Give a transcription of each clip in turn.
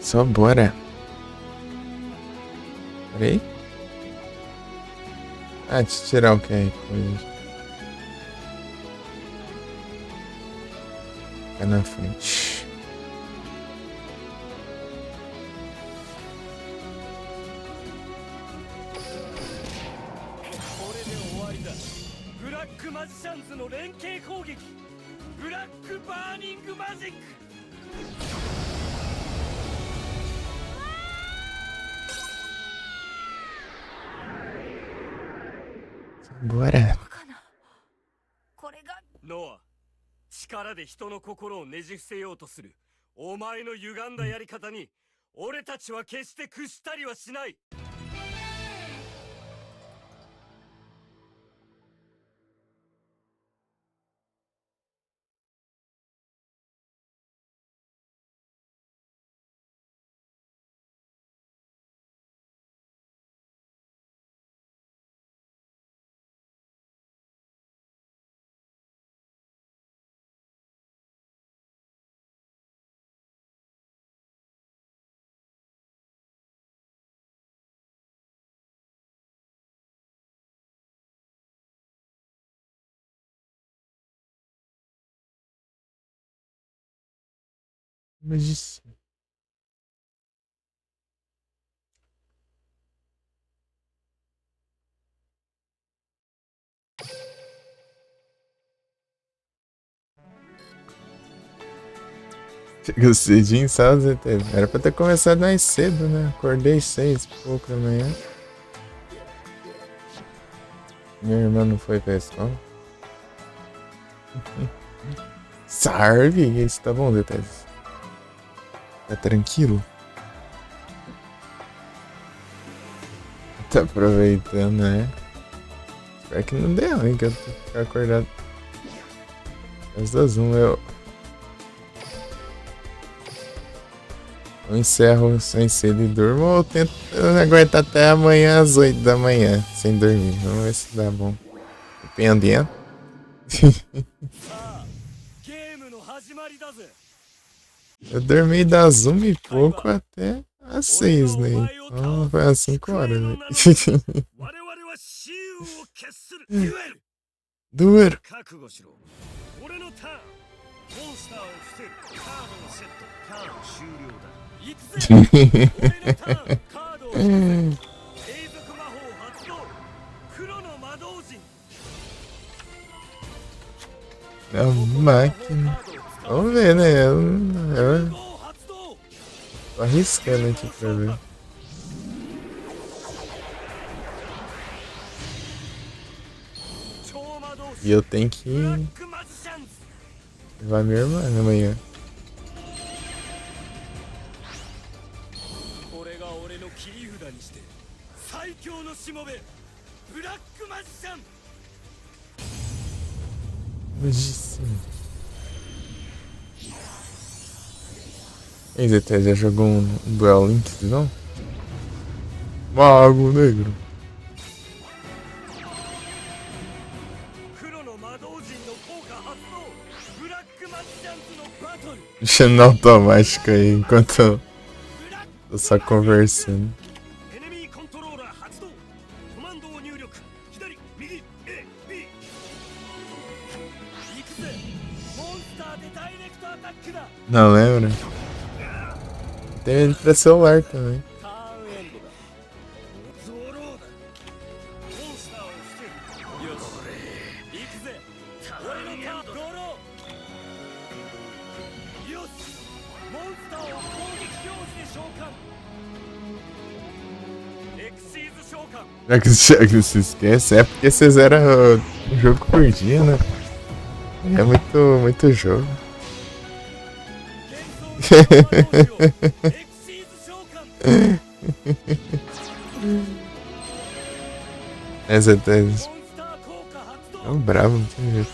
Só bora. Peraí. Ah, deixa eu tirar o QR Code. Fica na frente. Bora. ノア、力で人の心をねじ伏せようとするお前の歪んだやり方に俺たちは決して屈したりはしない。Mas isso. Chegou cedinho, sabe, ZT? Era pra ter começado mais cedo, né? Acordei 6 e pouco da manhã. Minha irmã não foi pra escola. Sarve, isso tá bom, ZT? Tá tranquilo? Tá aproveitando, né? Espero que não dê ruim, que eu tô ficar acordado. As duas, eu encerro sem cedo e durmo, ou eu tento aguentar até amanhã às 8 da manhã, sem dormir. Vamos ver se dá bom. Dependendo. Eu dormi das 1 e pouco até às 6, né? Então foi às 5 horas, né? Duro. É uma máquina. Vamos ver, né? Eu tô arriscando aqui pra ver. E eu tenho que levar minha irmã amanhã. Magíssimo. E aí, ZT, já jogou um Duel Links, não? Mago Negro. Deixando automático aí enquanto eu só conversando. Não lembra? Tem ele pra celular também. Já que se esquece, é porque vocês eram o jogo por dia, né? É muito jogo. Essa é um bravo, não tem jeito.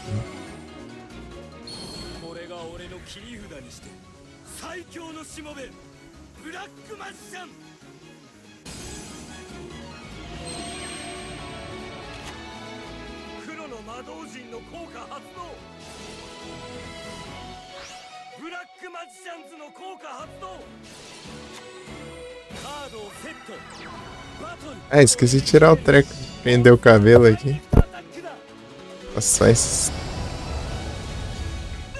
ードをセットバトル Ah, esqueci de tirar o treco. Prender o cabelo aqui. アタックだ Nossa, faz...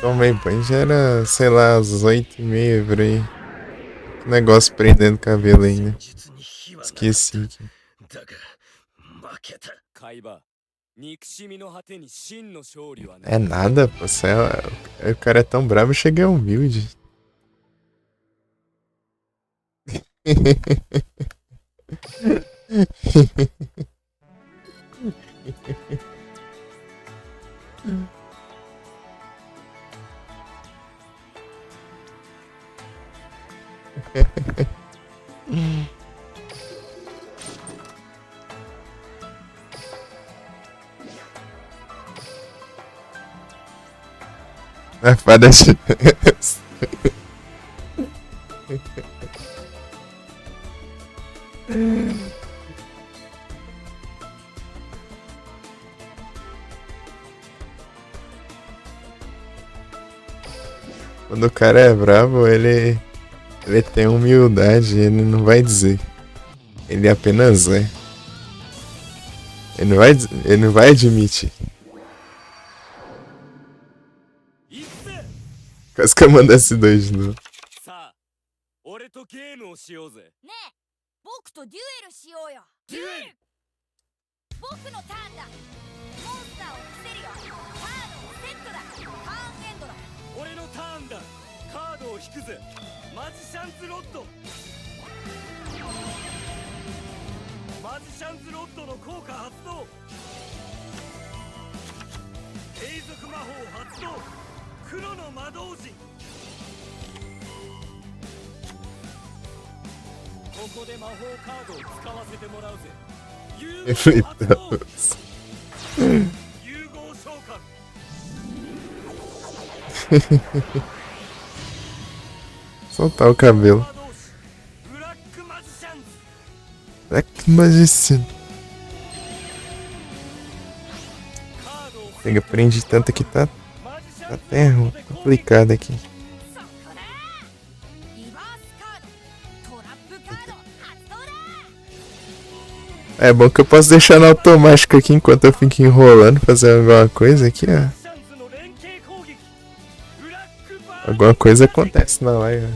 Tomei banho, já era, sei lá, às 8h30 por aí. O negócio prendendo o cabelo ainda. 実に火はなかった Esqueci. だが負けた海馬憎しみの果てに真の勝利はない É nada, pô. O cara é tão bravo, eu cheguei humilde. A fada de... Quando o cara é bravo, ele tem humildade, ele não vai dizer. Ele apenas é. Ele não vai admitir. いっせ Quase que eu mandasse dois de novo. さあ俺とゲームをしようぜねえ僕とデュエルしようよデュエル僕のターンだモンスターを伏せるよカードをセットだターンエンドだ俺のターンだカードを引くぜマジシャンズロッドマジシャンズロッドの効果発動永続魔法発動黒の魔導士ここで魔法カードを使わせてもらうぜ融合発動 Eita. 融合召喚 Soltar o cabelo. 魔導士ブラックマジシャンズ Black Magician. カードを Pega, prende tanto que tá マジシャンズ até complicado aqui. そこだリバースカードトラップカード発動だ É bom que eu posso deixar no automático aqui enquanto eu fico enrolando, fazer alguma coisa aqui, ó. シャンズの連携攻撃ブラックバー Alguma coisa acontece na live.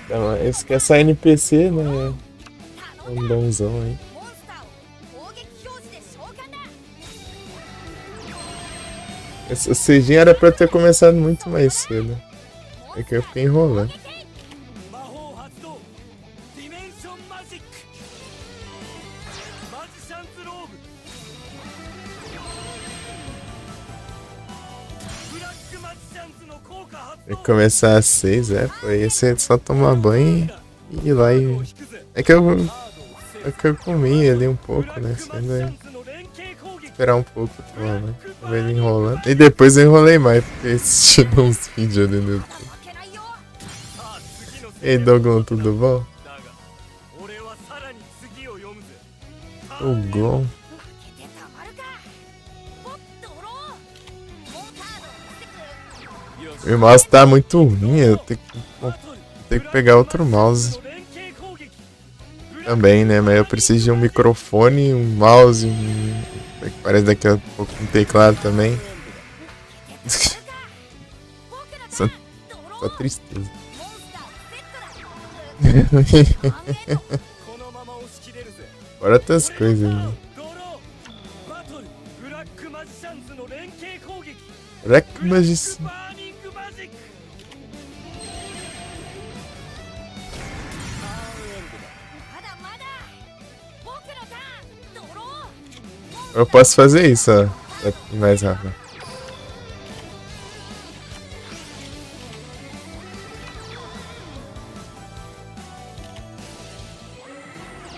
Então, esse que é só NPC, né? É um bonzão aí. モンスターを攻撃表示で召喚だ Essa CG era pra ter começado muito mais cedo. É que eu fiquei enrolando. 魔法発動ディメンションマジックマジシャンズローブブラックマジシャンズの効果発 Vai 動 começar às 6, foi esse só tomar banho e ir lá e... 引くぜ É que eu, カードを伏せ é que eu comi ali um pouco, ブラ né? ック Você マジシ vai ャンズの連携攻撃 esperar um pouco tomar banho. Tava ele enrolando. E depois eu enrolei mais, porque assistindo uns vídeos ali no YouTube. 負けないよさあ次の E aí, Doglon, tudo bom? だが俺はさらに次を読むぜ Doglon. 負けてたまるかポッドローモンカードを伏せくよし Meu mouse tá muito ruim, eu tenho que pegar outro mouse 連携攻撃 também, né? Mas eu preciso de um microfone, um mouse, parece daqui a pouco um teclado também. 僕ら Só, ドロ só ー tristeza. モンスターをセットだターンエンドこのまま押し切れるぜ Fora outras coisas, né? ドローバトルブラックマジシャンズの連携攻撃 Black ブラック Magician. バーニングマジックターンエンドだまだまだ僕のターンドロー Eu posso fazer isso, ó. Mais rápido.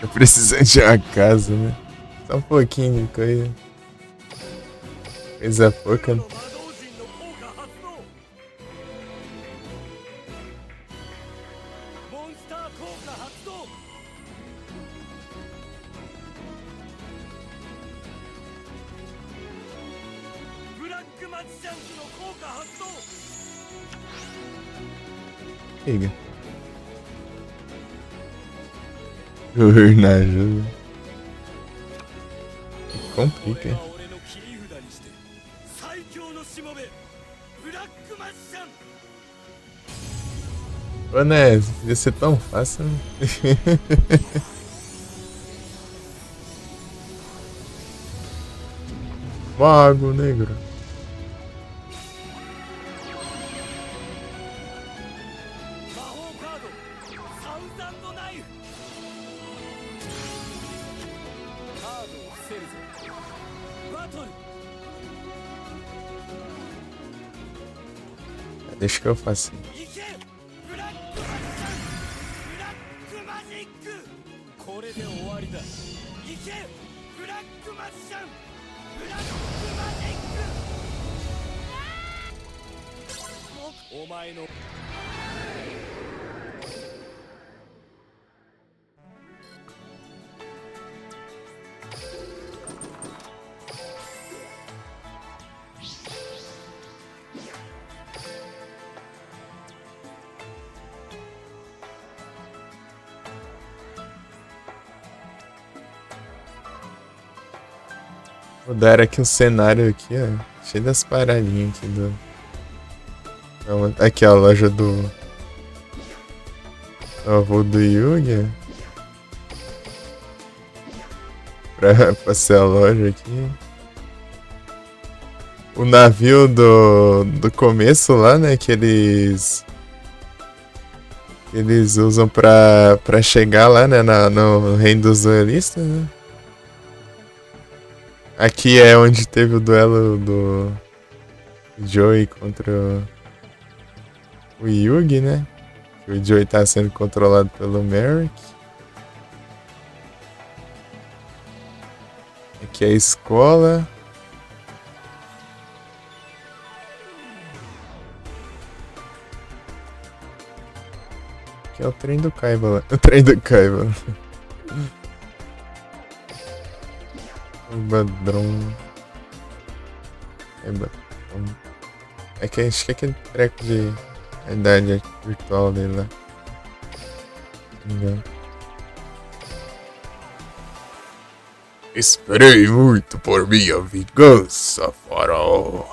Eu preciso de uma casa, né? Só um pouquinho de coisa. Coisa pouca. 魔導陣の効果発動モンスター効果発動ブラックマジシャンズの効果発動 figa. Jornada. Complica, hein? Ô, né? Ia ser tão fácil. Né? Mago negro. Deixa que eu faço. Vou dar aqui um cenário aqui, ó. Cheio das paradinhas aqui do... Aqui, ó, a loja do... O avô do Yugi. Pra ser a loja aqui. O navio do começo lá, né? Que eles usam pra chegar lá, né? No reino dos duelistas, né? Aqui é onde teve o duelo do Joey contra o Yugi, né? O Joey tá sendo controlado pelo Merrick. Aqui é a escola. Aqui é o trem do Kaiba lá. O trem do Kaiba. O Badron. É que acho que é aquele treco de realidade virtual dele lá. Não. Esperei muito por minha vingança, faraó.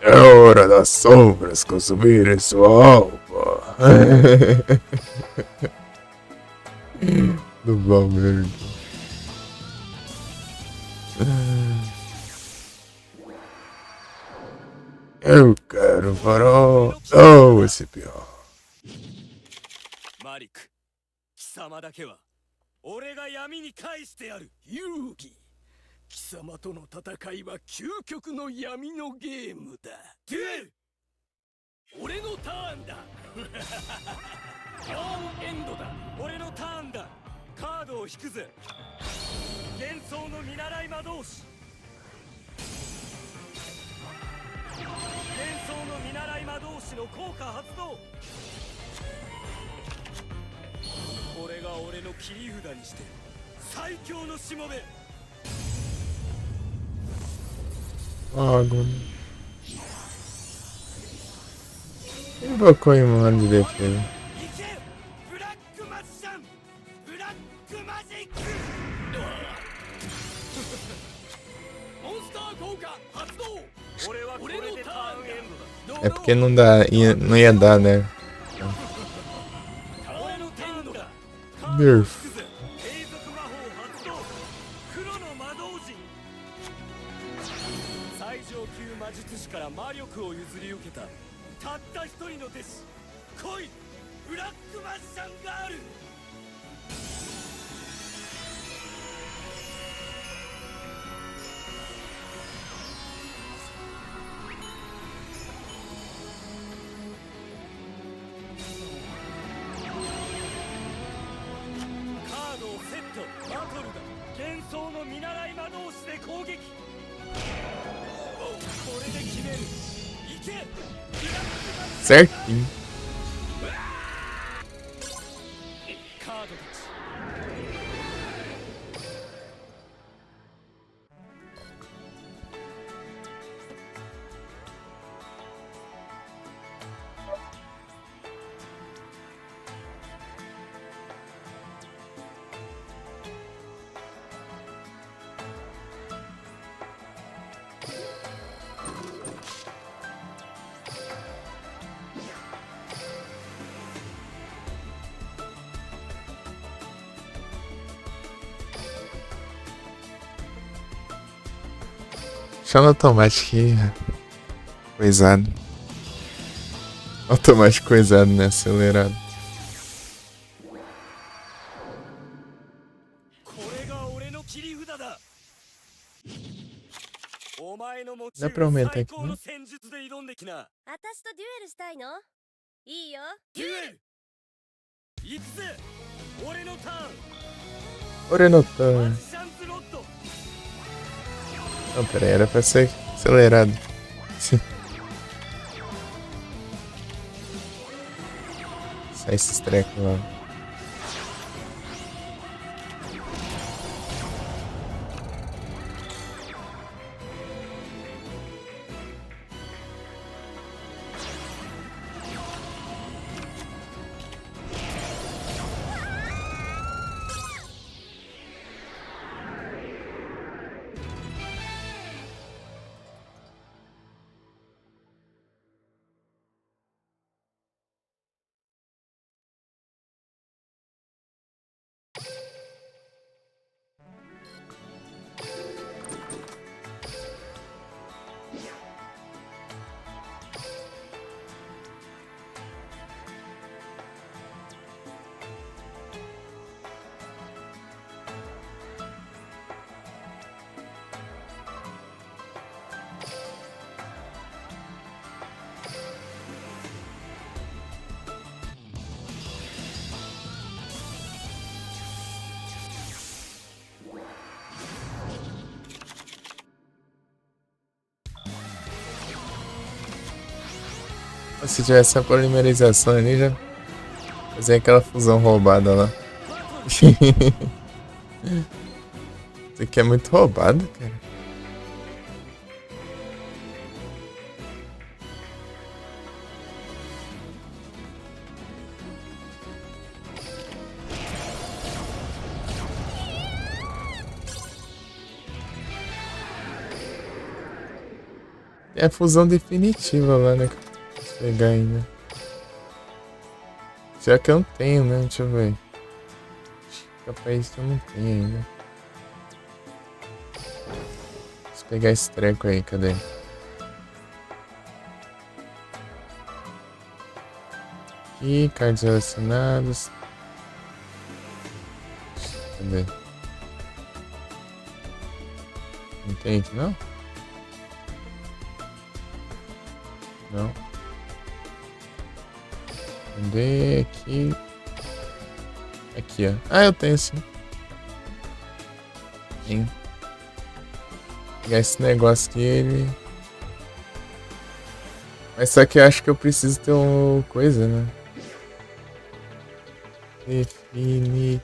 É hora das sombras consumirem sua alma. Do Balmerg. Eu quero faraó. Oh, esse pior. マリク、貴様だけは俺が闇に返してやる。遊戯、貴様との戦いは究極の闇のゲームだ。デュエル、俺のターンだ。ターンエンドだ。俺のターンだ。カードを引くぜ。幻想の見習い魔導士。幻想の見習い魔導士の効果発動。これが俺の切り札にして最強のしもべ。Água. Invocou em mano de defesa. É porque não dá, não ia dar, né? Nerf. 最上級魔術師から魔力を譲り受けたたった一人の弟子、来いブラックマジシャンガール。カードをセット。バトルだ。幻想の見習い魔導士で攻撃。これで決める。行け。 Certinho. カードたち。Deixa no automático aqui. Coisado. Automático coisado, né? Acelerado. これが俺の切り札だ。お前の持ち Dá pra aumentar 最 aqui, 高の né? 戦術で挑んできな。私とデュエルしたいの？いいよ。デュエル行くぜ。俺のターン。 Orenotan. マジシャンズロッド。 Não, pera aí, era pra ser acelerado. Sai esses trecos lá. Se tivesse a polimerização ali, já fazia aquela fusão roubada lá. Isso aqui é muito roubado, cara. É a fusão definitiva lá, né? Pegar ainda. Já que eu não tenho, né? Deixa eu ver. Acho que capaz que eu não tenho ainda. Deixa eu pegar esse treco aí, cadê? Aqui, cards relacionados. Cadê? Não tem aqui não? Não. Cadê aqui? Aqui, ó. Ah, eu tenho sim. Tenho. Vou pegar esse negócio aqui, ele... Mas só que eu acho que eu preciso ter uma coisa, né? Definitivo.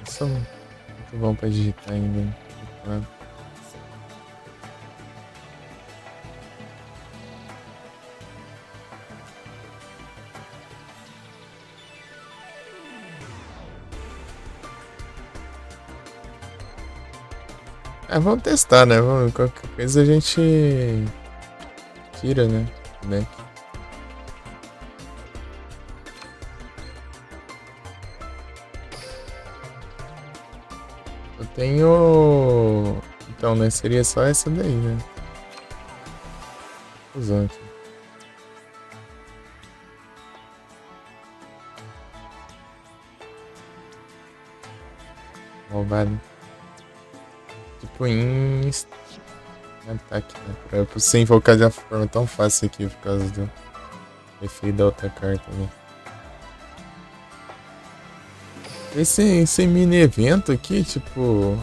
Eu sou muito bom pra digitar ainda. Claro. Vamos testar, né? Vamos, qualquer coisa a gente tira, né? Deck. Eu tenho... Então, né? Seria só essa daí, né? Fusão aqui. Roubado. Tipo em ataque, né? Pra você invocar de uma forma tão fácil aqui por causa do efeito da outra carta, né? Esse mini evento aqui, tipo...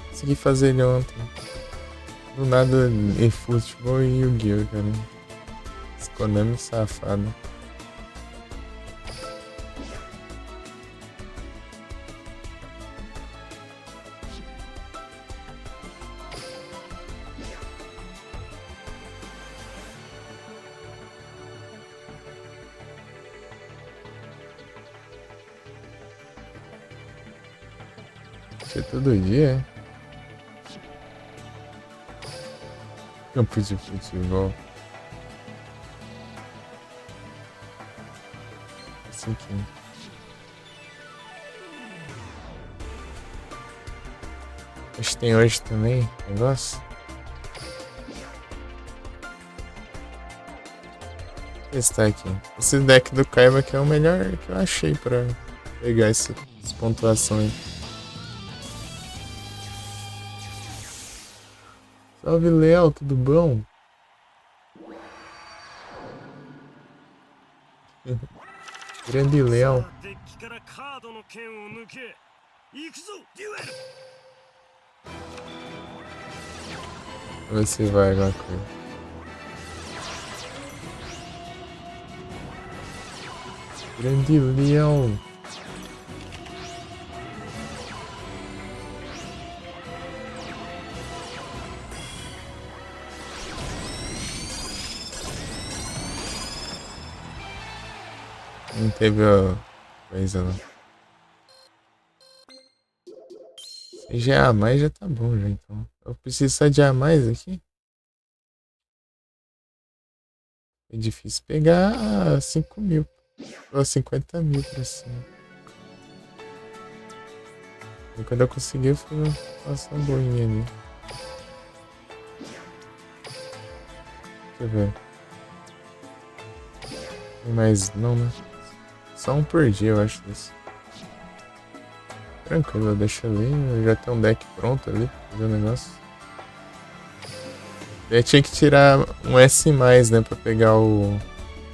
Consegui fazer ele ontem. Do nada, eFootball e Yu-Gi-Oh, cara. Esse Konami safado. Isso é todo dia, é? Campo de futebol. Esse aqui. Acho que tem hoje também negócio. Vou testar aqui. Esse deck do Kaiba aqui é o melhor que eu achei pra pegar essa pontuação aí. Salve, Léo, tudo bom? Grande Léo. デッキからカードの剣を抜け行くぞデュエル Vamos ver se vai alguma coisa. Grande Leão. Não teve a coisa não. Se já é a mais já tá bom já então. Eu preciso só de a mais aqui. É difícil pegar 5 mil. Ou 50 mil pra cima. E quando eu conseguir eu fui passar uma boinha ali. Deixa eu ver. Tem mais não, né? Só um por dia eu acho isso. Tranquilo, deixa ali. Já tem um deck pronto ali pra fazer o negócio. Eu tinha que tirar um S+, né? Pra pegar o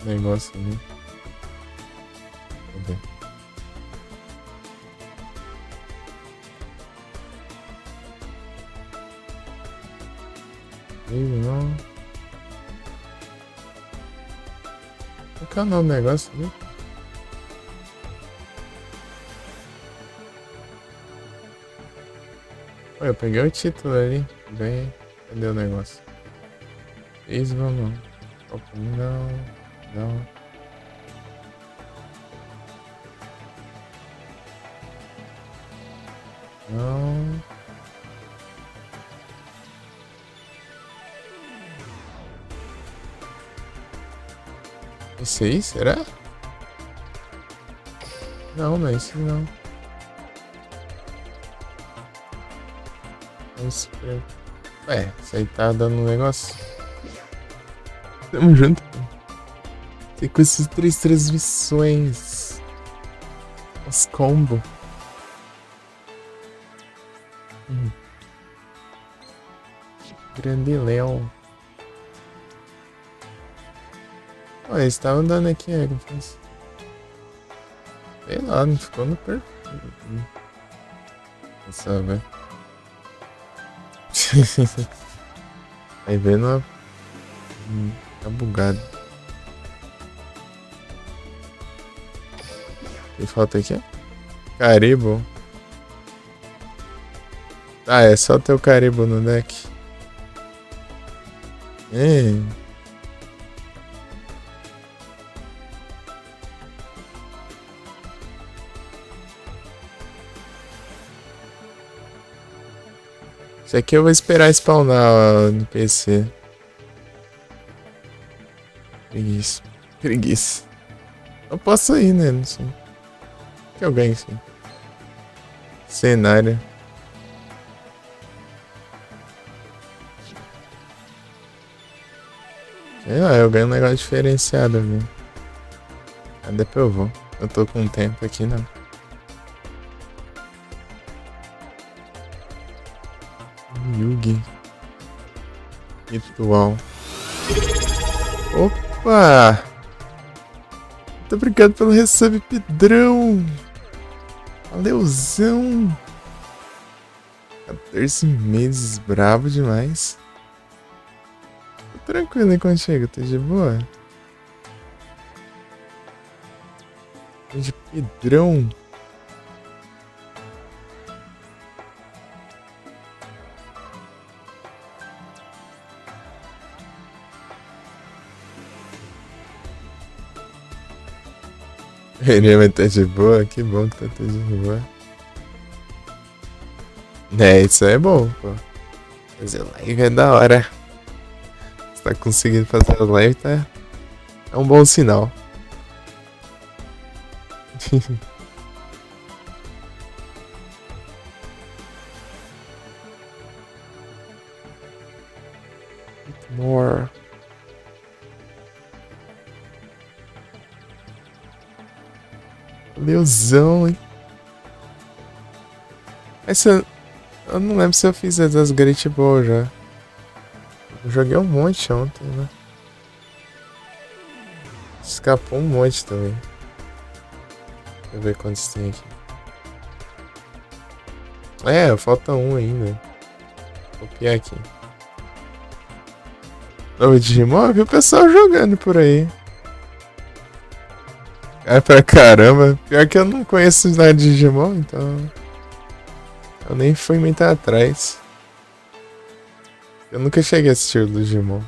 negócio ali. Cadê? Não. Qual que é o nome do negócio ali? Olha, eu peguei o título ali. Bem, cadê o negócio? Isso, vamos. Não. Não. Esse aí, será? Não, não é esse não. Esse preto. Ué, isso aí tá dando um negócio. Tamo junto. Tem com essas 3 transmissões. Os combo. Grande Leão. Ó, eles estavam dando aqui, sei lá, não ficou no perfil. Só, velho. Aí vendo tá bugado. O que falta aqui? Caribo. Ah, é só ter o Caribo no deck. Isso aqui eu vou esperar spawnar ó, no PC. Preguiça. Eu posso ir, né? Não sei. O que eu ganho assim? Cenário. Sei lá, eu ganho um negócio diferenciado ali. Aí depois eu vou. Eu tô com tempo aqui, não. Yugi. Ritual. Opa! Muito obrigado pelo resub, Pedrão! Valeuzão! 14 meses, brabo demais. Tô tranquilo enquanto chega, tô de boa. De Pedrão. Ele vai estar de boa? Que bom que tá tudo de boa. É, isso é bom, pô. Fazer live é da hora. Você tá conseguindo fazer a live, tá? É um bom sinal. Leuzão, hein? Mas eu não lembro se eu fiz as das Great Ball já. Eu joguei um monte ontem, né? Escapou um monte também. Deixa eu ver quantos tem aqui. É, falta um ainda. Vou copiar aqui. O Digimon, eu vi o pessoal jogando por aí. É pra caramba. Pior que eu não conheço nada de Digimon, então... Eu nem fui muito atrás. Eu nunca cheguei a assistir o Digimon.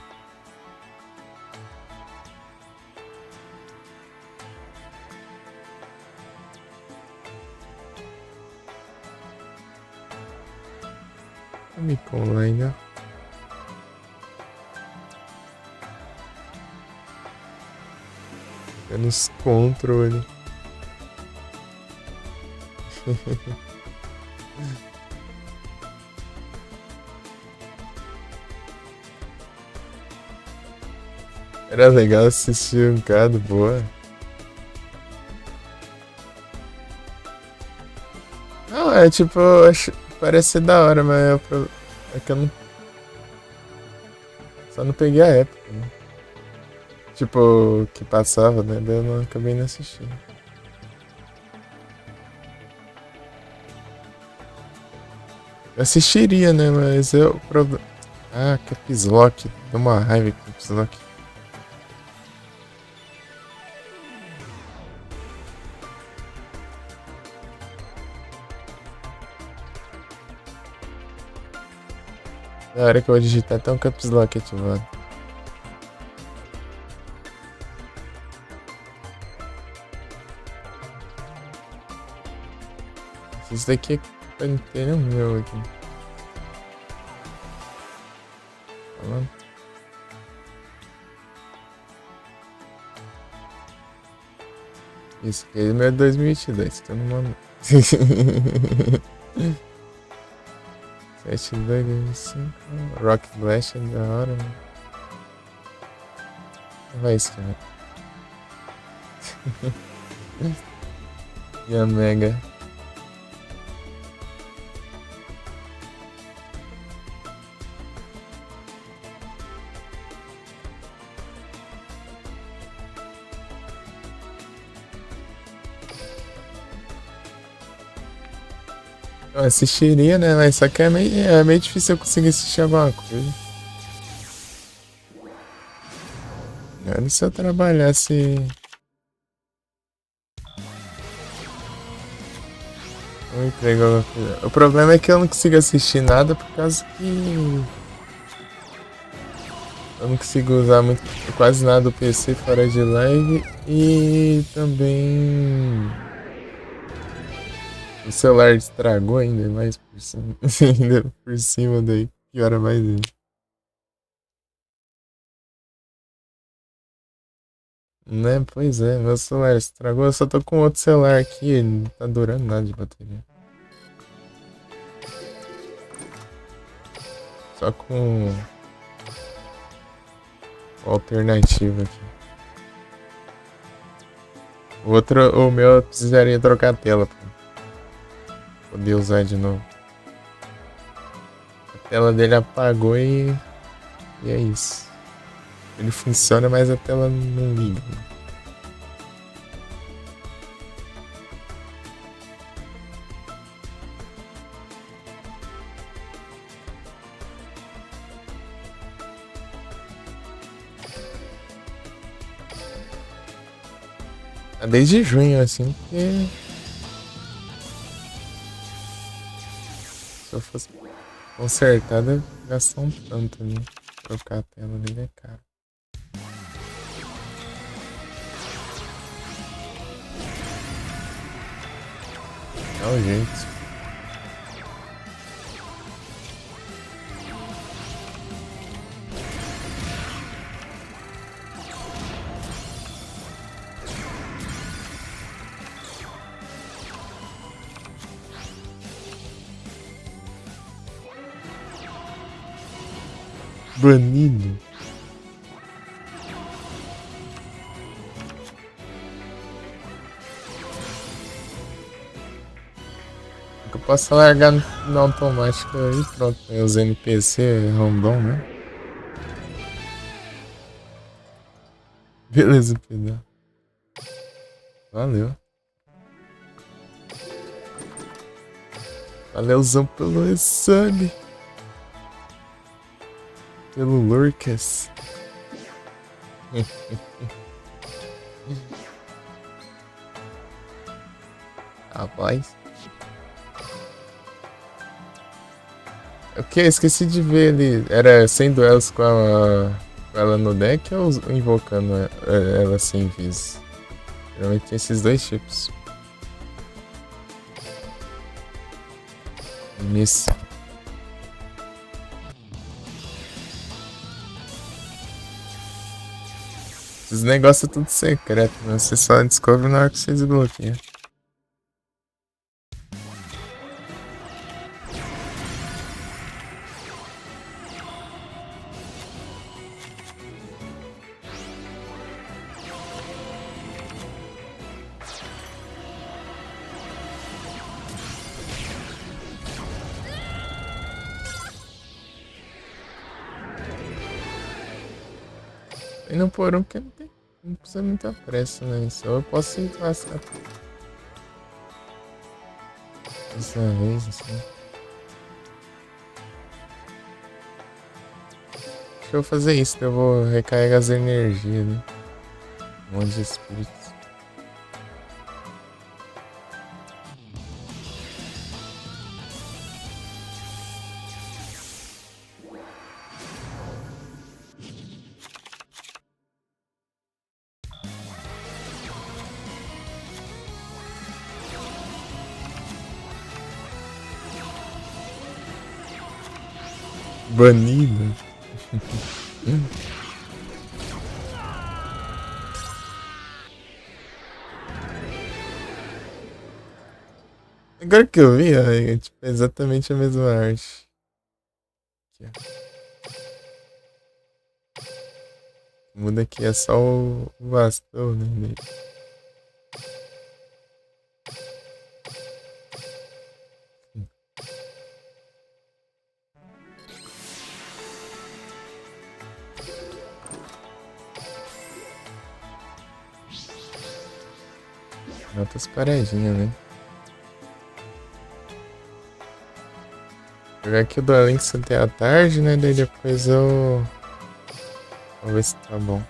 Amigo online, ó. É nos controle. Era legal assistir um cara boa. Não, é tipo, eu acho, parece ser da hora, mas é que eu não. Só não peguei a época, né? Tipo, que passava, né? Daí eu não acabei não assistindo. Eu assistiria, né? Mas eu. Ah, Caps Lock. Deu uma raiva com Caps Lock. Na hora que eu vou digitar, tem um Caps Lock ativado. Isso daqui é quarentena meu aqui. Falando. Isso aqui é meu 2022, tô no momento. 725. Rock Blast é da hora, mano. Vai isso, cara. E a Mega. Eu assistiria, né? Mas só que é meio difícil eu conseguir assistir alguma coisa. Olha se eu trabalhasse. Um emprego, alguma coisa. O problema é que eu não consigo assistir nada por causa que. Eu não consigo usar quase nada do PC fora de live. E também. O celular estragou ainda mais por cima. Ainda por cima daí. Piora mais ainda. Né? Pois é, meu celular estragou. Eu só tô com outro celular aqui. Ele não tá durando nada de bateria. Só com o alternativo aqui. O meu eu precisaria trocar a tela pra poder usar de novo. A tela dele apagou e é isso. Ele funciona, mas a tela não liga. Desde junho, assim, porque se eu fosse consertar, deve gastar um tanto ali. Trocar a tela dele é caro. Dá um jeito. Banido. posso largar no automático aí, pronto. Os NPC random, né? Beleza, Pedro. Valeu. Valeuzão pelo exame. Pelo Lurkas. Rapaz. O que? Esqueci de ver ele. Era 100 duelos com ela no deck ou invocando ela sem vis? Geralmente tem esses dois tipos. Nisso. Esses negócios é tudo secreto, né? Você só descobre na hora que você desbloqueia. E não por um porque não precisa muita pressa, né? Só eu posso ir lascar dessa vez, assim. Deixa eu fazer isso, eu vou recarregar as energias, né? Um monte de espíritos. Banido. Agora que eu vi, é tipo, exatamente a mesma arte. Aqui, ó. Muda aqui é só o bastão, né? Outras paradinhas, né? Jogar aqui o do Links até a tarde, né? Daí depois eu... Vou ver se tá bom.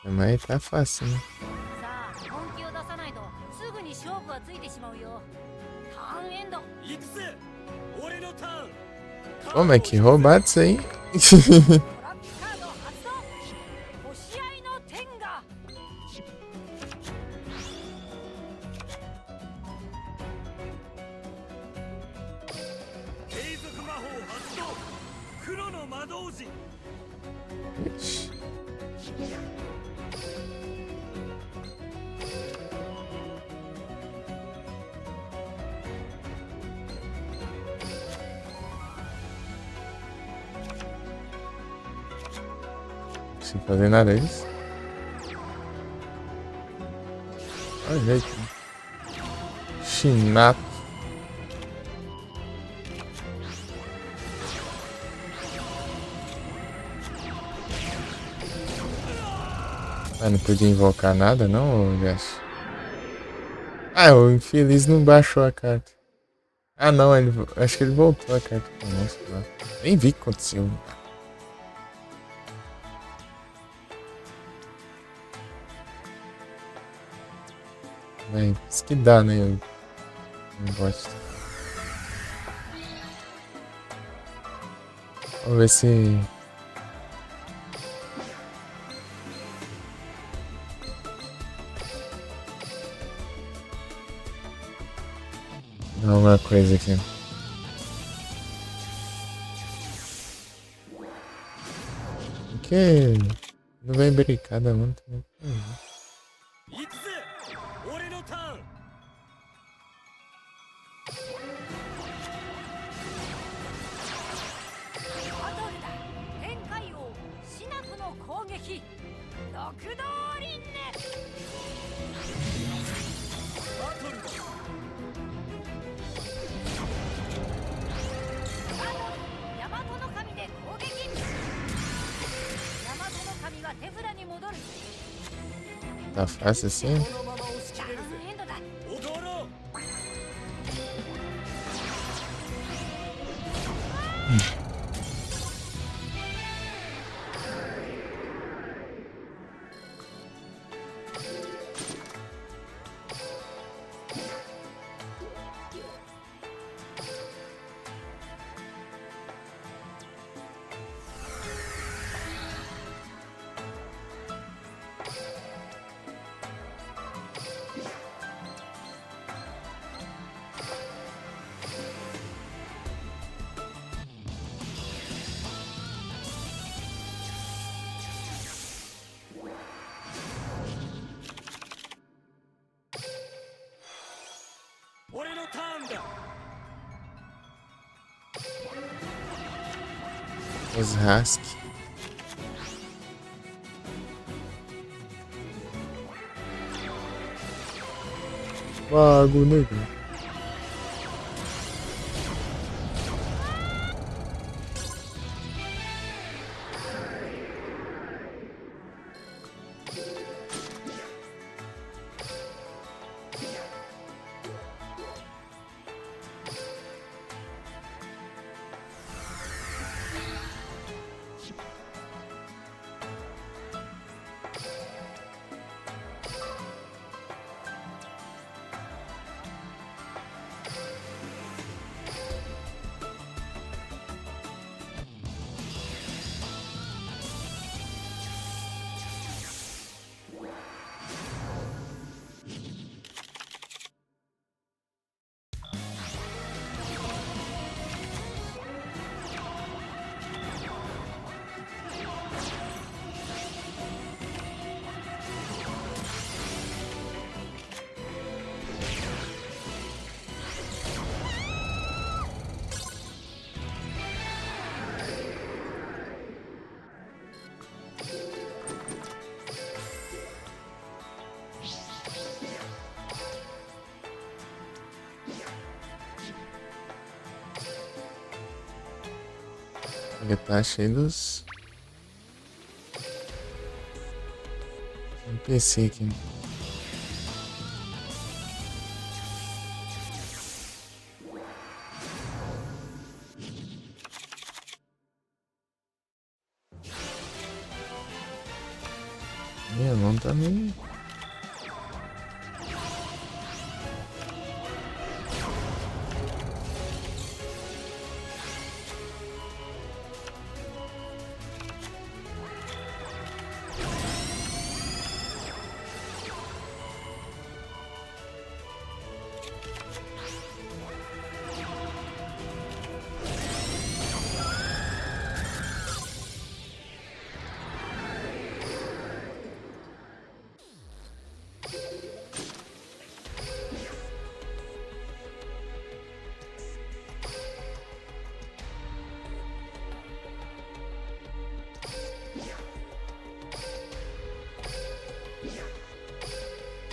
Mas tá fácil, né? Pô, mas que roubado isso aí. Ixi. Sem fazer nada é isso? Olha o jeito. Chinato. Ah, não podia invocar nada não, Gash? Ah, o infeliz não baixou a carta. Ah não, acho que ele voltou a carta pra nós, sei lá. Nem vi o que aconteceu. Véi, isso que dá, né? Eu não gosto. Vamos ver se... Dá uma coisa aqui. Que não vem brincada muito. 六道輪廻。バトルだ。大和の神で攻撃。大和の神は手札に戻る。 Tá fácil assim? このまま押し切れるぜ。エンドだ。踊ろう。俺のターンだ。 Os Rask. Vago negro. Ele tá cheio dos NPC aqui. Não tá nem.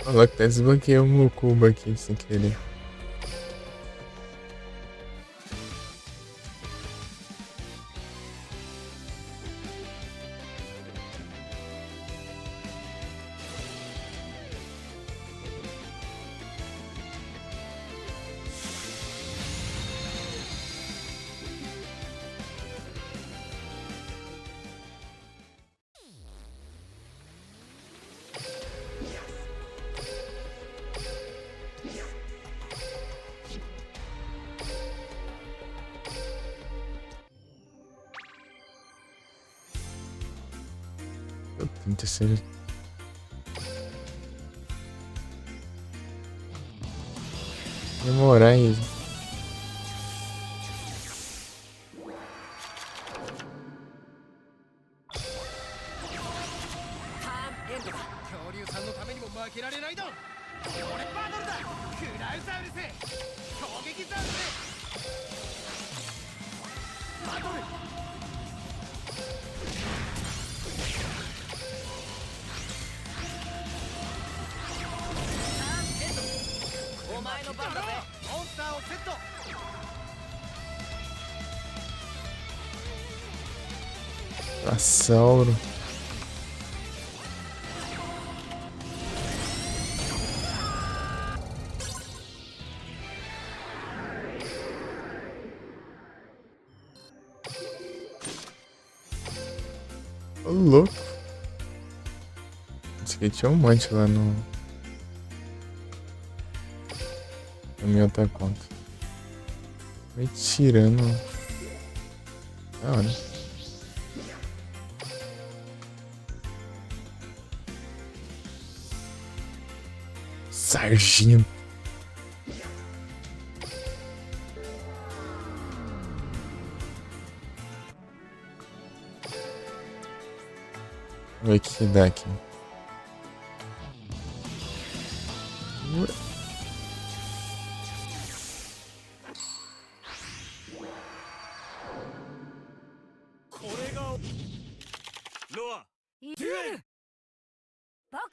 Olha que até desbloqueei o meu cubo aqui sem querer. Tenta ser. Demorar isso. の番だぜ。モンスターをセット。 Passauro. Ô, louco. Esse aqui tinha um monte lá no... na minha outra conta. Me tirando. Da hora. Sargento. Vamos ver o que dá aqui.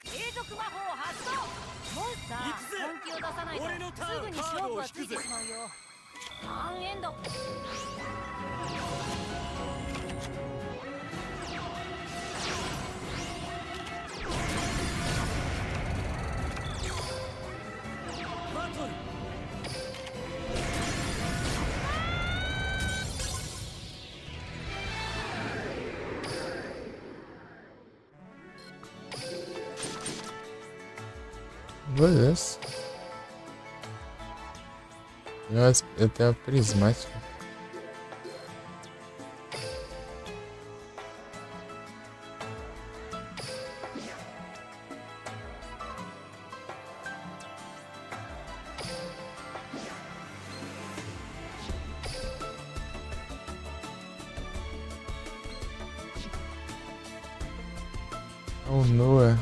継続魔法発動。モンスター本気を出さないとすぐに勝負はついてしまうよ。ターンエンド。バトル。 Beleza. Eu tenho a prismática. Oh, Noah.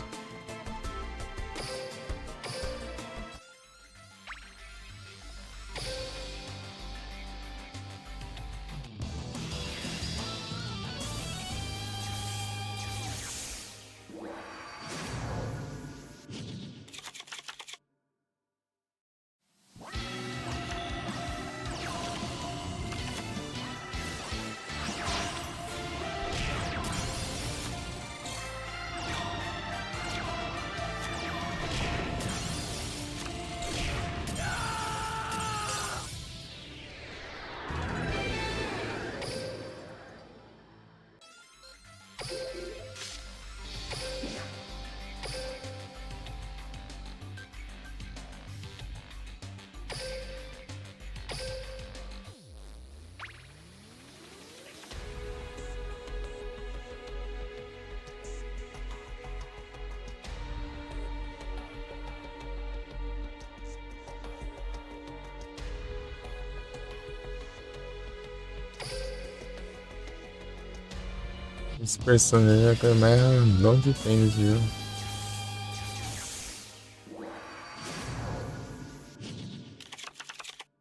Esse personagem é a coisa mais random que tem nesse jogo.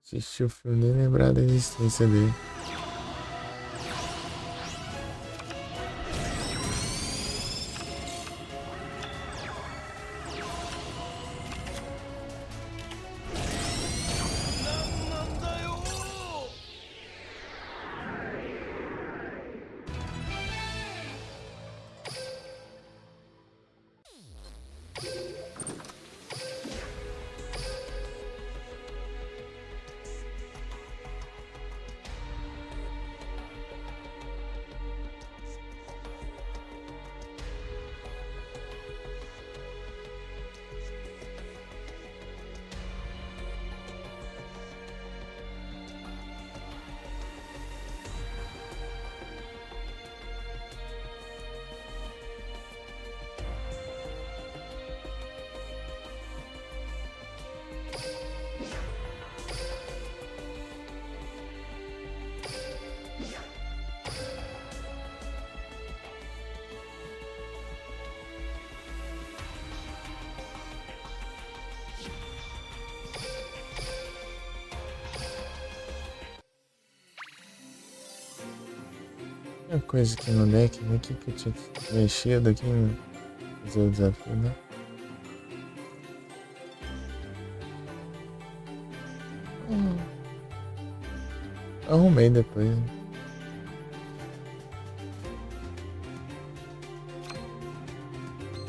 Assisti o filme nem lembrar da existência dele. Uma coisa aqui no deck, aqui que eu tinha mexido aqui em fazer o desafio, né? Arrumei depois.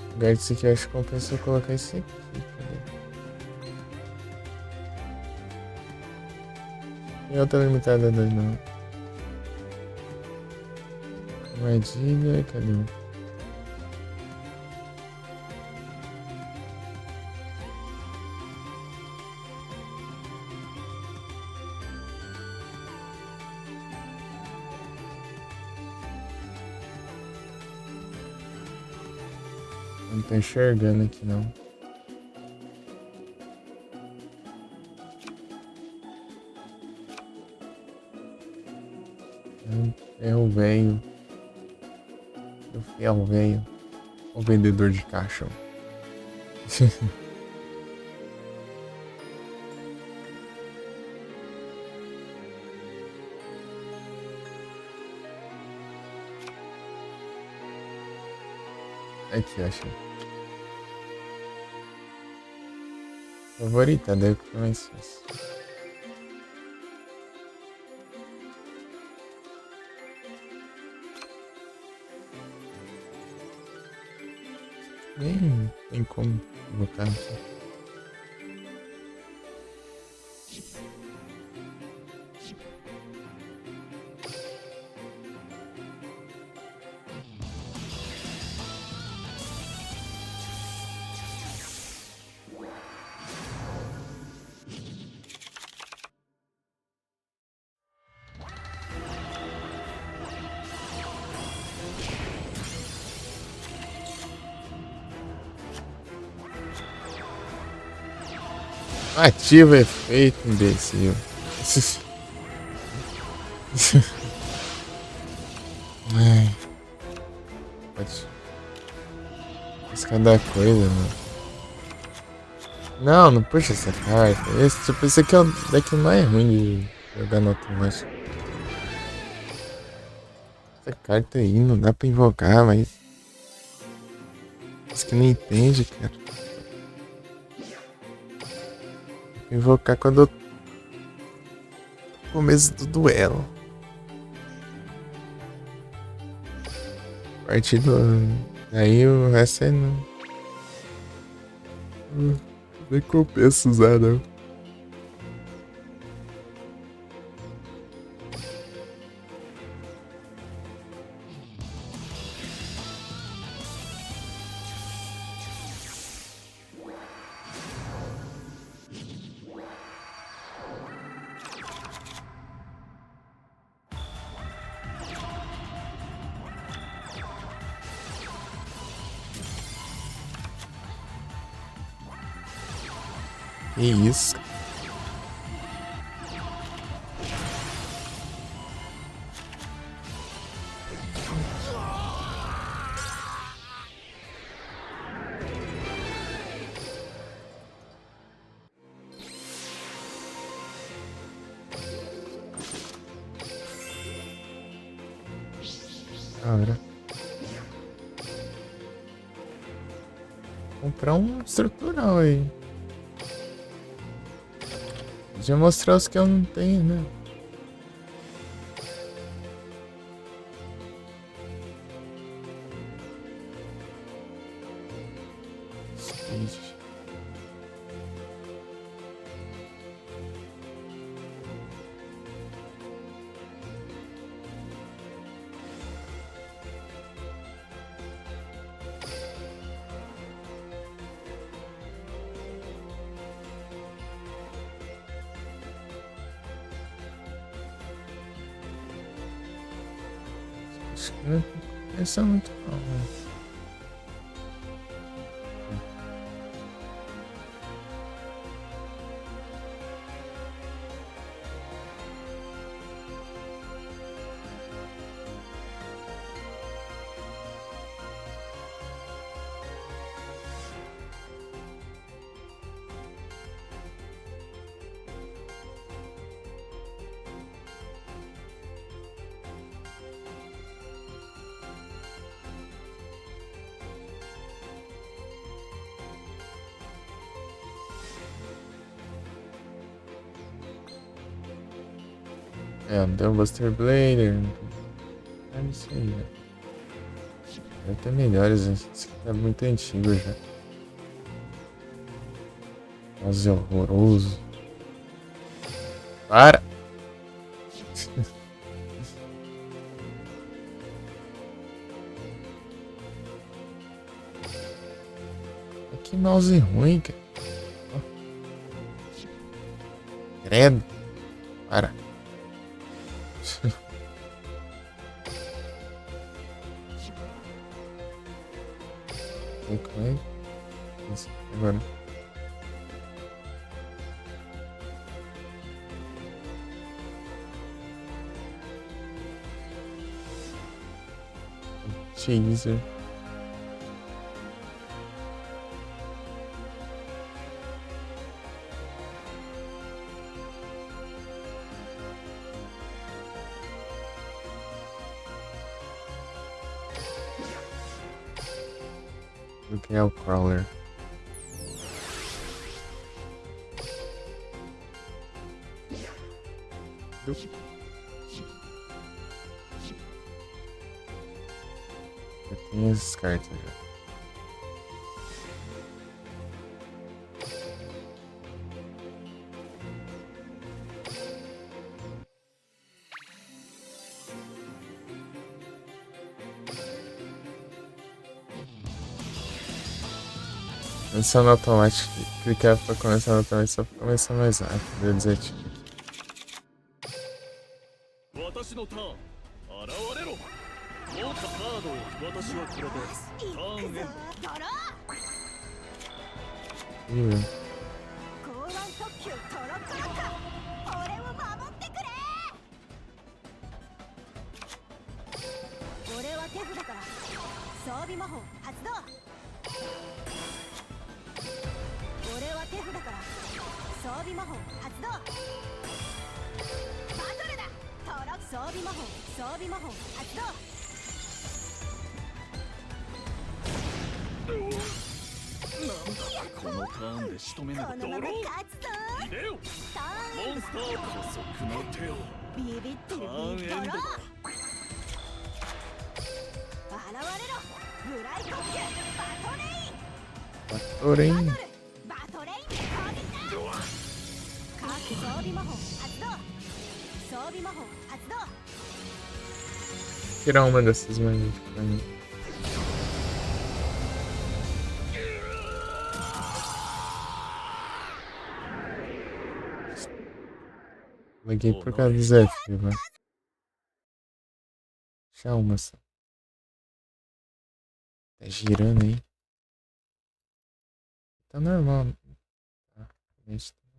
O lugar disso aqui eu acho que compensa eu colocar esse aqui. Cadê? Tem outra limitada daí não. Armadilha, cadê? Não tô enxergando aqui não. É o velho. O fiel velho. O vendedor de caixa. Aqui, achei. Favorita, deve ficar mais fácil. Nem tem como botar aqui. Ativa efeito, imbecil. Ai. Pode. Faz cada coisa, mano. Não, não puxa essa carta. Esse aqui é o deck mais ruim de jogar no automático. Essa carta aí não dá pra invocar, mas. Isso que não entende, cara. Invocar quando eu... começo do duelo. A partir do... Aí o resto é não... Nem compensa usar, não. Que isso? Cara. Comprar um estrutural aí. Podia mostrar os que eu não tenho, né? Speed. Acho que não pensa muito não, né? É, não tem um Buster Blader. É isso aí, né? Deve ter melhores, né? Esse aqui tá muito antigo já. Nossa, é horroroso. Para! Que mouse ruim, cara. Ó. Credo. Para. Ok. Isso. Agora. Teaser. Vou criar o Crawler. Eu tenho esses cartas já. Começar no automático, clicar pra começar no automático só pra começar mais rápido, eu desativo. 私のターン現れろ持ったカードを私はこれでターンエンド Ih, meu. 高腕特急トロッコロッカ俺を守ってくれ俺は手札から装備魔法発動俺は手札から装備魔法発動バトルだトロ装備魔法装備魔法発動このターンで仕留めぬこのままドロー勝つぞ入れよターンエンモンスター加速の手をドビビってるターンビビットロエンドだ現れろブライ特急バトレイン Porém, バトルバトレイン攻撃だ各装備魔法発動装備魔法発動 tirar uma dessas magias pra mim. Laguei por causa do Zé, velho. Deixa uma só. Tá girando aí. Tá normal. Tá, realmente tá normal.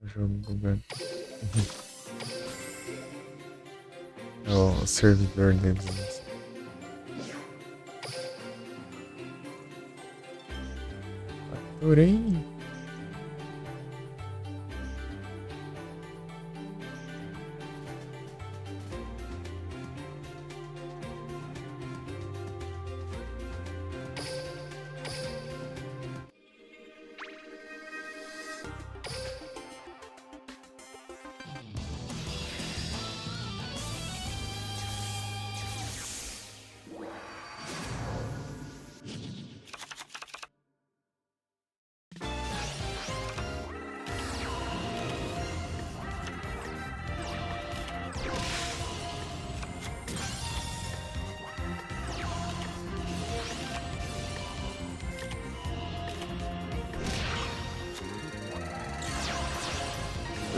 O jogo bugando. É o servidor deles. Adorei.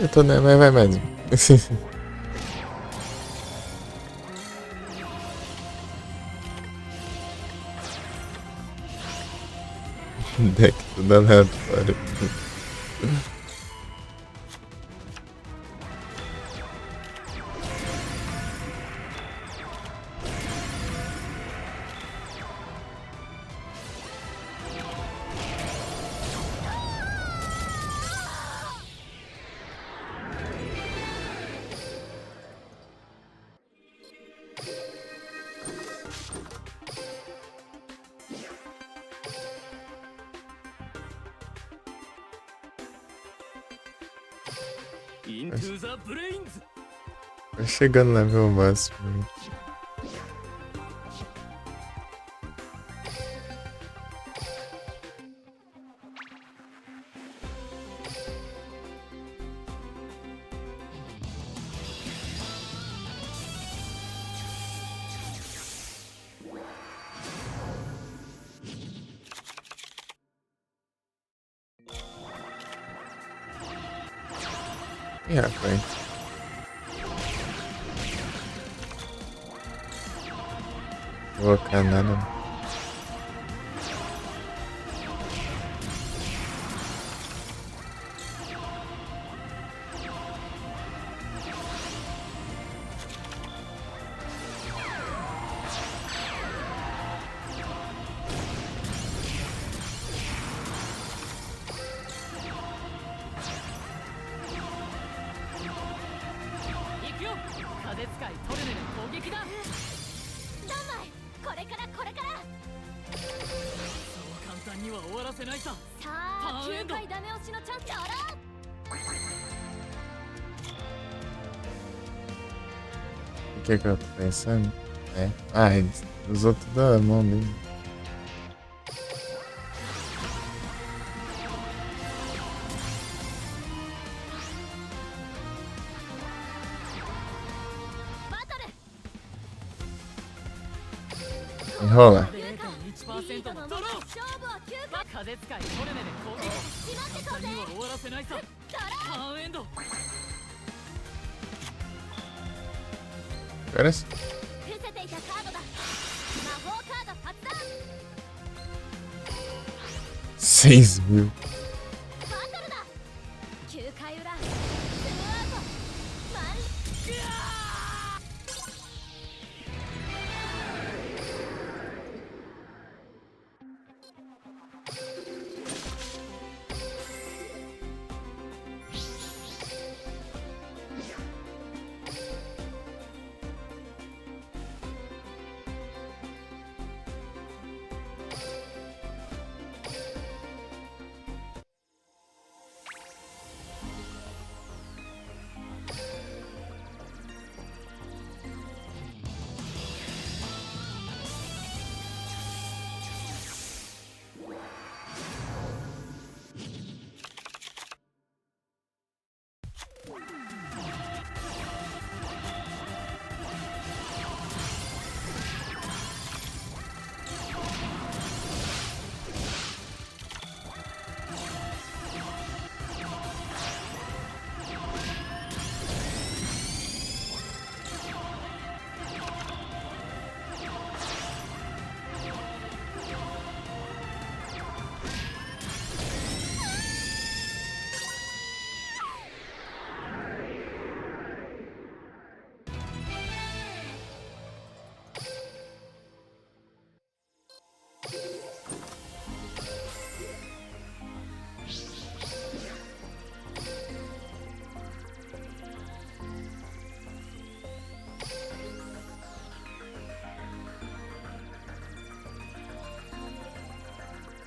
Eu tô, né? Vai mais. Deck tudo aleatório. into the brains. Vai chegando no level máximo. Yeah, right. Vou colocar nada. O que eu tô pensando? Os outros da mão mesmo. Enrola. Agora sim. 6.000.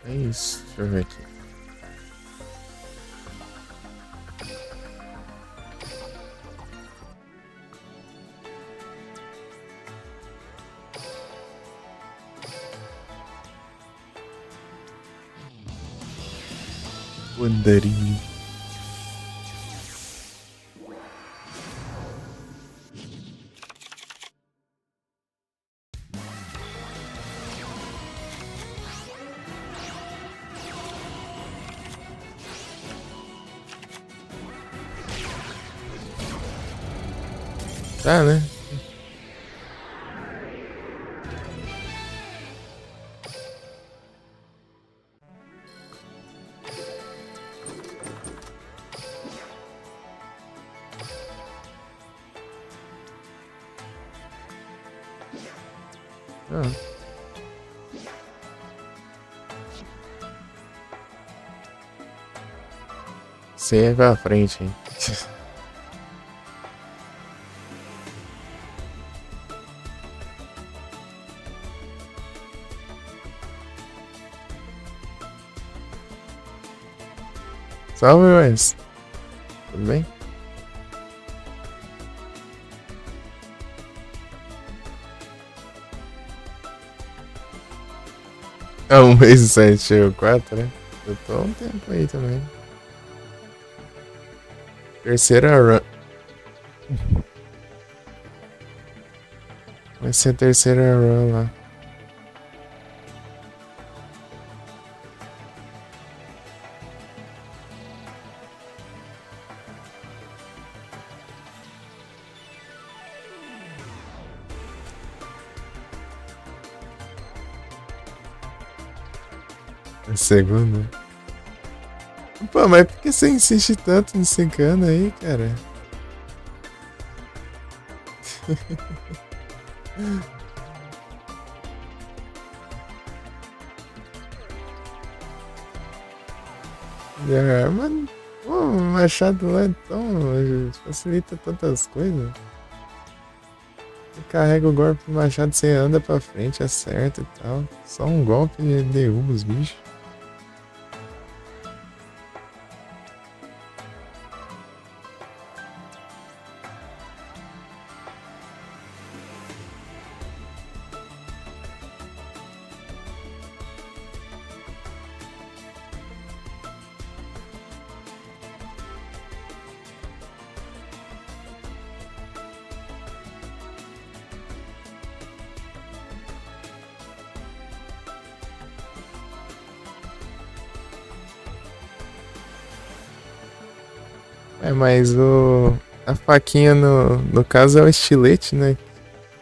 É isso, deixa eu ver aqui. O andarinho. Tá, né? Você vai pra frente, hein? Salve, Wes. Tudo bem? É 1 mês e 7 ou 4, né? Eu tô há um tempo aí também. Terceira run. Vai ser a terceira run lá. A segunda. Pô, mas por que você insiste tanto nesse cano aí, cara? A arma. Pô, o machado lá então facilita tantas coisas. Você carrega o golpe do machado, você anda pra frente, acerta e tal. Só um golpe e derruba os bichos. É, mas a faquinha no caso é o estilete, né?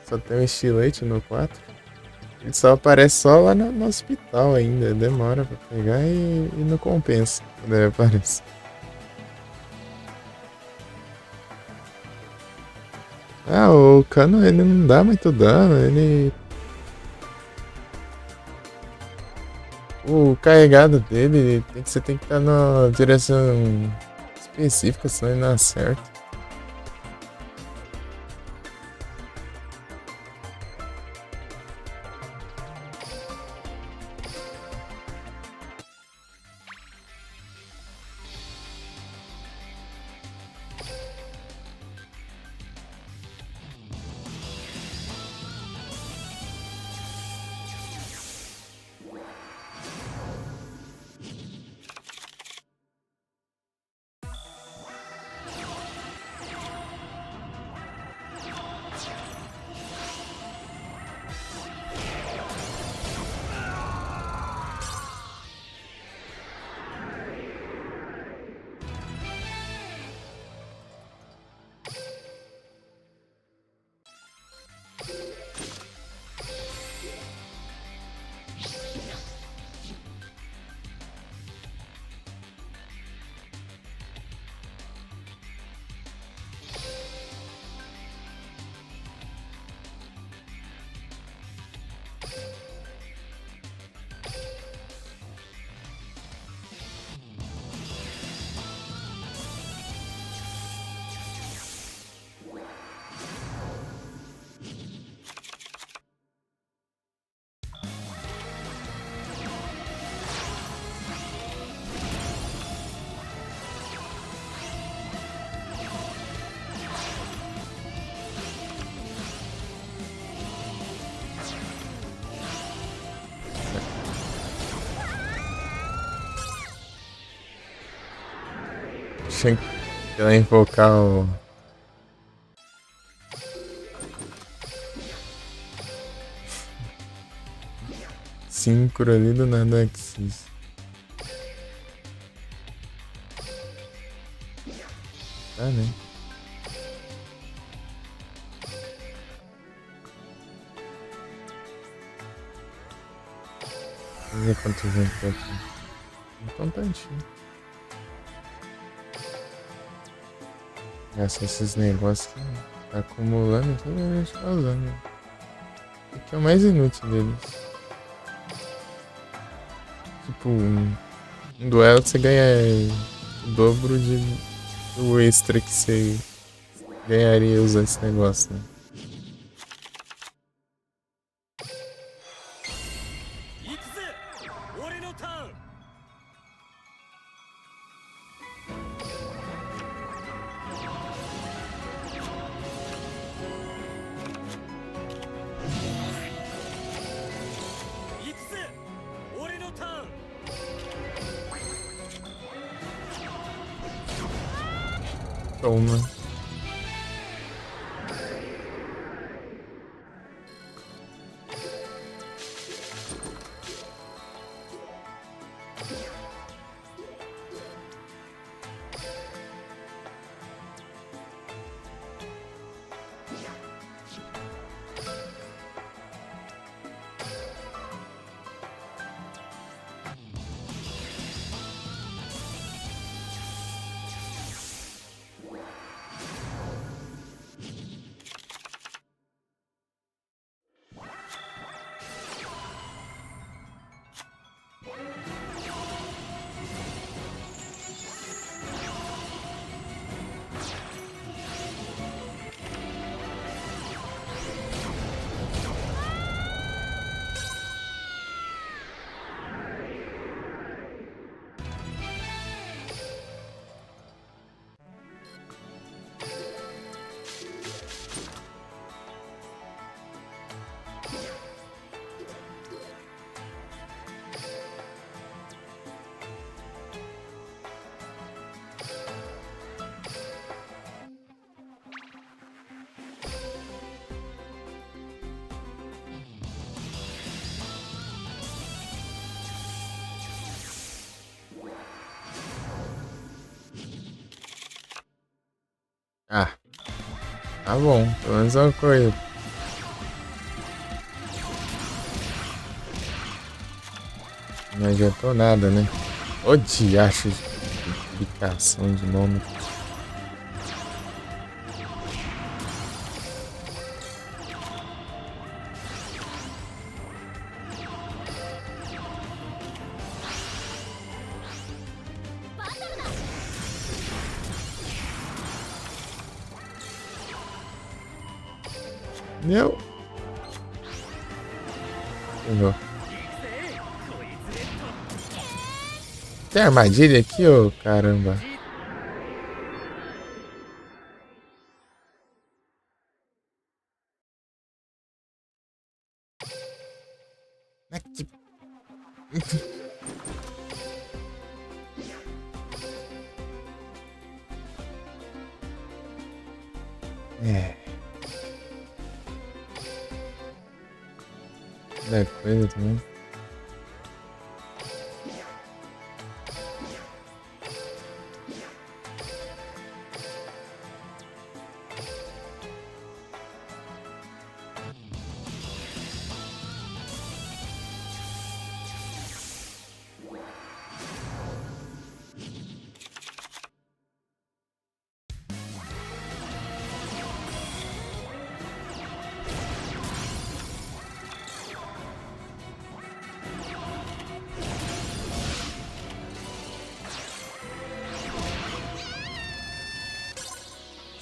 Só tem um estilete no 4. Ele só aparece só lá no hospital ainda. Demora pra pegar e não compensa quando ele aparece. Ah, o cano ele não dá muito dano, ele. O carregado dele você tem que estar na direção específica, senão ele não acerta. Tinha que ela invocar o. Sincro ali do nada Axis. Tá, né? Vamos ver quanto vem por aqui. Então tantinho. Gasta esses negócios que tá acumulando e toda vez tá usando. O que é o mais inútil deles. Tipo, um duelo você ganha o dobro do extra que você ganharia usando esse negócio, né? Toma. Ah, tá bom, pelo menos é uma coisa. Não adiantou nada, né? Ô diacho de publicação de nome. Meu. Pegou. Tem armadilha aqui, ô caramba. Aqui. É. Da coisa também.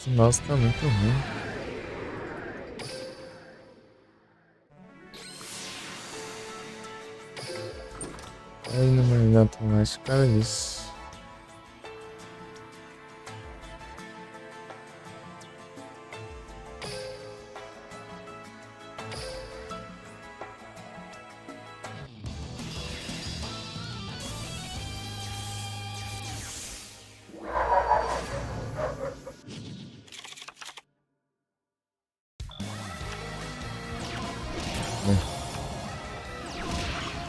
Esse mouse tá muito ruim. Aí não vai dar automático por causa disso.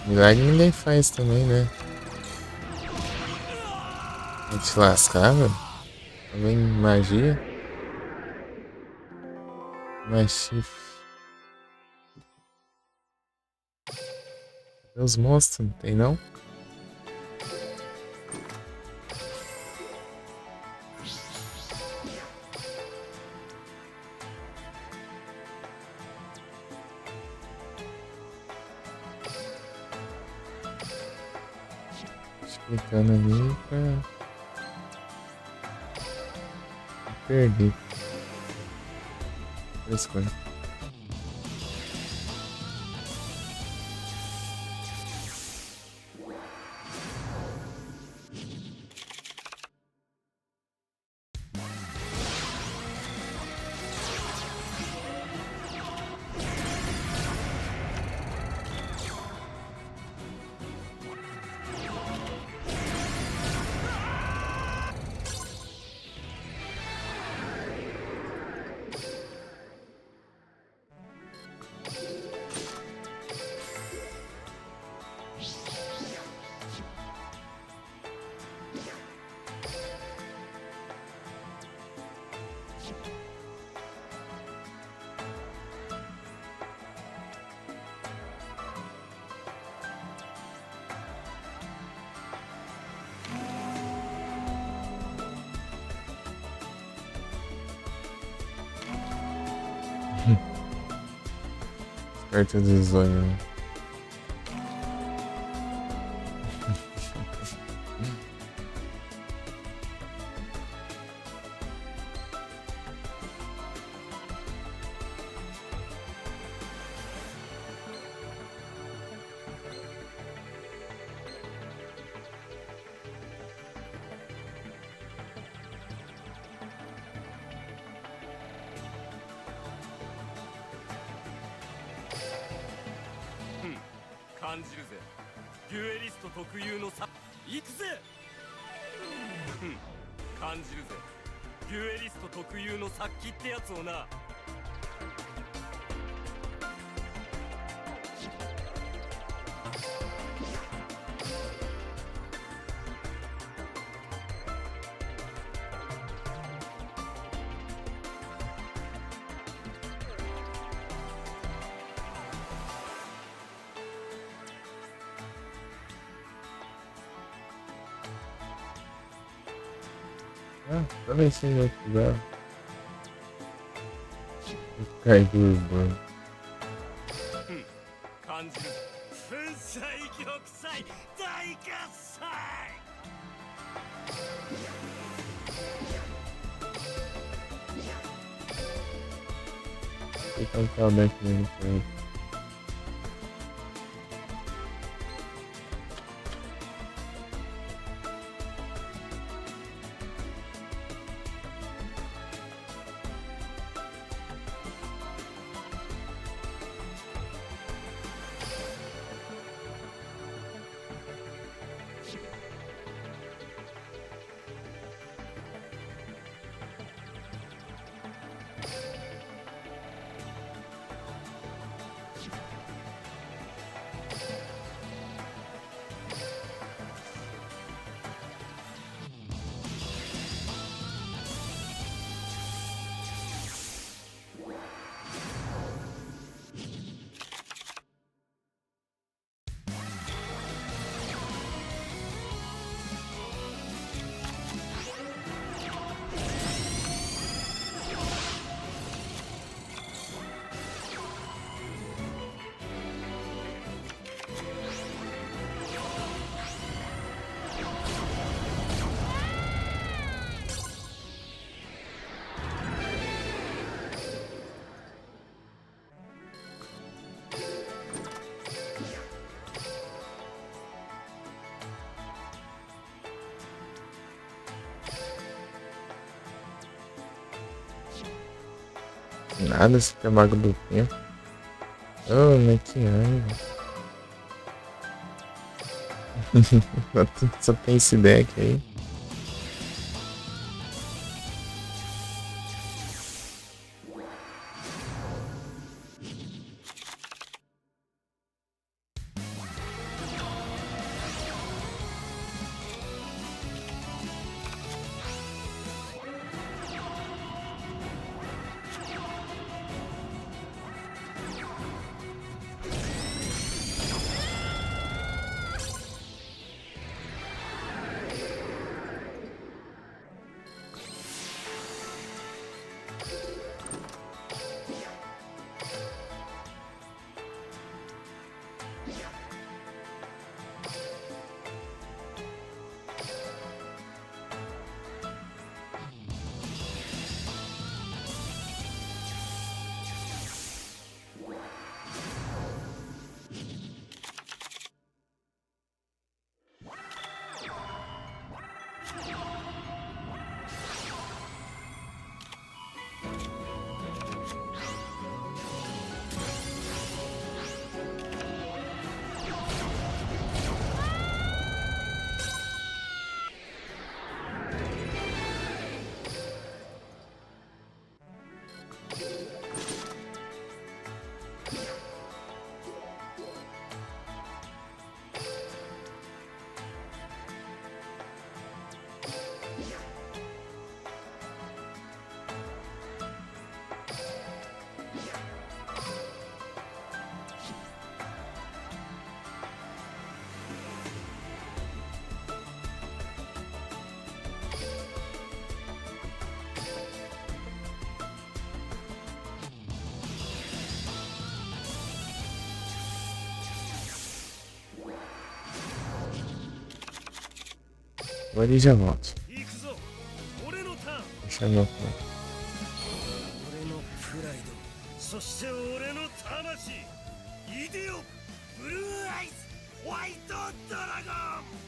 Milagre ninguém faz também, né? A gente lascava. Também magia. Mais chifre. Cadê os monstros? Não tem não? Clicando ali pra perder. Três coisas. carta de Zonho.感じるぜ。デュエリスト特有のさ。行くぜ。感じるぜ。デュエリスト特有の殺気ってやつをな。Ah, também sei outro lugar. Cai do urbano. 感じる。粉砕玉砕大喝采。Vou colocar o deck nele pra ele. Nada se tem mago do tempo. Oh, mas que raiva. Só tem esse deck aí. Ali já volto. 行くぞ俺のターン Deixa meu ponto. 俺のプライドそして俺の魂いでよブルーアイズホワイトドラゴン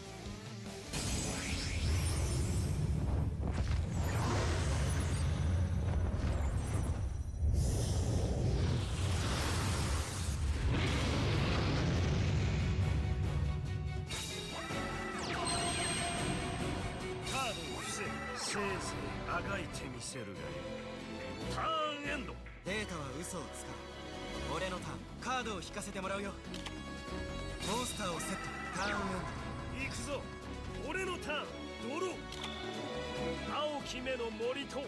カードを伏せせいぜいあがいてみせるがいいターンエンドデータは嘘をつかない俺のターンカードを引かせてもらうよモンスターをセットターンエン行くぞ俺のターンドロー青き目の森と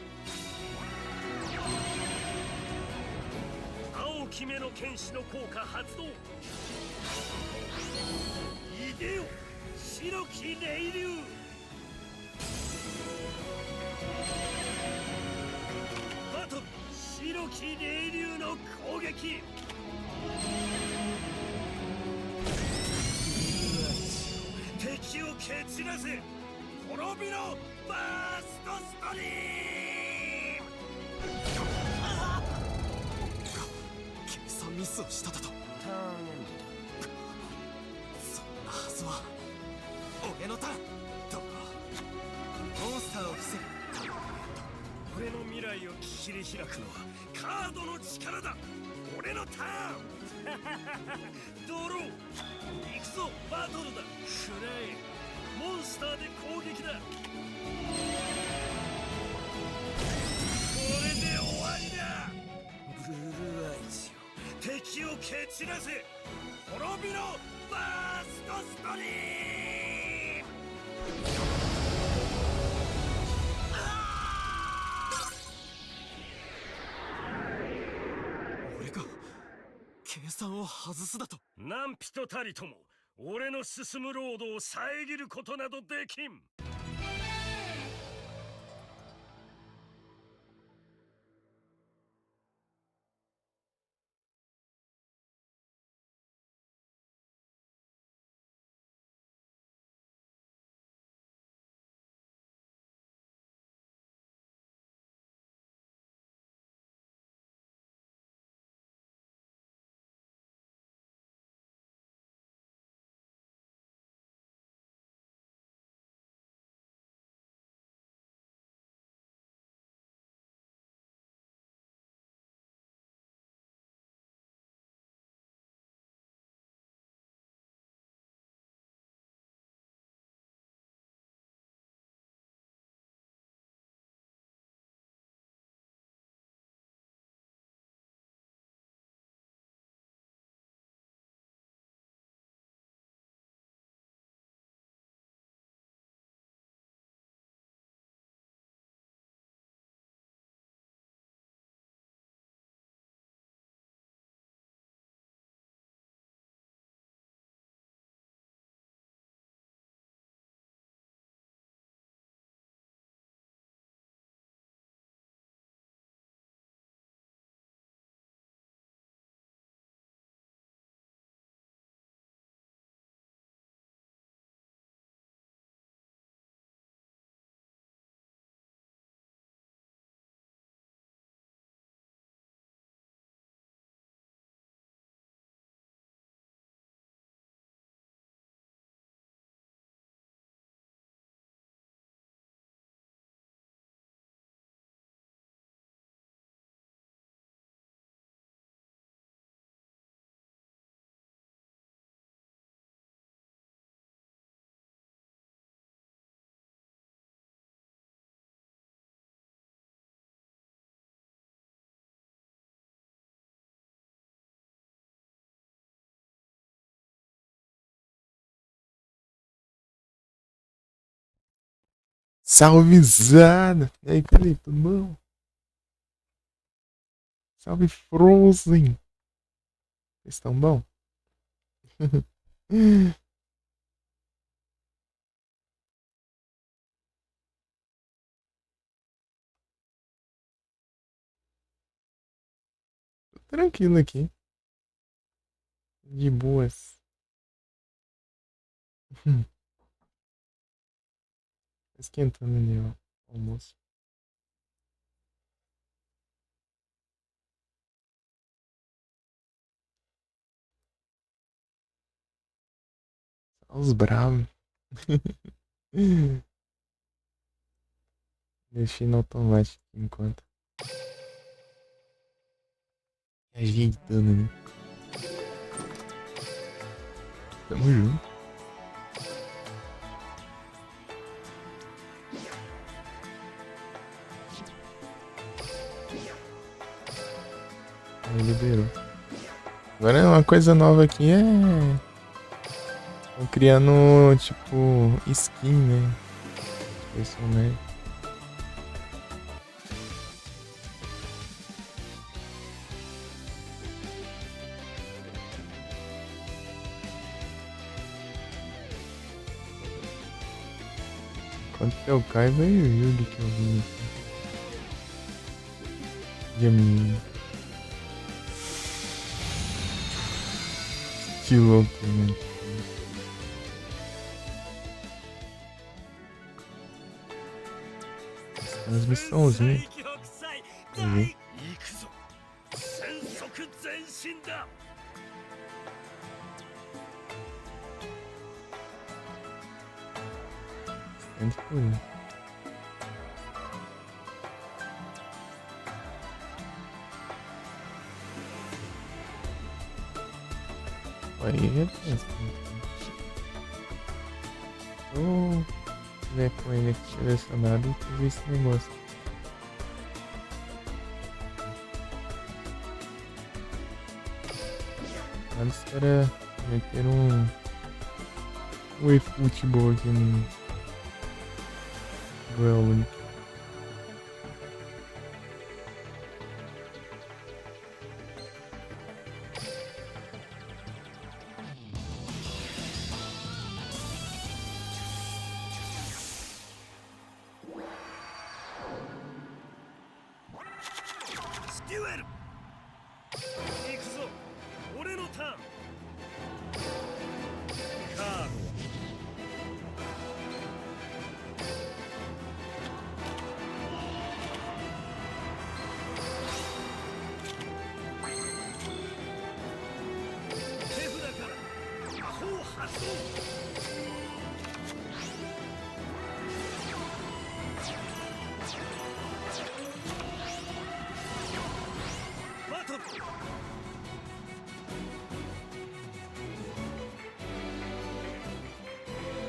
青き目の剣士の効果発動いでよ白き霊竜バトル白き霊竜の攻撃敵を蹴散らせ滅びろバーストストリーム計算ミスをしただとターンエンそんなはずは俺のターンどうモンスターを防ぐド俺の未来を切り開くのはカードの力だ俺のターンドロー行くぞバトルだクレイモンスターで攻撃だこれで終わりだブルーアイズよ敵を蹴散らせ滅びろバーストストリーム俺が計算を外すだと何人たりとも俺の進むロードを遮ることなどできんSalvezada! E aí, Felipe, tudo bom? Salve Frozen! Vocês estão bom? Tô tranquilo aqui. De boas. Esquentando ali, ó. O almoço. Só os bravos. Deixei no automático enquanto. Ajeitando, né? Tamo junto. Aí liberou. Agora uma coisa nova aqui é. Estão criando tipo skin, né? Personagem. Enquanto é o Kai, vai o Yugi que eu vi aqui. Yamin. Que louco, né? Transmissãozinha. Uhum. 行くぞ戦速前進だ Tanto por aí. Aí repensa. Vou ver com ele aqui selecionado e ver esse negócio. Antes era meter um eFootball aqui no Duel Link.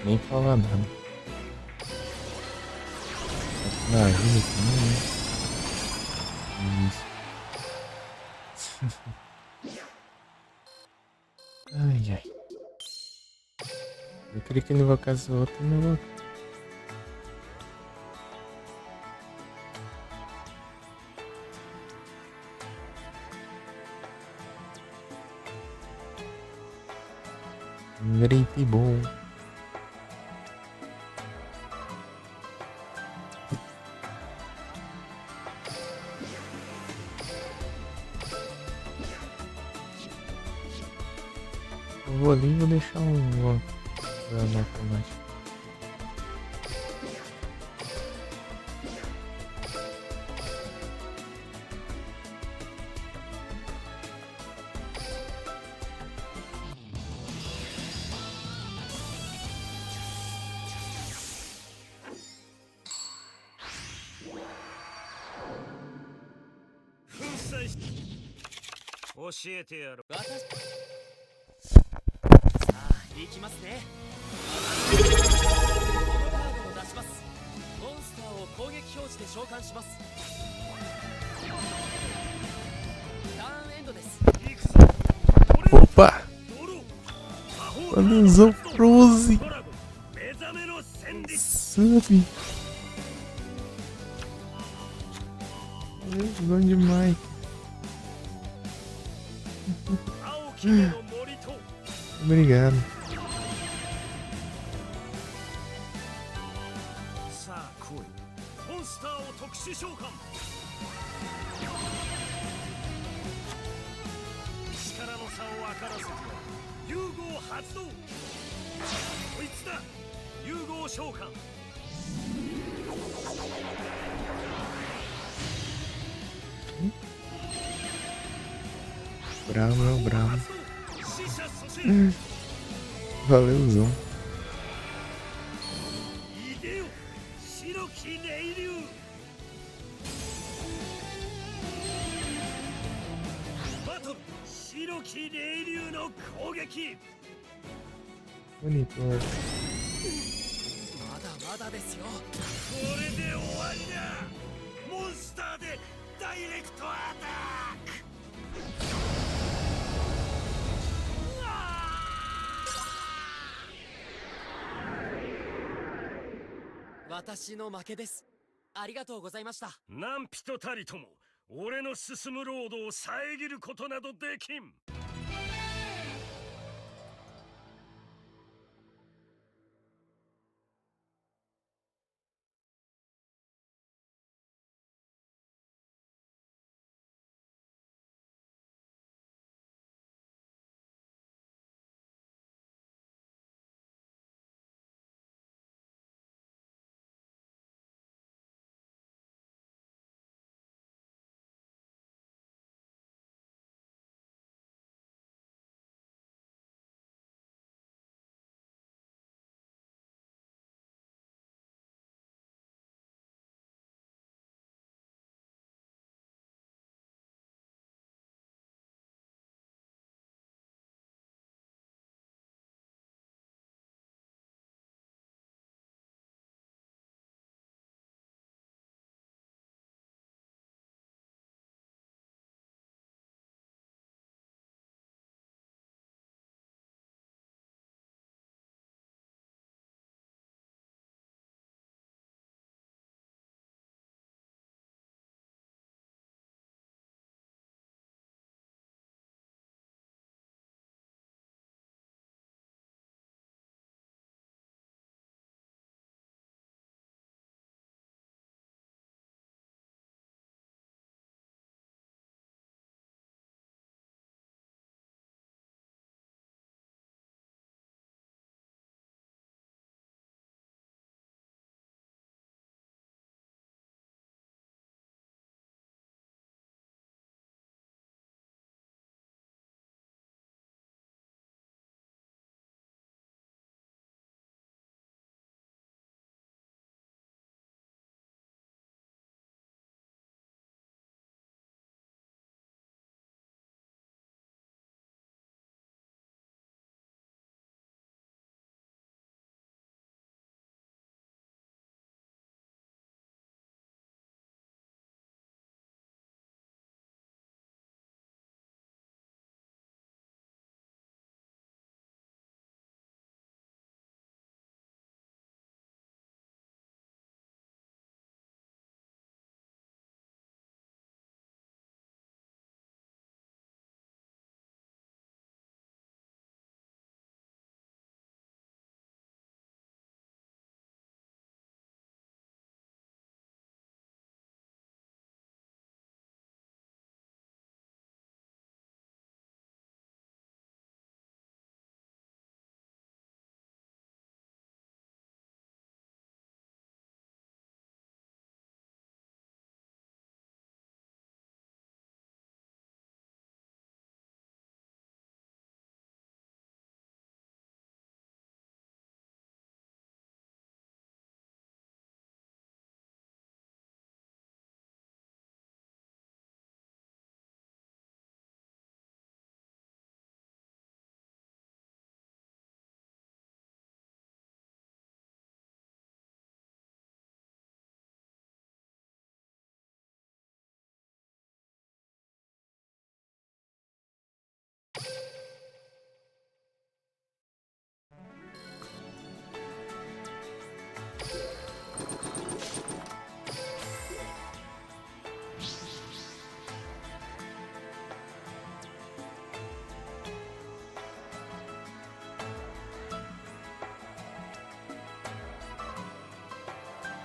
Nem falar nada. Na vida também, né? Isso. Ai, ai. Eu queria que ele invocasse o outro e não invocou. Great bom. Eu vou ali e vou deixar um automático. Opa! Quando usou Frozen! Sabe? Bom demais. Obrigado. Bravo, meu bravo. 死者蘇生 Valeuzão. いでよ白き霊竜バトル白き霊竜の攻撃 Monitor. まだまだですよ。これで終わりだモンスターでダイレクトアタック私の負けです。ありがとうございました。何人たりとも俺の進むロードを遮ることなどできん。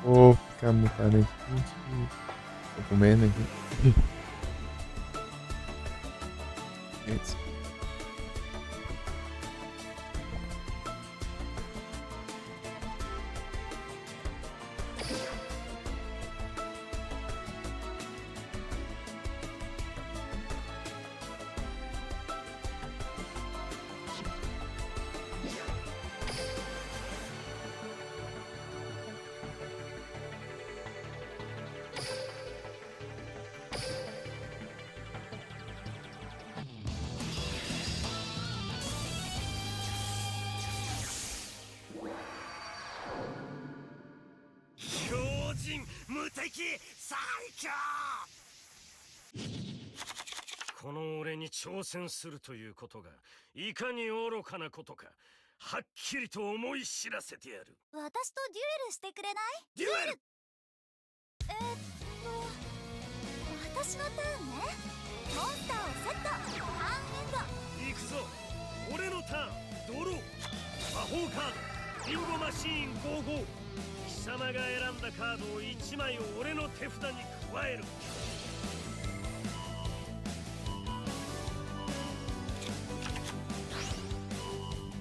Vou ficar mutado aqui. Tô comendo aqui. É isso. 撃最強。この俺に挑戦するということがいかに愚かなことかはっきりと思い知らせてやる。私とデュエルしてくれない？デュエル。私のターンね。モンスターをセット。ターンエンド。行くぞ。俺のターン。ドロー。魔法カードリンゴマシーン55。貴様が選んだカードを1枚を俺の手札に加える。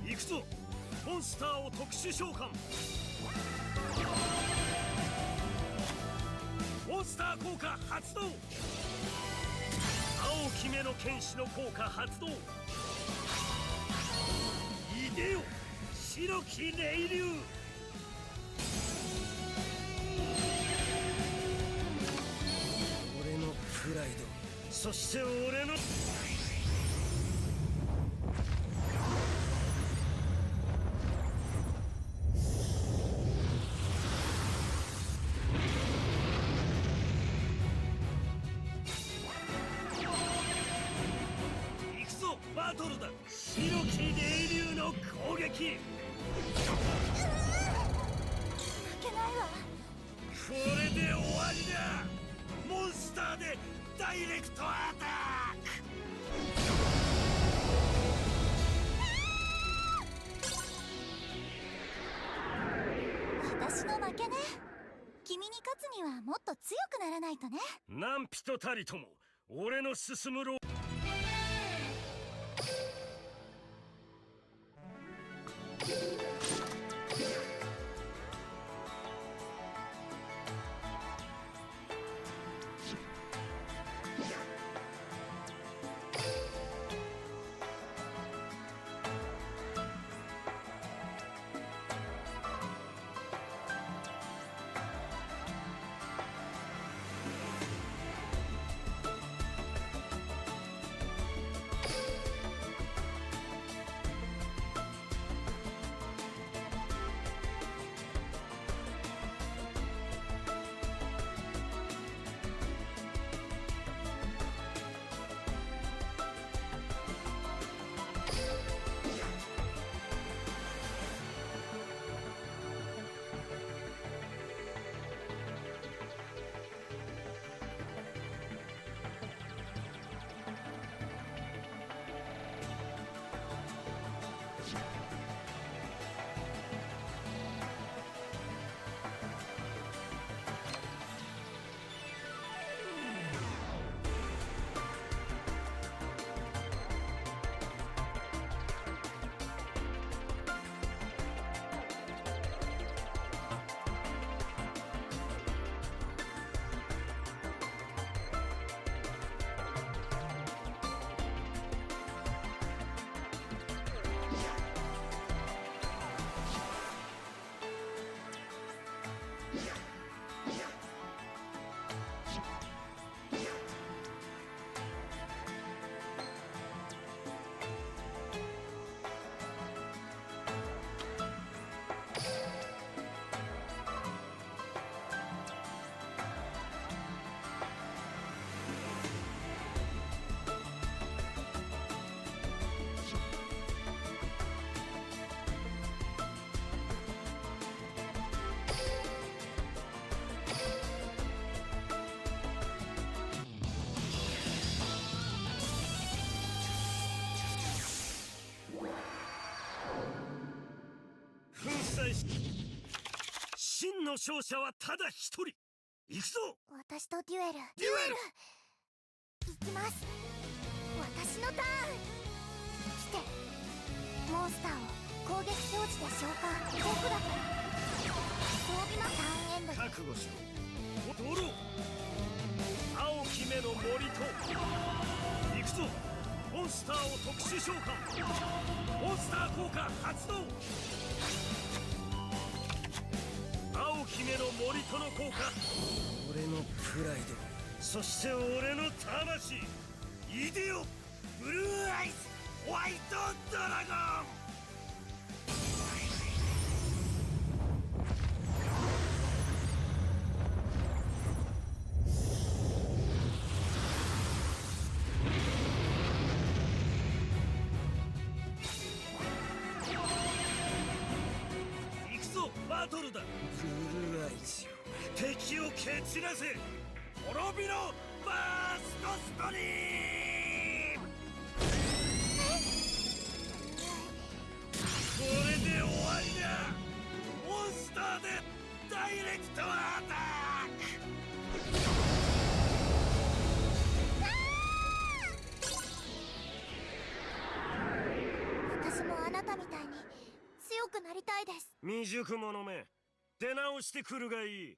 行くぞ。モンスターを特殊召喚。モンスター効果発動。青き目の剣士の効果発動。いでよ白き霊竜。俺のプライド、そして俺のバトルだ。白き霊竜の攻撃。負けないわ。これで終わりだ。モンスターでダイレクトアタック。私の負けね。君に勝つにはもっと強くならないとね。何人たりとも俺の進むロ真の勝者はただ一人。行くぞ。私とデュエル。デュエル。行きます。私のターン。来て。モンスターを攻撃表示で召喚。僕だから装備のターンエンド。覚悟しろ。ドロー。青き目の森と行くぞ。モンスターを特殊召喚。モンスター効果発動。青き目の森との効果。俺のプライド、そして俺の魂。いでよブルーアイズホワイトドラゴン。バトルだ。ブルーアイズよ、敵を蹴散らせ。滅びろバーストストリーム。これで終わりだ。モンスターでダイレクトアタック。私もあなたみたいに強くなりたいです。未熟者め、出直してくるがいい。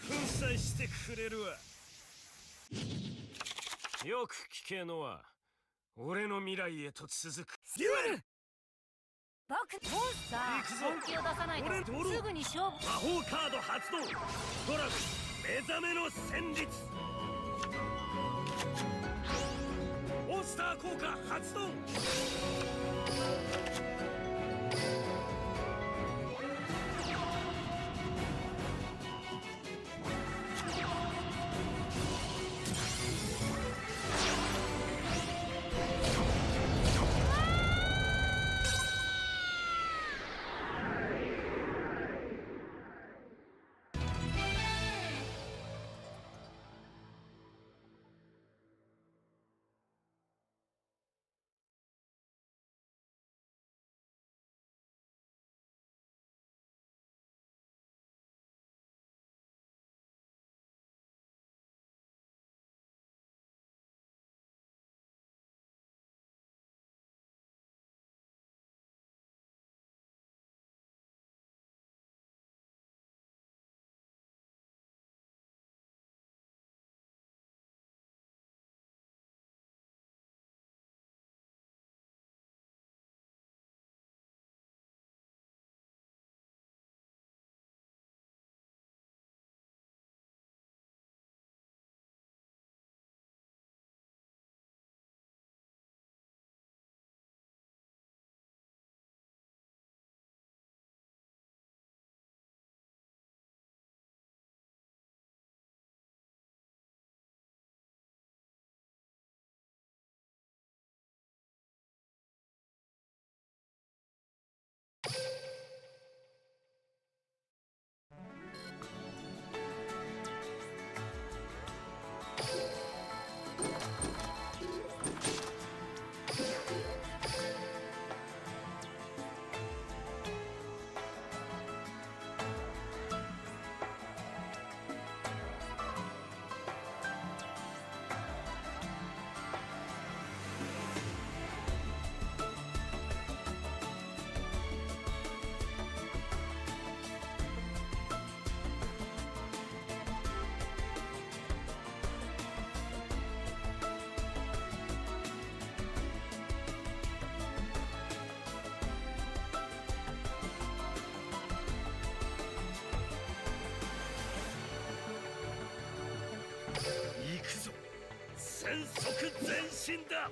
粉砕してくれるわ。よく聞けのは、俺の未来へと続く。ギュエル僕モンスター行くぞ本気を出さないと俺ドローすぐに勝負。魔法カード発動。ドラゴン目覚めの旋律。モンスター効果発動。身だ。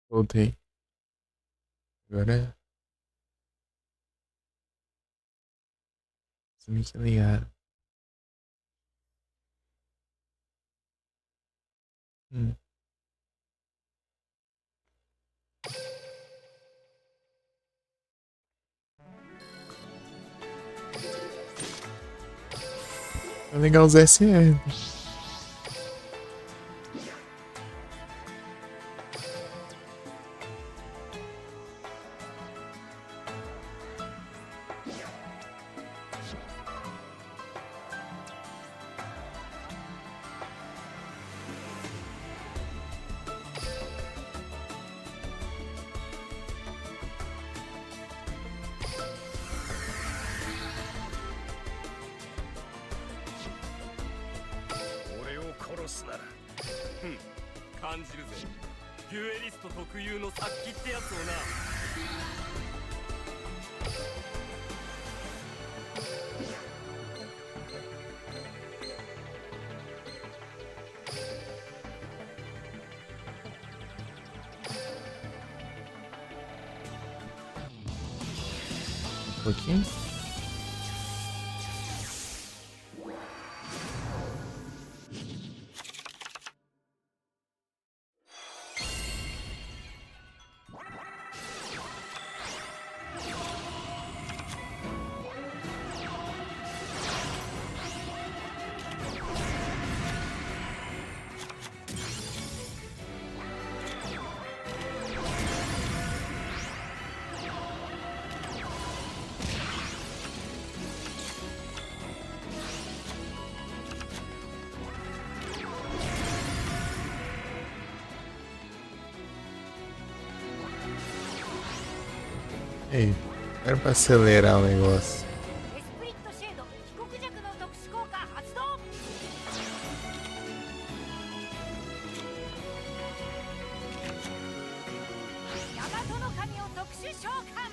Voltei. Agora. Você me tinha ligado. É legal usar SR.感じるぜ。デュエリスト特有の殺気ってやつをな。Um pouquinho. Ei, era pra acelerar o negócio. エスプリットシェード帰国弱の特殊効果発動。ヤマトの神を特殊召喚。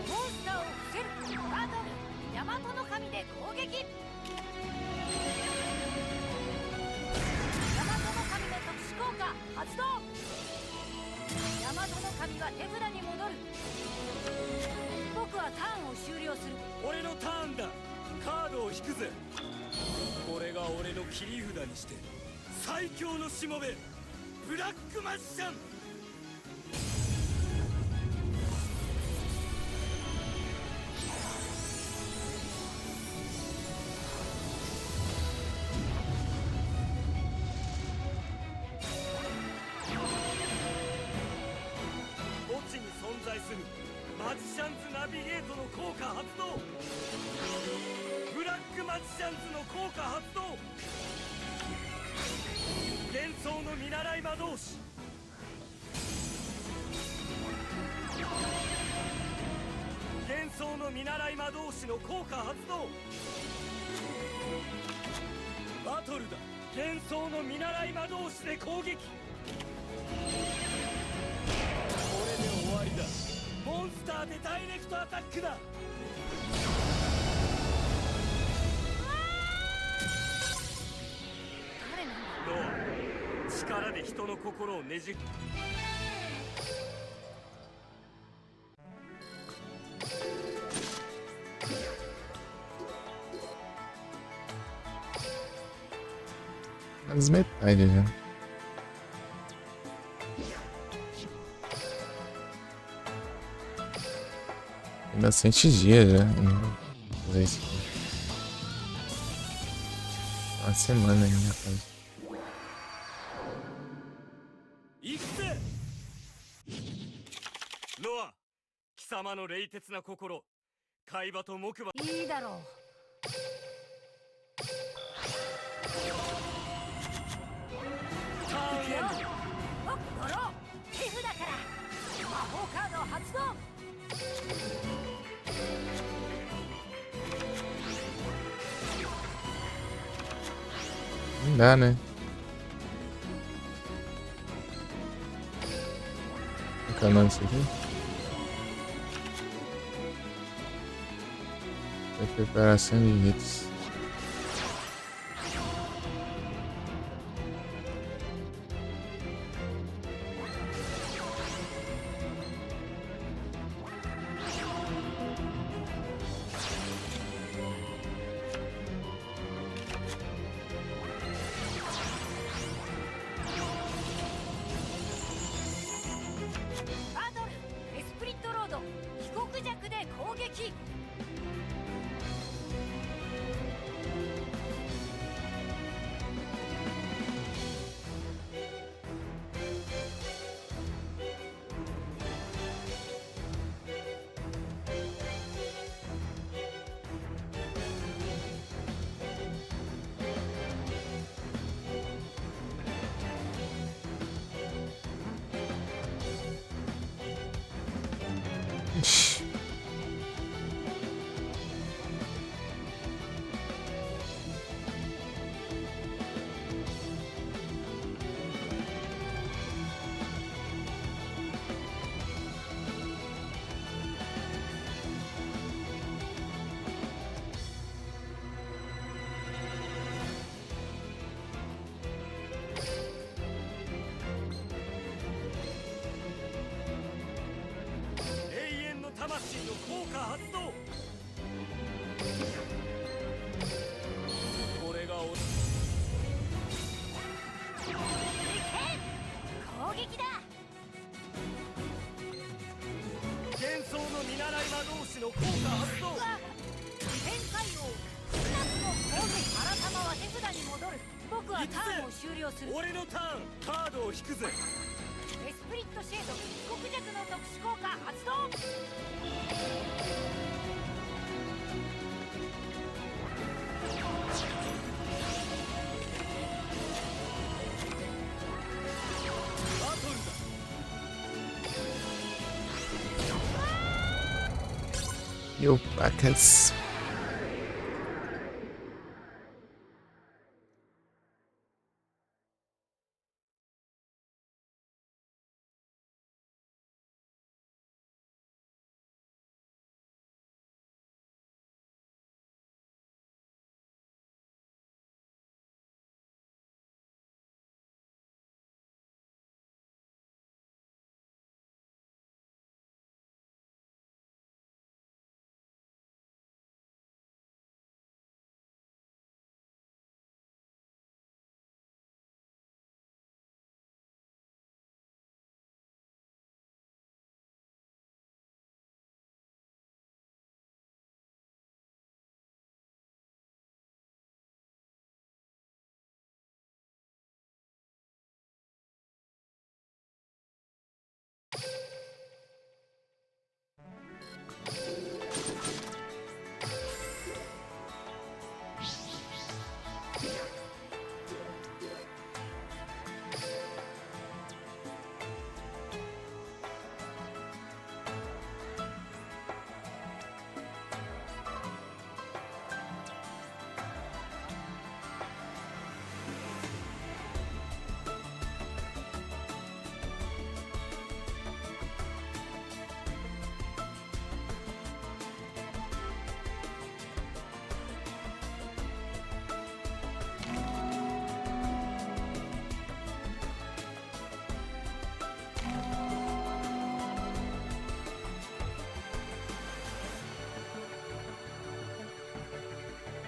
モンスターを伏せるバトルヤマトの神で攻撃。ヤマトの神の特殊効果発動。ヤマトの神は手札に戻る。僕はターンを終了する。俺のターンだ。カードを引くぜ。これが俺の切り札にして最強のしもべブラックマジシャン。墓地に存在するマジシャンズナビゲートの効果発動。ブラックマジシャンズの効果発動。幻想の見習い魔導士。幻想の見習い魔導士の効果発動。バトルだ。幻想の見習い魔導士で攻撃。これで終わりだ。モンスターでダイレクトアタックだ。誰なんだ。ノア、力で人の心をねじMas metade já. Tem bastante dia já. Fazer isso aqui. Uma semana ainda, rapaz. 行くぜ。ノア、貴様の冷徹な心、海馬と木馬。いいだろう。ターンエンド。僕ドロー手札から魔法カード発動。Não dá, né? Encanando isso aqui. Preparação de hits. 弱で攻撃。永遠の魂の効果発動。これが俺。攻撃だ。幻想の見習い魔導士の効果発動。天海王スナップの攻撃。あらさまは手札に戻る。僕はターンを終了する。俺のターン、カードを引くぜ。エスプリットシェード極弱の特殊効果発動。バトルだ。Eu pacas.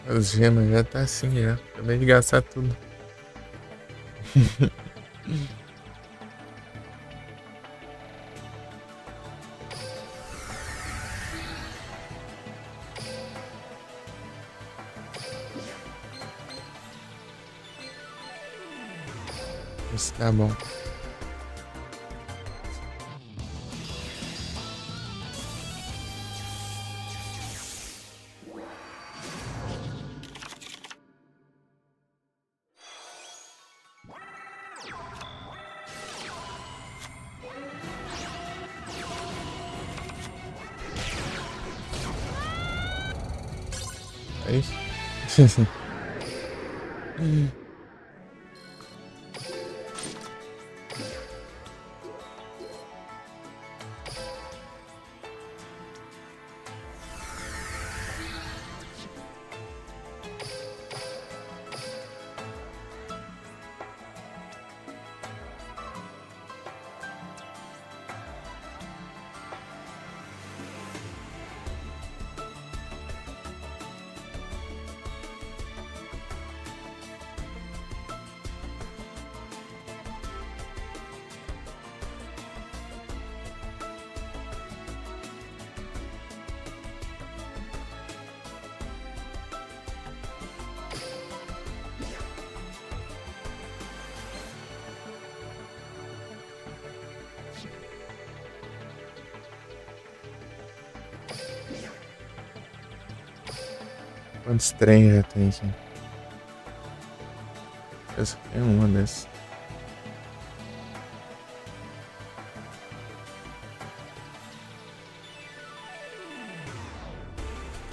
As gemas já tá assim já. Acabei de gastar tudo. Isso tá bom. É isso? Quantos trem já tem aqui? Essa aqui é uma dessas.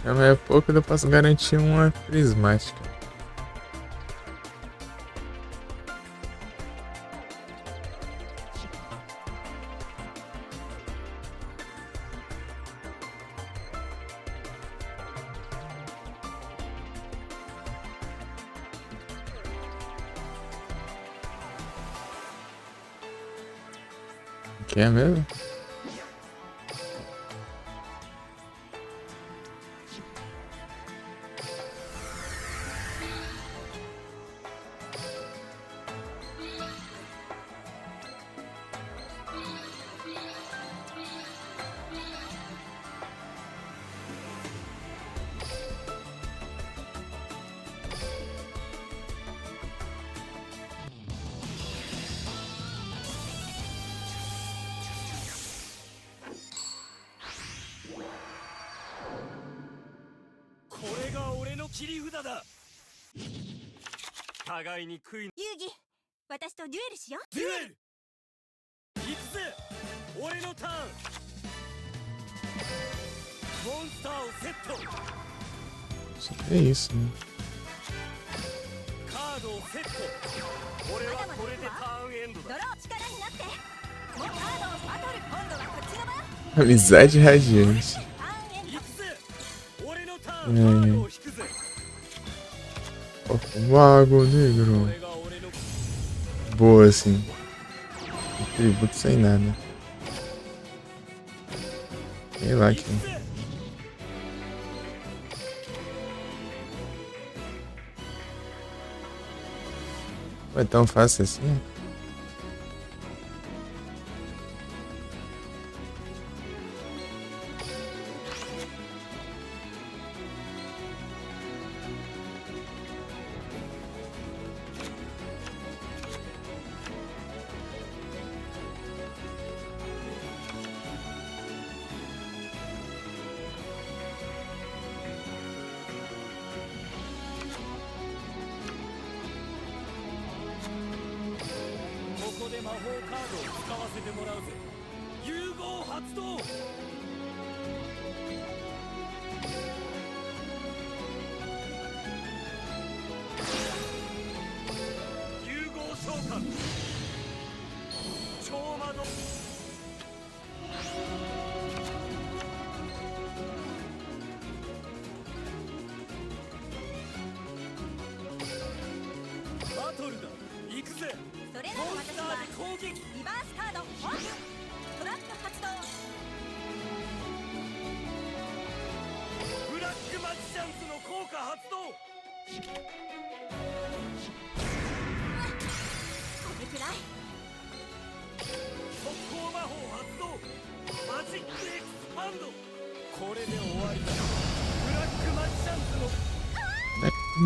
Já é pouco, eu posso garantir uma prismática. Que é mesmo?切り札だ。互いに悔い。遊戯、私とデュエルしよう。デュエル。行くぜ。俺のターン。モンスターをセット。Só que é isso, né? カードをセット。俺はこれでターンエンドだ。ドロー力になって。もうカードをバトル、今度はこっちの番。 Amizade radiante. 行くぜ。俺のターン、カードを引くぜ。 Mago negro. Boa, assim. Tributo sem nada. Sei lá que. Foi tão fácil assim?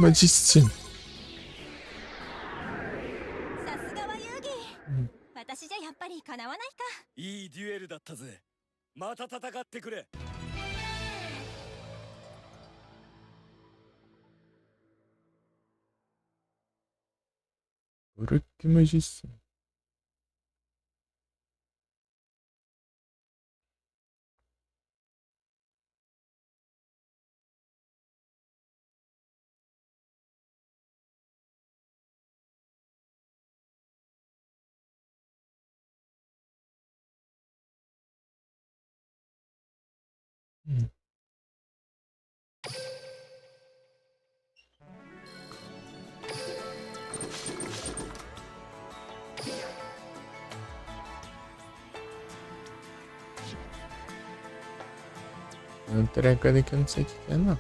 Magistino. さすがは遊戯。私じゃやっぱりかなわないか。いいデュエルだったぜ。また戦ってくれ。Por que magistino? Um treco ali que eu não sei o que é, não.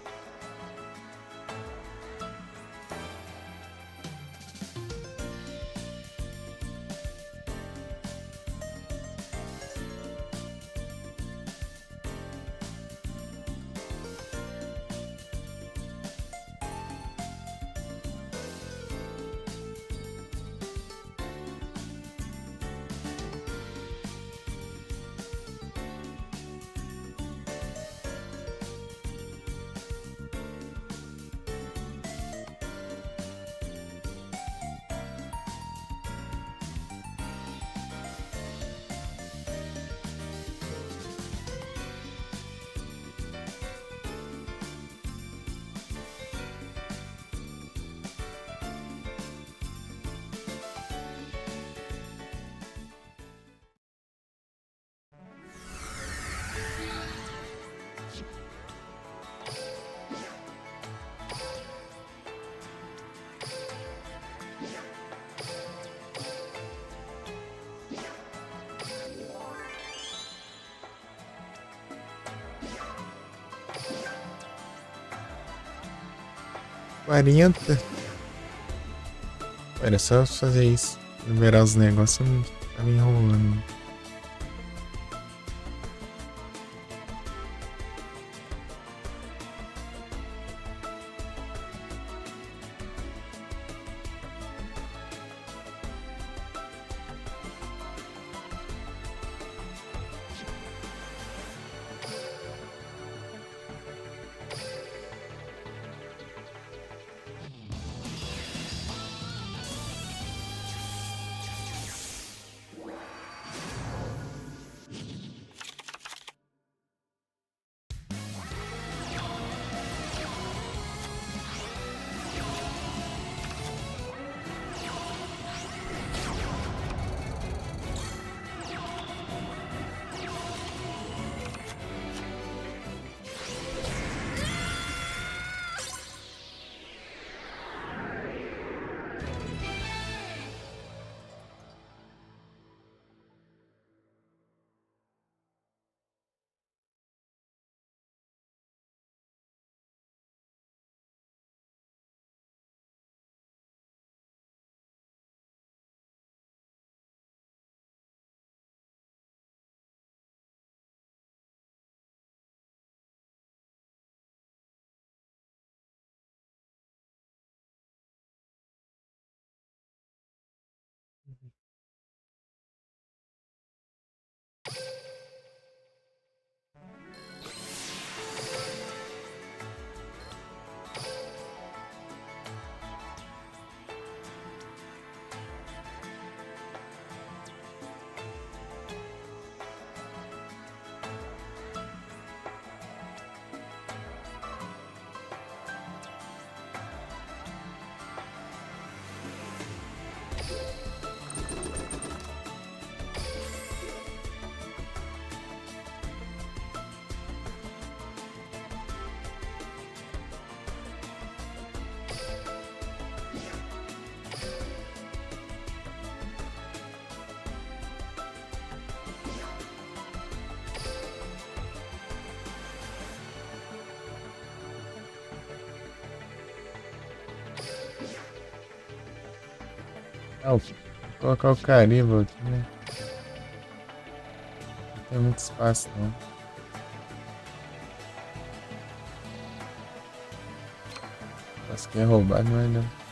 40. Era só fazer isso. Liberar os negócios, tá me enrolando. Ah, vou colocar o carimbo aqui, né? Não tem muito espaço, não. Acho que é roubado, mas não.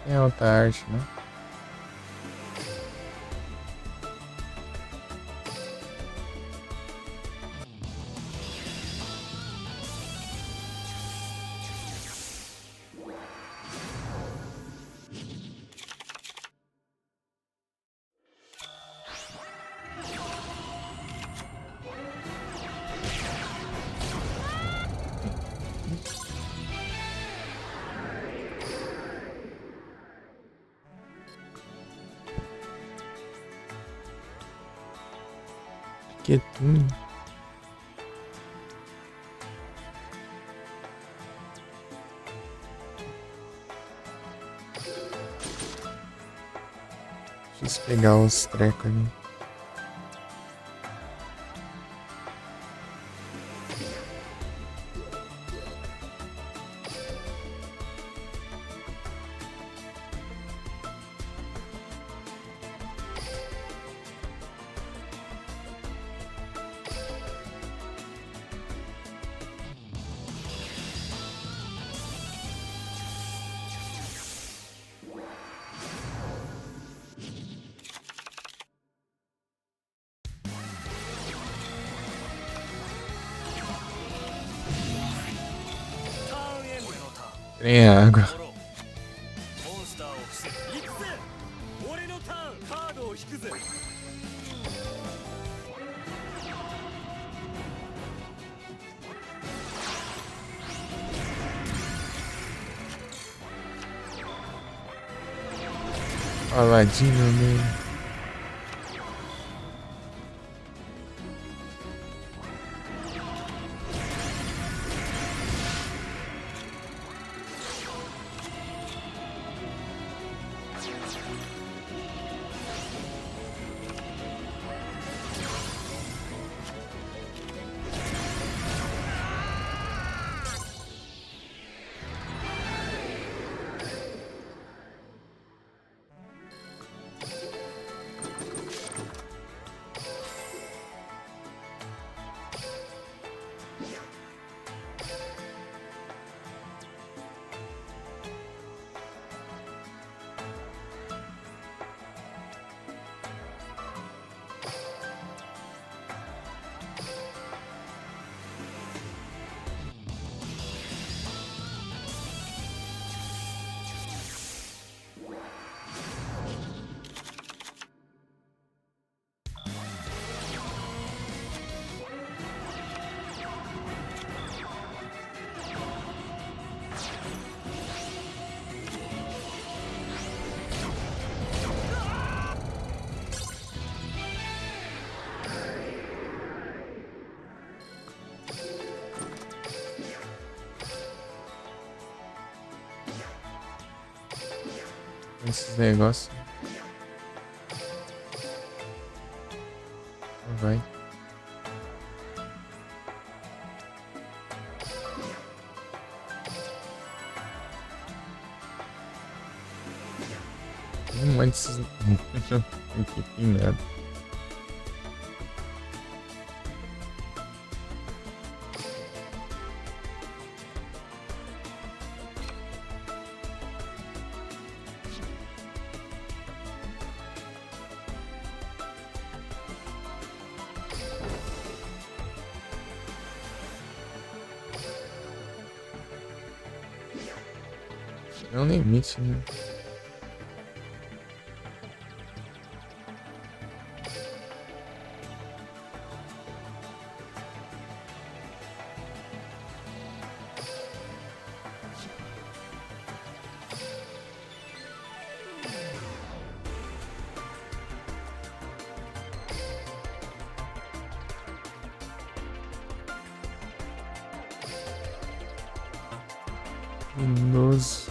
Tem outra arte, né? Quietinho. Deixa eu pegar os trecos ali. Tem água. Paladino, né? Esses negócios. Vai. Antes. Que merda. É um limite, né? Luminoso.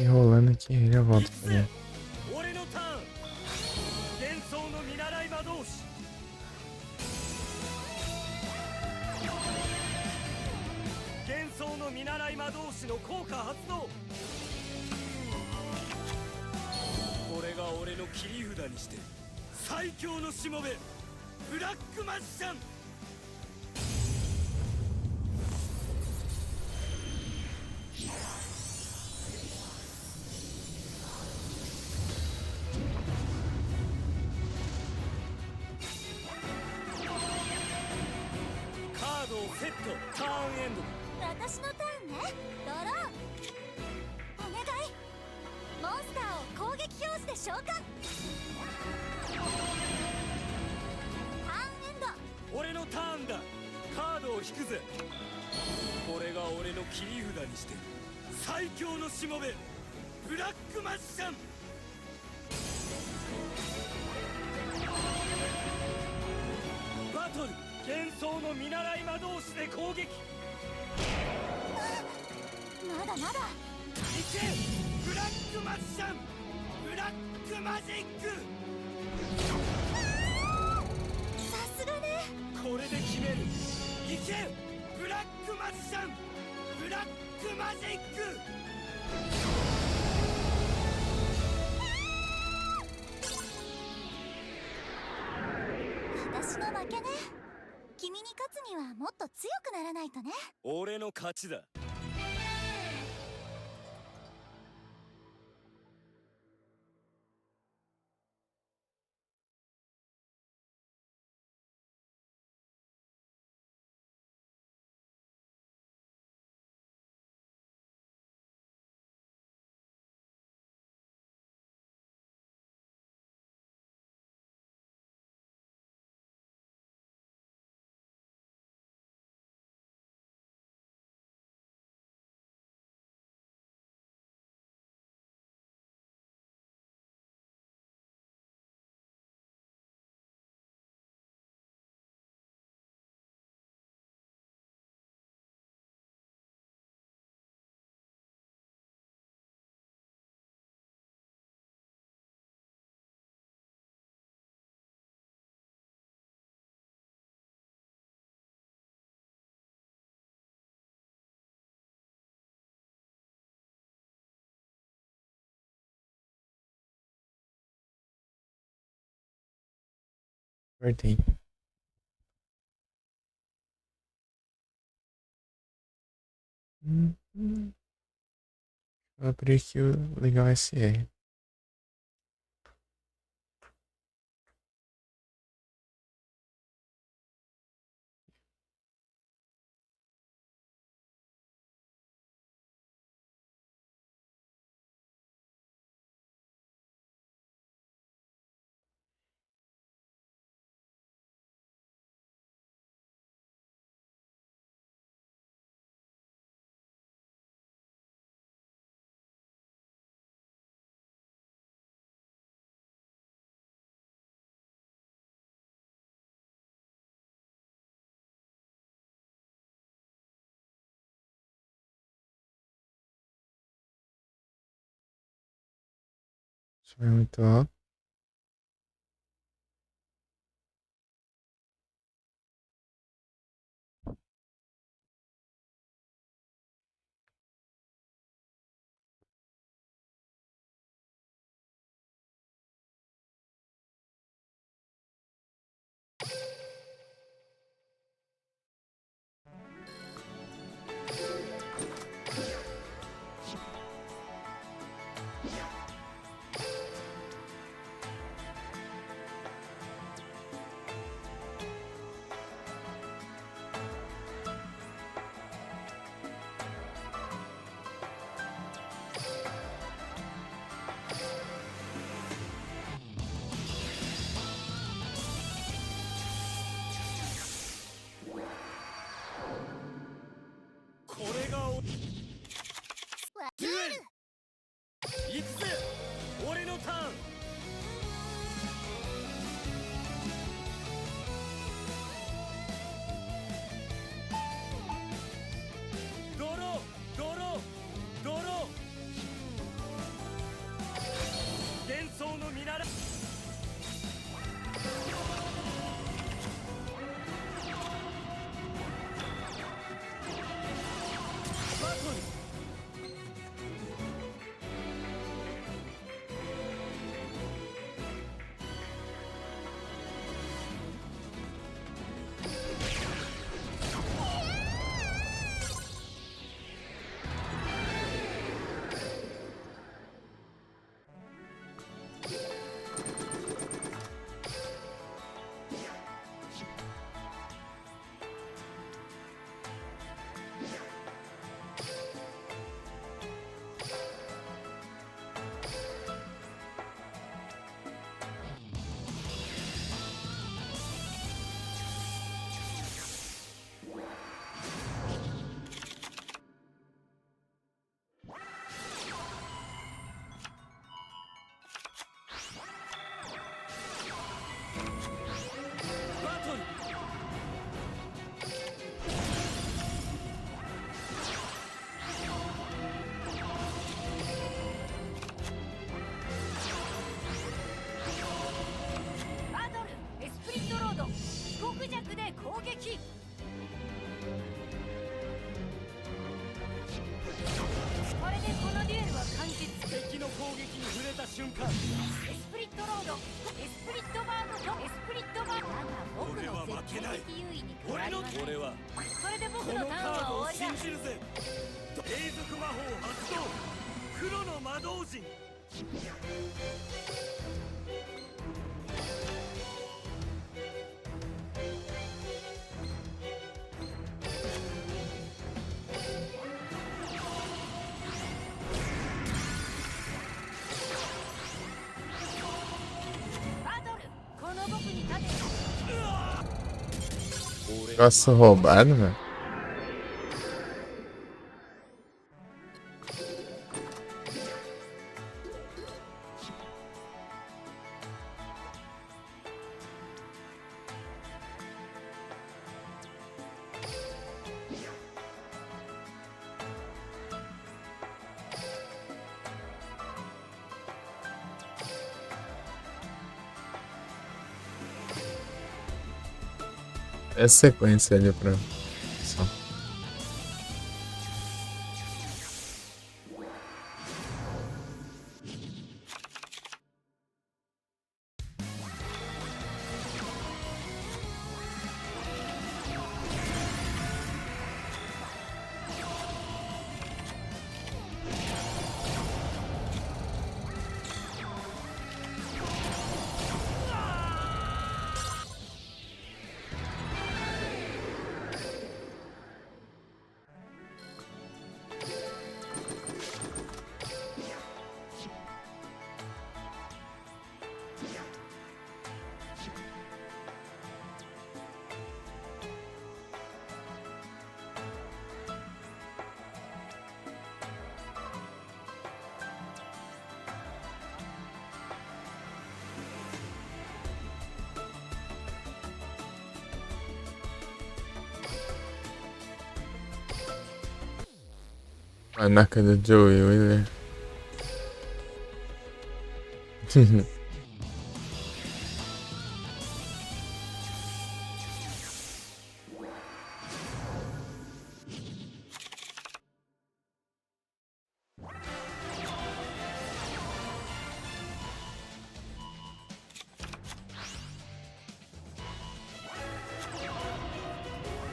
enrolando aqui, ele já volta pra mim. 俺のターン。幻想の見習い魔導士。幻想の見習い魔導士の効果発動。これが俺の切り札にして最強のしもべブラックマジシャン。カードをセット。ターンエンド。私のターンね。ドロー。お願い。モンスターを攻撃表示で召喚。ターンエンド。俺のターンだ。カードを引くぜ。これが俺の切り札にして最強のしもべブラックマジシャン。バトル。幻想の見習い魔導士で攻撃。まだまだ。いけブラックマジシャン。ブラックマジック。さすがね。これで決める。いけブラックマジシャン。ブラックマジック。私の負けね。君に勝つにはもっと強くならないとね。俺の勝ちだ。Cortei. Deixa eu abrir aqui o Legal SR. Isso é muito alto. 瞬間エスプリットロードエスプリットバードエスプリットバードだが僕の絶対的優位に変わりはない。俺はそれで僕このカのターンードをは終わりだ。信じるぜ。永続魔法発動、黒の魔導陣。バトルこの僕に勝て。 Negócio roubado, velho. É sequência ali pra. Só. Panaca do Joey Wheeler.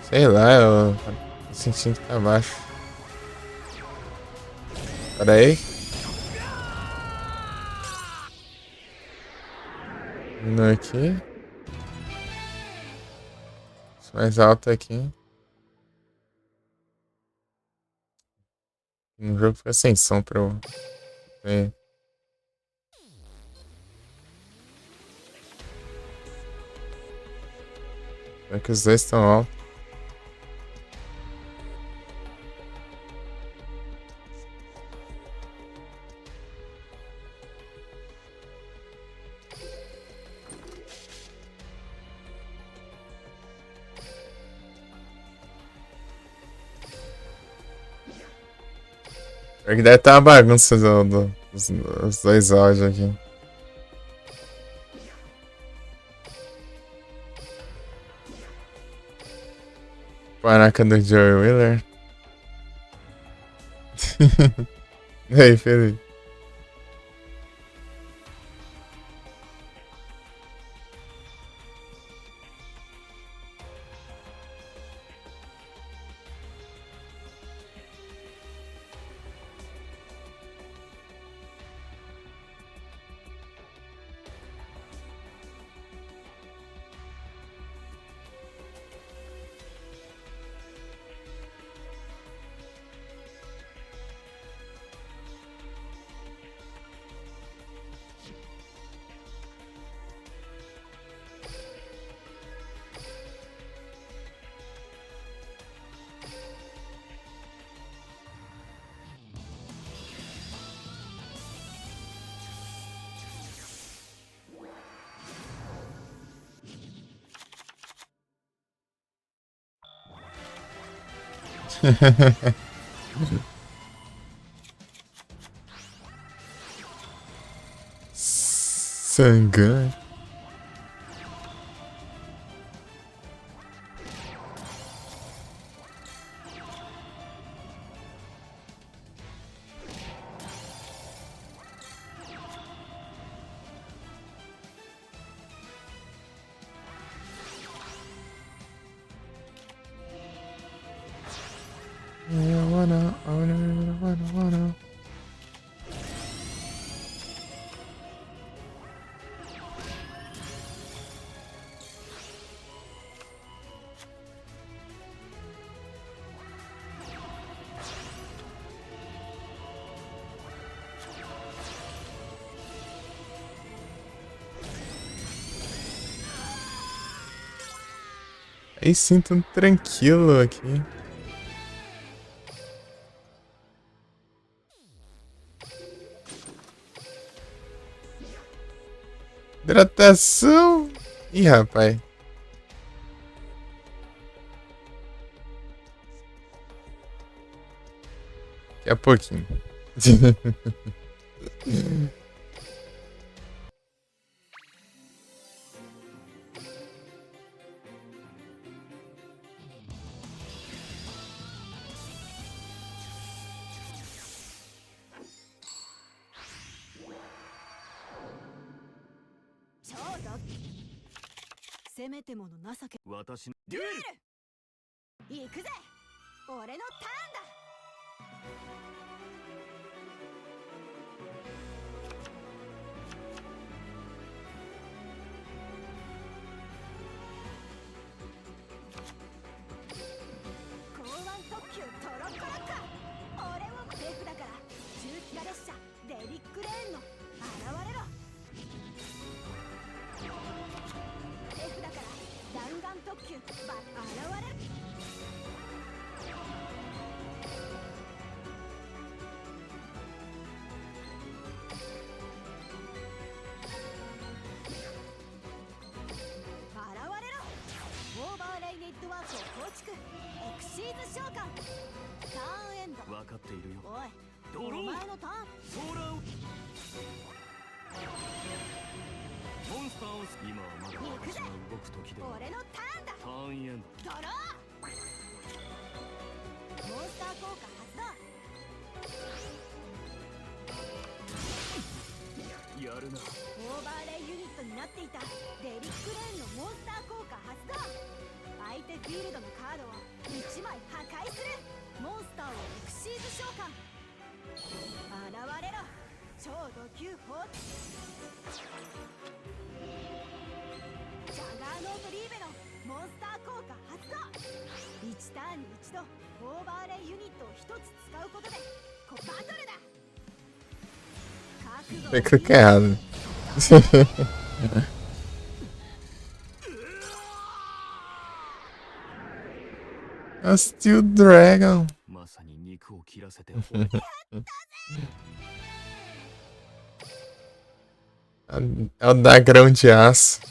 Sei lá, eu tô sentindo que tá baixo. Pera aí. Vindo aqui. Mais alto aqui. No jogo fica sem som pra eu ver. É que os dois estão altos. Pior que deve estar uma bagunça dos dois áudios aqui. Panaca do Joey Wheeler. E aí, Felipe? Sangã. Aí sim, tudo tranquilo aqui. Hidratação. Ih, rapaz. Daqui a pouquinho.私のデュエル行くぜ俺のターンだ港湾特急トロッコロッカ俺をデフだから重機化列車デリックレーンの現れろデフだから弾丸特急現れるオーバーレイネットワークを構築エクシーズ召喚ターンエンド分かっているよ。おいドローお前のターンソーラーモンスターを今はまだ私が動く時では俺のターンだターンエンドローモンスター効果発動ドやるな。オーバーレイユニットになっていたデリックレーンのモンスター効果発動相手フィールドのカードを1枚破壊するモンスターをエクシーズ召喚現れろ超ド級砲ジャガーノートリーベのモンスター効果発動1ターンに1度オーバーレイユニットを1つ使うことでバトルだ Eu cliquei errado. É o Steel Dragon. まさに肉を切らせて É o Dagrão de Aço.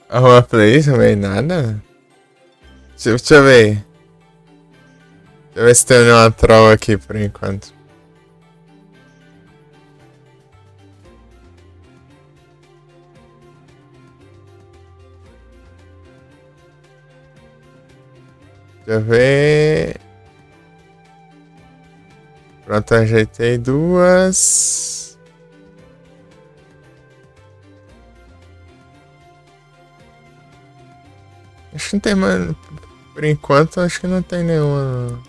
Arruma play também, nada? Deixa eu ver. Deixa eu ver se tem uma troll aqui por enquanto. Deixa eu ver. Pronto, ajeitei duas. Acho que não tem mais. Por enquanto, acho que não tem nenhuma.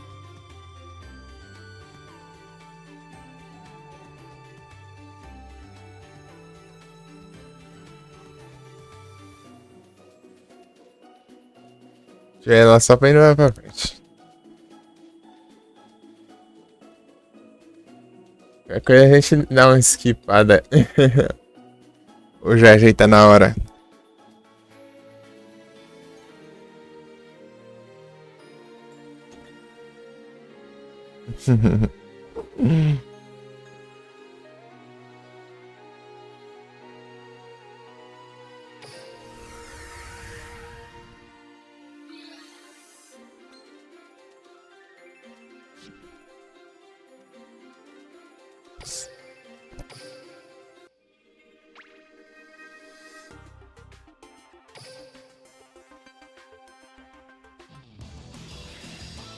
Já é lá só pra ir mais pra frente. Qualquer coisa a gente dá uma skipada. Ou já ajeita na hora.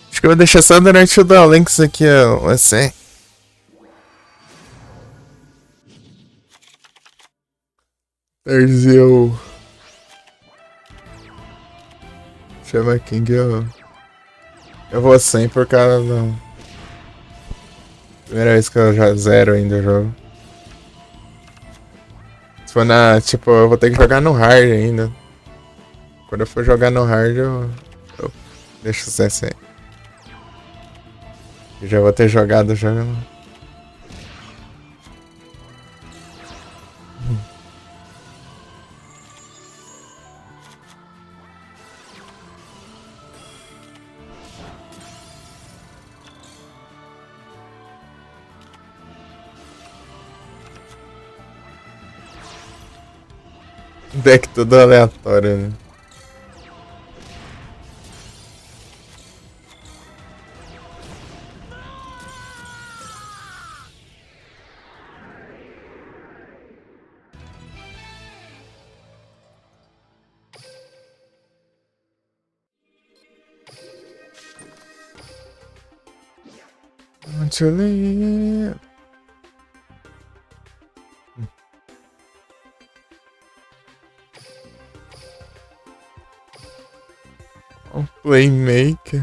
Acho que eu vou deixar só durante o Duel Links aqui, ó, assim. Terzeu. Chama King, eu vou sem por causa da primeira vez que eu já zero ainda o jogo. Se for na, tipo, eu vou ter que jogar no hard ainda. Quando eu for jogar no hard, eu deixo o CS aí. Eu já vou ter jogado o jogo. Deck todo aleatório, né? Want to live. Um playmaker.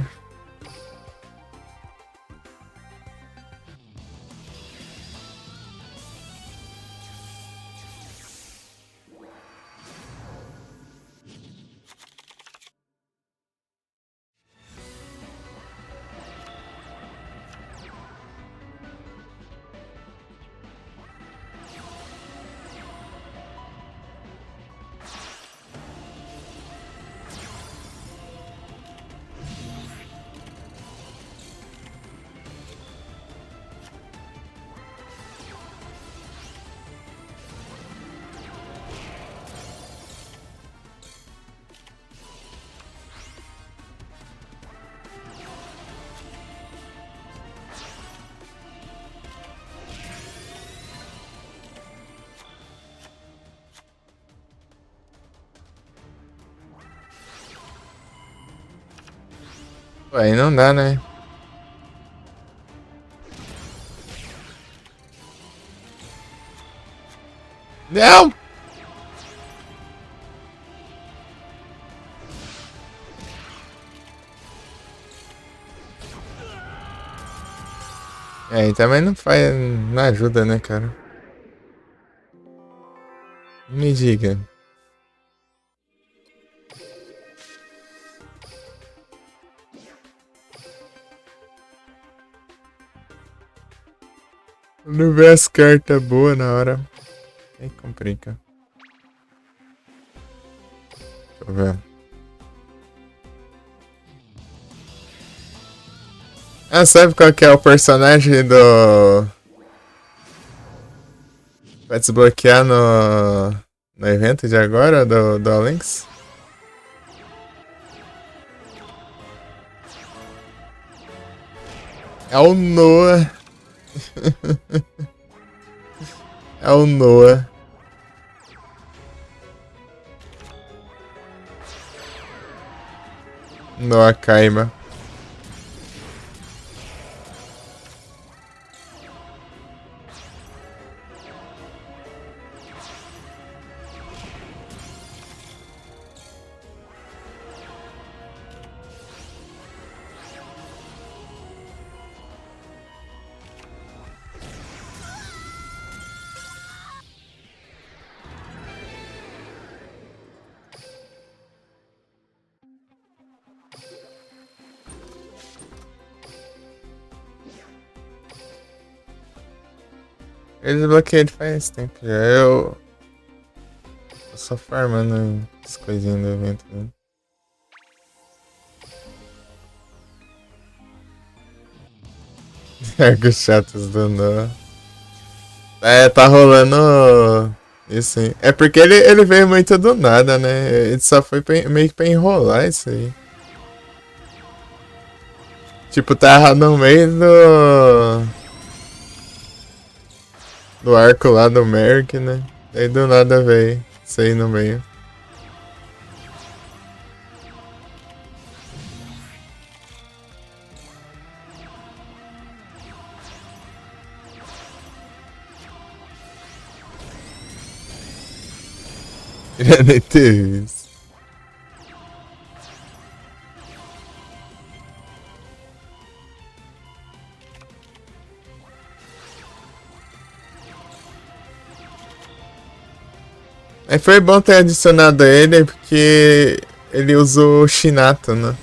Aí não dá, né? Não! É, e também não faz. Não ajuda, né, cara? Me diga. Não vê as cartas boas na hora. Aí complica. Deixa eu ver. Ah, sabe qual que é o personagem do... Vai desbloquear no evento de agora, do All Links? É o Noah. É o Noah. Noah Kaima. Ele desbloqueei ele faz tempo já. Eu só farmando as coisinhas do evento, né? Arcos chatos do Noah. É, tá rolando isso aí. É porque ele veio muito do nada, né? Ele só foi meio que pra enrolar isso aí. Tipo, tava no meio do arco lá do Merc, né? Aí do nada veio isso aí no meio. Já nem teve isso. Aí foi bom ter adicionado ele, porque ele usou o Shinato, né?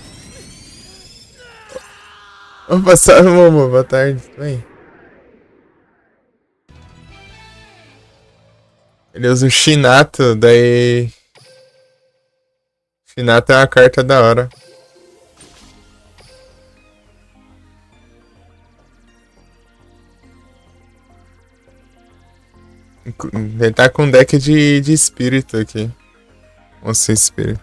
Opa, salve, Momo, boa tarde. Vem. Ele usa o Shinato, daí... Shinato é uma carta da hora. Ele tá com um deck de espírito aqui. Você espelho.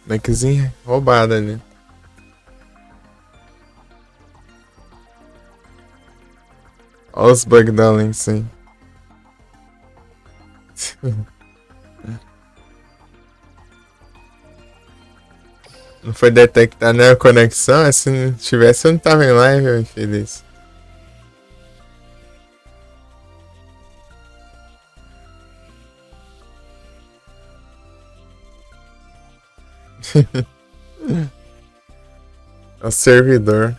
Deckzinha roubada ali. Olha os bugs da Link, sim. Não foi detectar nem a conexão? Se não tivesse, eu não tava em live, meu infeliz. É o servidor.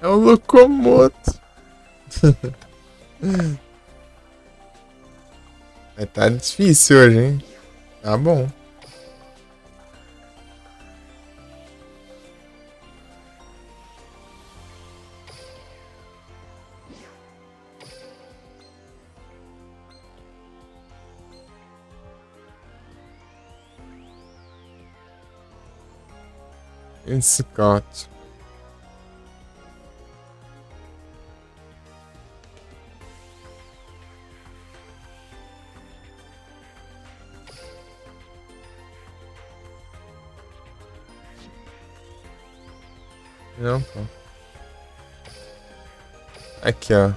É o Locomoto. Tá difícil hoje, hein? Tá bom. Scott. Não, pô. Aqui, ó.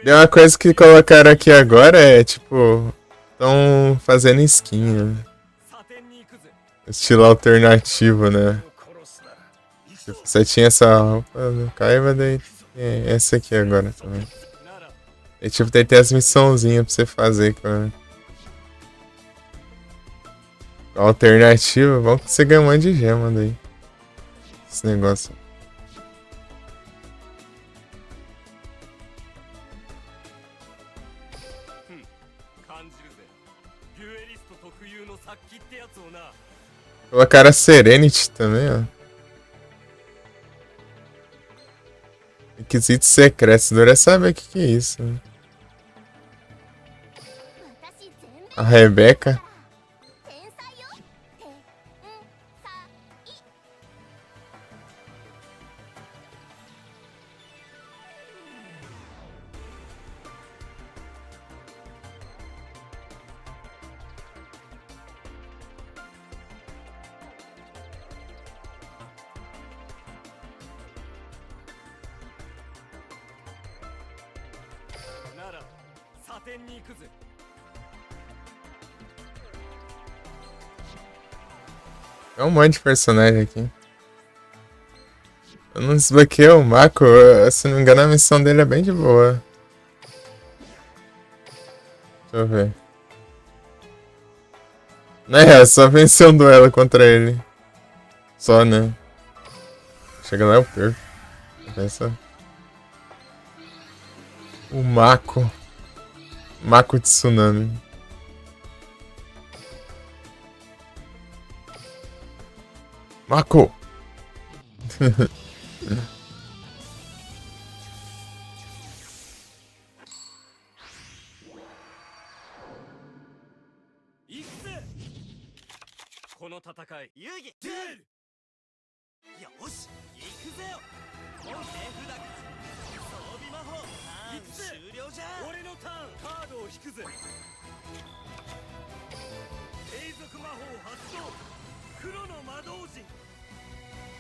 Deu uma coisa que colocaram aqui agora é tipo. Estão fazendo skin, né? Estilo alternativo, né? Tipo, você tinha essa roupa do Kaiba, daí tem essa aqui agora também. E tipo, tem as missãozinhas pra você fazer, cara. Alternativa, bom que você ganha um monte de gema daí. Esse negócio. Colocaram a Serenity também, ó. Requisitos secretos. Dura saber o que é isso, né? A Rebeca. É um monte de personagem aqui. Eu não desbloqueei o Mako. Se não me engano, a missão dele é bem de boa. Deixa eu ver. É só vencer um duelo contra ele. Só, né? Chega lá, eu perco. Pensa. O Mako. Mako Tsunami. Mako!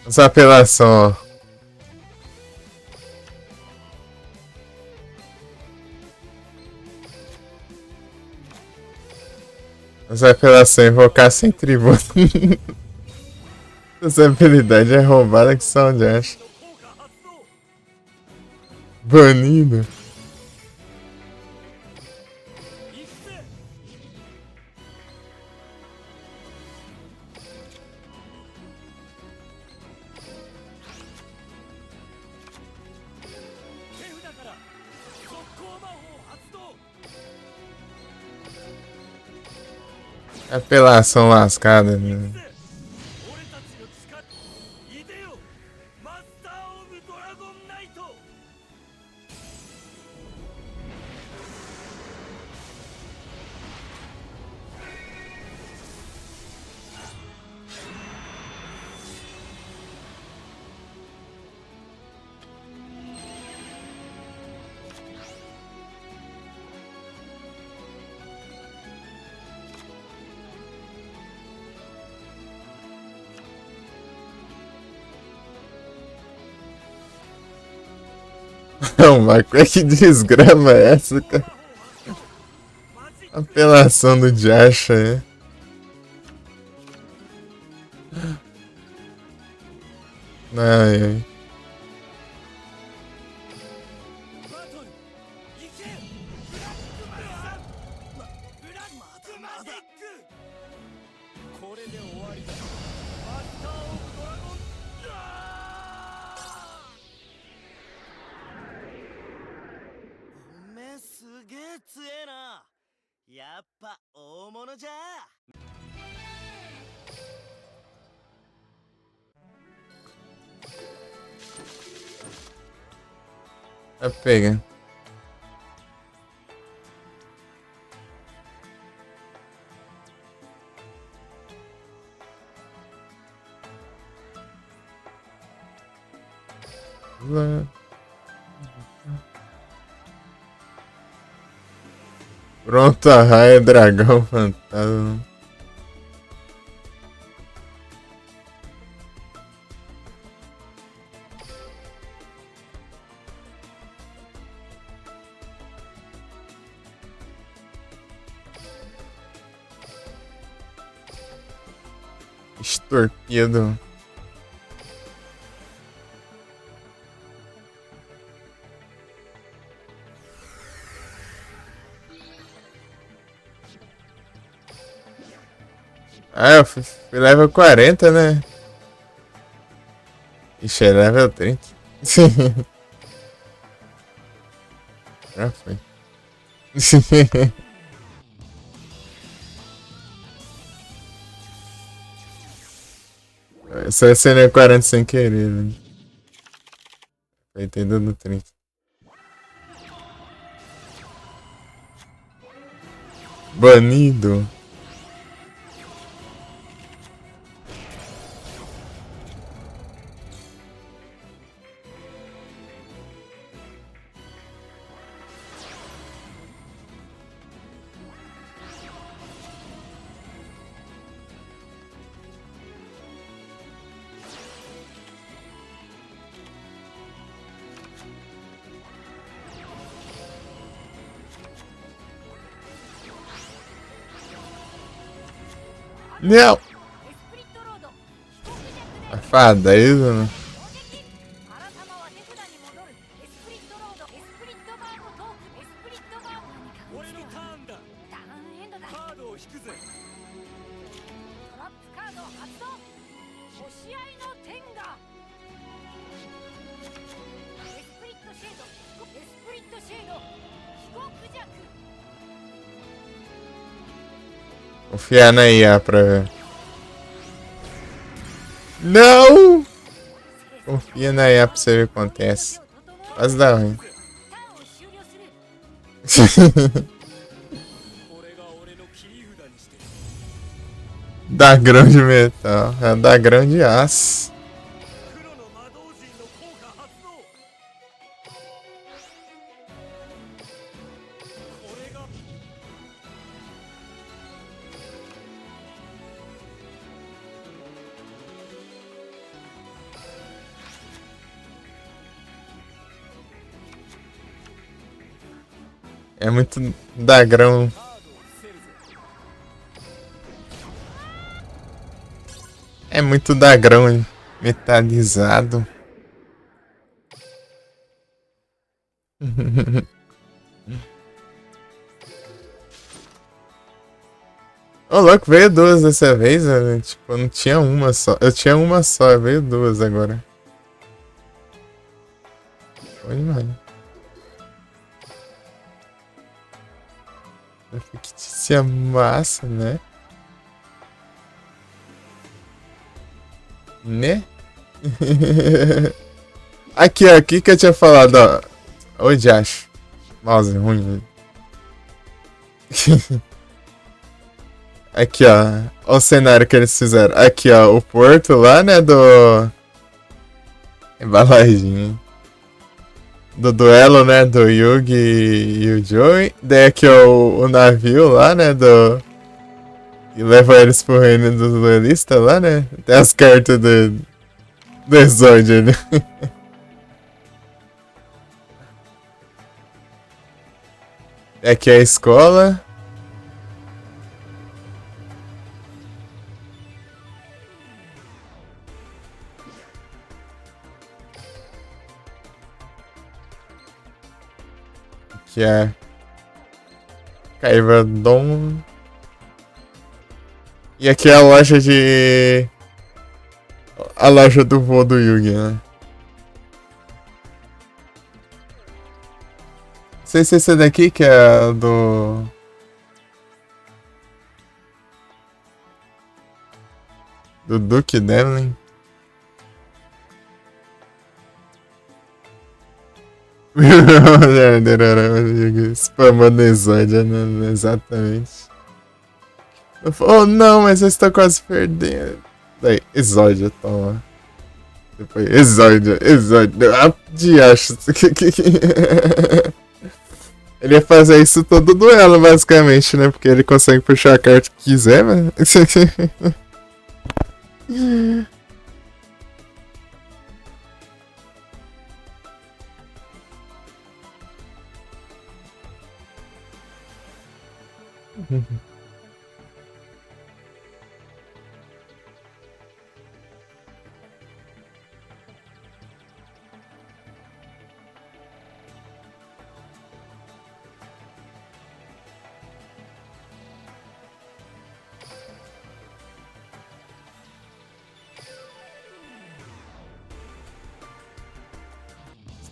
Essa apelação, ó. Essa apelação, invocar sem tributo. Essa habilidade é roubada que só onde acha. Banido. Apelação lascada, né? Não, mas que desgrama é essa, cara? Apelação do Jasha, é? Ai, ai. バトル行けブラックマンブラックマジックこれで終わりだマスターオブドラゴンおめえすげえ強えな。やっぱ大物じゃ。 Tá pegando. Pronto, a raia dragão fantasma. Estorpido. Ah, eu fui level 40, né? Ixi, é level 30. Já foi. Só acenei 40 sem querer, velho. Foi entendendo no 30. Banido. Não! エスプリットロード飛行機弱で Safadeza, né? 攻撃あなたは手札に戻るエスプリットロードエスプリットバードトークエスプリットバード俺のターンだターンエンドだカードを引くぜトラップカード発動押し合いの天下エスプリットシェードエスプリットシェード飛行機弱 Confiar na IA pra ver. Não! Confia na IA pra você ver o que acontece. Quase dá ruim. ターンを終了する これが俺の切り札にして Dá grão de metal. É da grão de aço. 黒の魔導陣の効果発動これが É muito da grão. カードを伏せるぜ É muito da grão metalizado. Ô louco, veio duas dessa vez, né? Tipo, eu não tinha uma só. Eu tinha uma só, veio duas agora. Foi demais. Fictícia massa, né? Né? Aqui, ó, aqui que eu tinha falado, ó. Ô, Josh. Mouse ruim, velho. Aqui, ó. Olha o cenário que eles fizeram. Aqui, ó. O porto lá, né? Do... Embaladinho. Do duelo, né? Do Yugi e o Joey. Daí aqui, ó. O navio lá, né? Do... E leva eles pro reino do duelista lá, né? Tem as cartas do Exódio ali. Aqui é a escola. Aqui é Caivadon. E aqui é a loja de... A loja do vô do Yugi, né? Não sei se esse daqui que é do... Do Duke Devlin. Spamando Exódia, né? Exatamente. Oh não, mas eu estou quase perdendo. Daí, Exódia, toma. Depois, Exódia. Ah, diacho. Ele ia fazer isso todo duelo, basicamente, né? Porque ele consegue puxar a carta que quiser, né?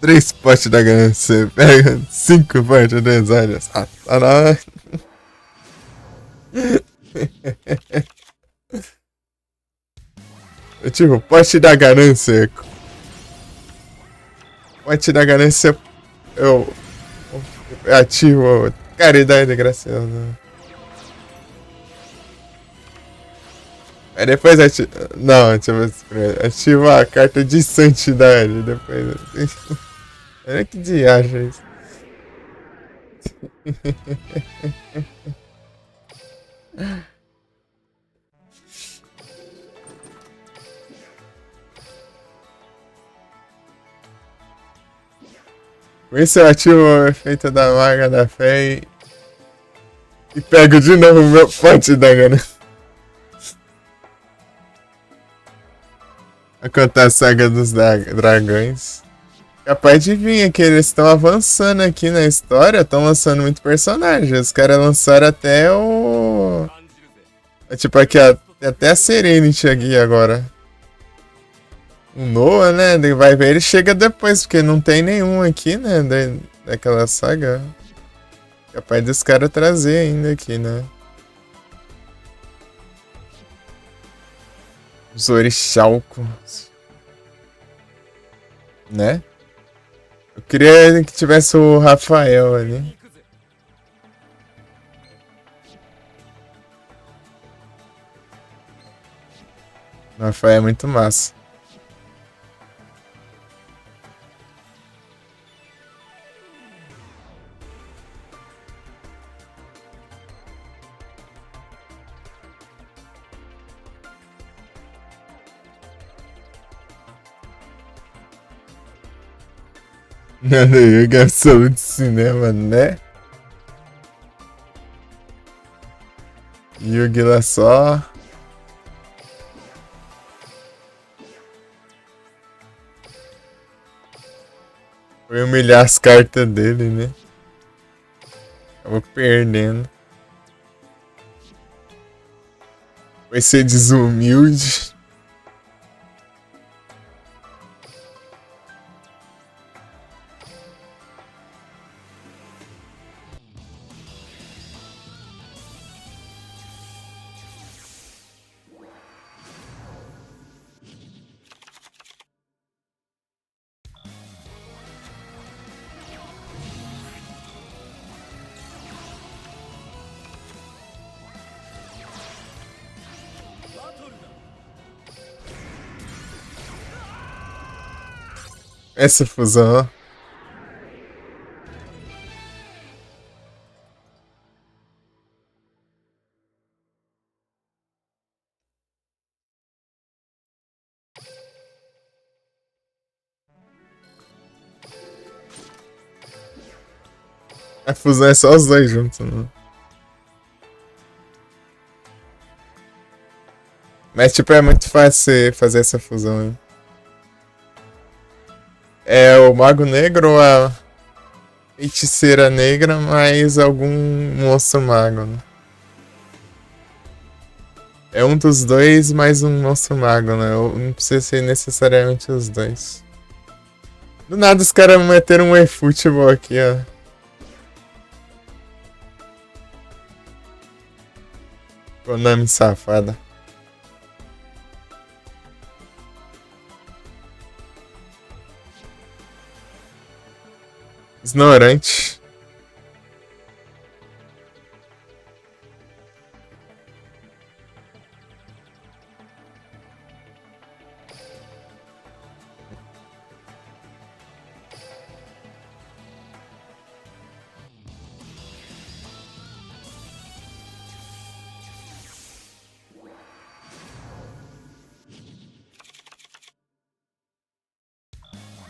Três potes da ganância. Você pega 5 potes de Exódia. Satanás. Tipo, pote da ganância. Pote da ganância. Eu ativo caridade graciosa. Aí depois ativo. Não, ativo a carta de santidade. Depois. Olha que diacho isso. Com isso eu ativo o efeito da Maga da Fé e pego de novo o meu pote da ganância. A contar a saga dos dragões. Capaz de vir que eles estão avançando aqui na história, estão lançando muito personagem. Os caras lançaram até o... Tipo, aqui até a Serenity aqui agora. O Noah, né? Vai ver, ele chega depois, porque não tem nenhum aqui, né? Daquela saga. Capaz dos caras trazer ainda aqui, né? Os orixalcos. Né? Eu queria que tivesse o Rafael ali. O Rafael é muito massa. Nada, Yugi Absolute Cinema, né? Yugi lá só. Foi humilhar as cartas dele, né? Acabou perdendo. Foi ser desumilde. Essa fusão, ó. A fusão é só os dois juntos, né? Mas, tipo, é muito fácil fazer essa fusão, né? É o Mago Negro ou a Feiticeira Negra mais algum monstro mago, né? É um dos dois mais um monstro mago, né? Não precisa ser necessariamente os dois. Do nada os caras meteram um eFootball aqui, ó. Konami safada. Ignorante.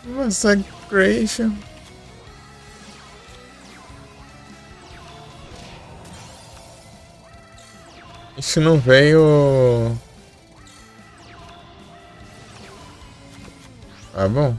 Massacration. Isso não veio. Ah, bom.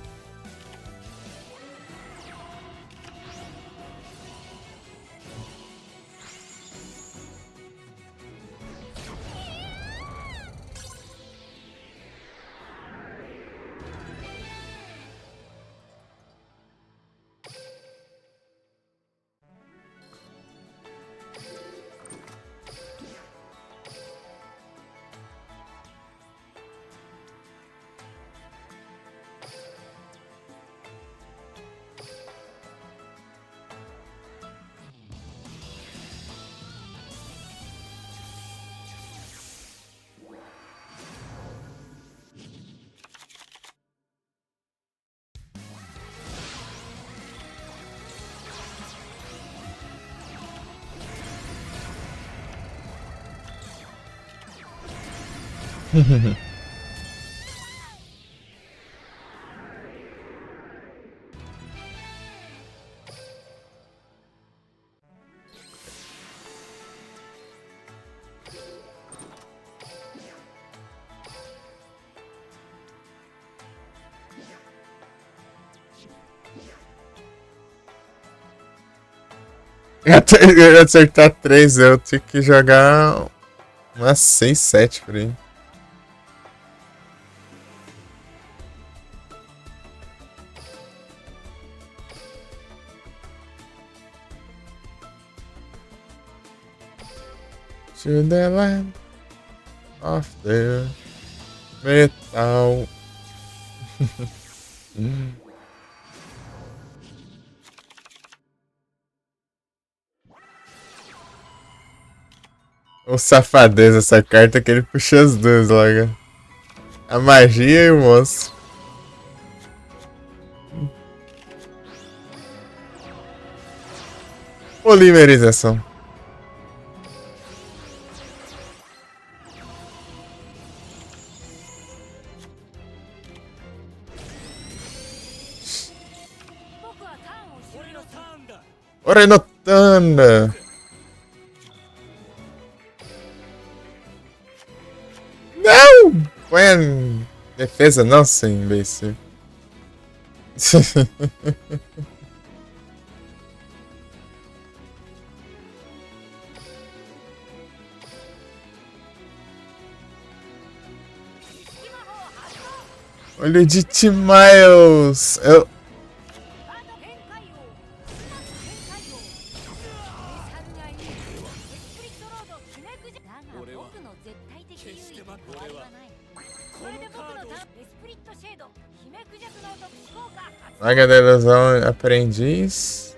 Eu ia acertar 3, eu tenho que jogar umas 6, 7 por aí. To the land of the metal. O safadeza essa carta que ele puxa as duas logo. A magia e o monstro. Polimerização. Orenotanda. Não! Põe a defesa não, seu imbecil. Olho de T-Miles. Eu... Maga da ilusão aprendiz.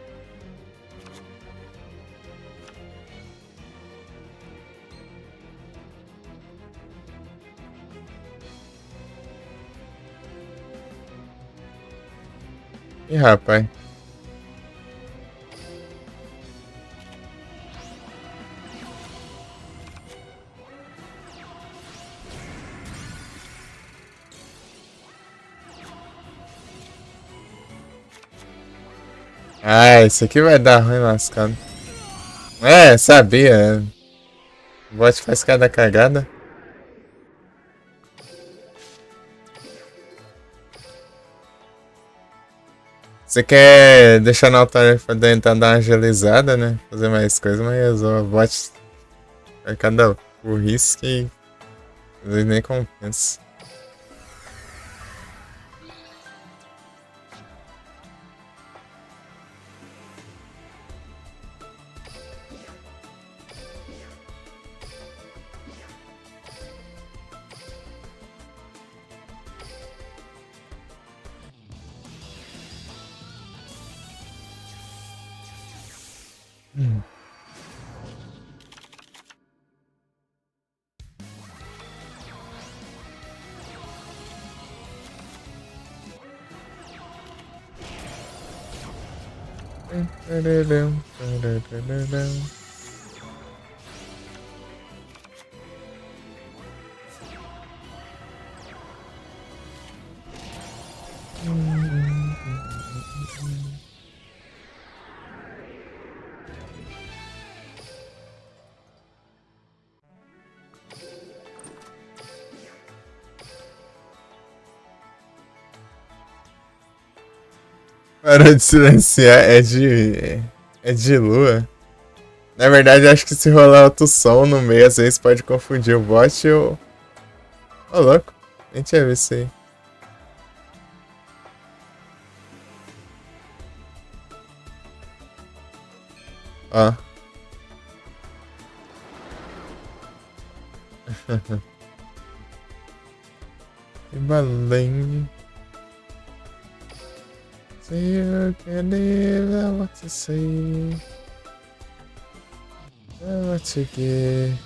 Ih, rapaz. Ah, isso aqui vai dar ruim lascado. É, sabia. O bot faz cada cagada. Você quer deixar na tarefa tentar dar uma agilizada, né? Fazer mais coisa, mas o bot vai cada burrice que às vezes nem compensa. Parou de silenciar, é de lua. Na verdade, acho que se rolar outro som no meio, às vezes pode confundir o bot e o... Ô, louco, nem tinha visto isso aí. Ó. Que balém. So you can live what to say. What you get.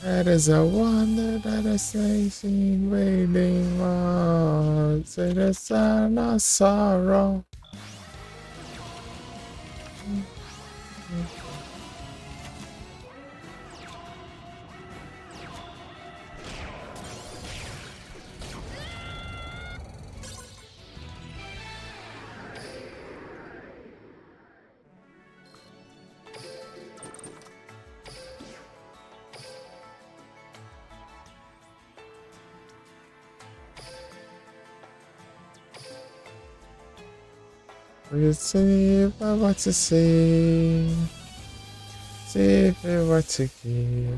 That is a wonder that I say seen waiting on. Say the sun of sorrow. You see what you see. See what you give.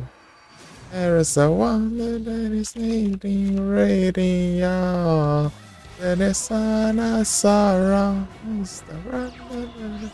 There is a wonder that is needing radio. That is sun of sorrow. It's the wonder.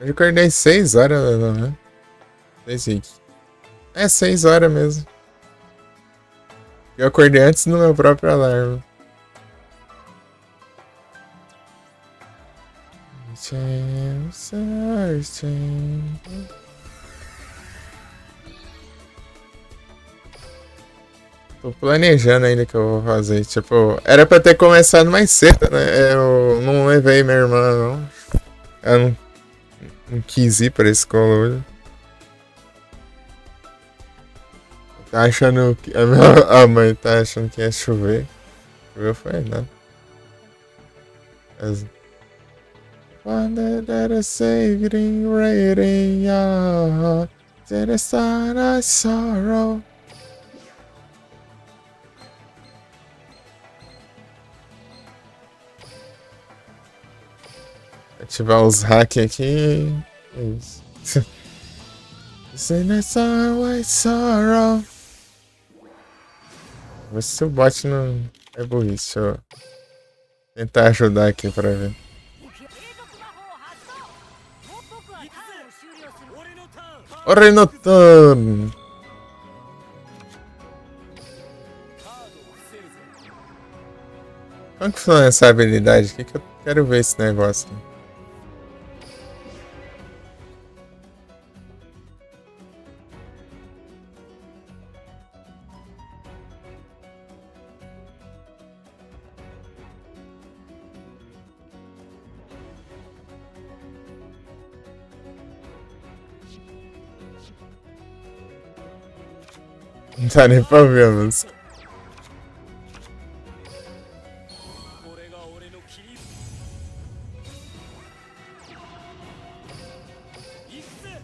Eu acordei 6 horas, né? 6 É 6 horas mesmo. Eu acordei antes do meu próprio alarme. Tô planejando ainda que eu vou fazer. Tipo, era pra ter começado mais cedo, né? Eu não levei minha irmã, não. Eu não quis ir pra escola hoje. Tá achando que. A mãe tá achando que ia chover. Choveu foi nada. Wonder that a saving rating, yeah. That is not a sorrow. Ativar os hacks aqui. Isso. Say that's always sorrow. Vê se o bot não é burrice. Deixa eu tentar ajudar aqui pra ver. 俺のターン Ore no turno! Como que funciona essa habilidade aqui que eu quero ver esse negócio aqui. J'arrive pas à voir parce que これが俺の切り行くぜ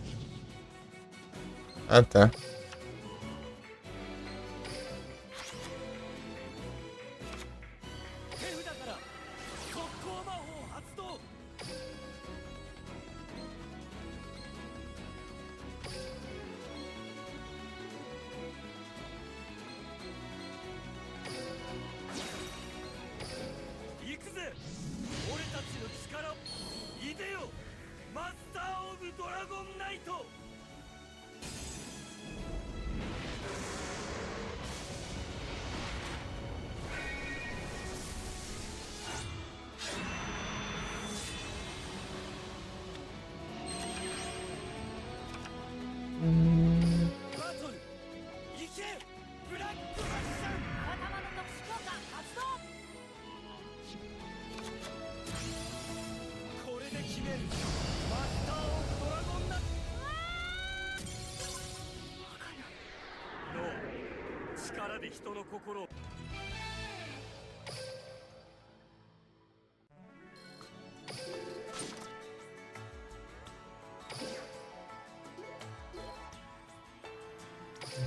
Attends. 手札から速攻魔法発動行くぜ俺たちの力をいでよマスター・オブ・ドラゴンナイト バトル行けブラックマジシャン頭の特殊効果発動これで決めるマスター・オブ・ドラゴンナイトノア力で人の心を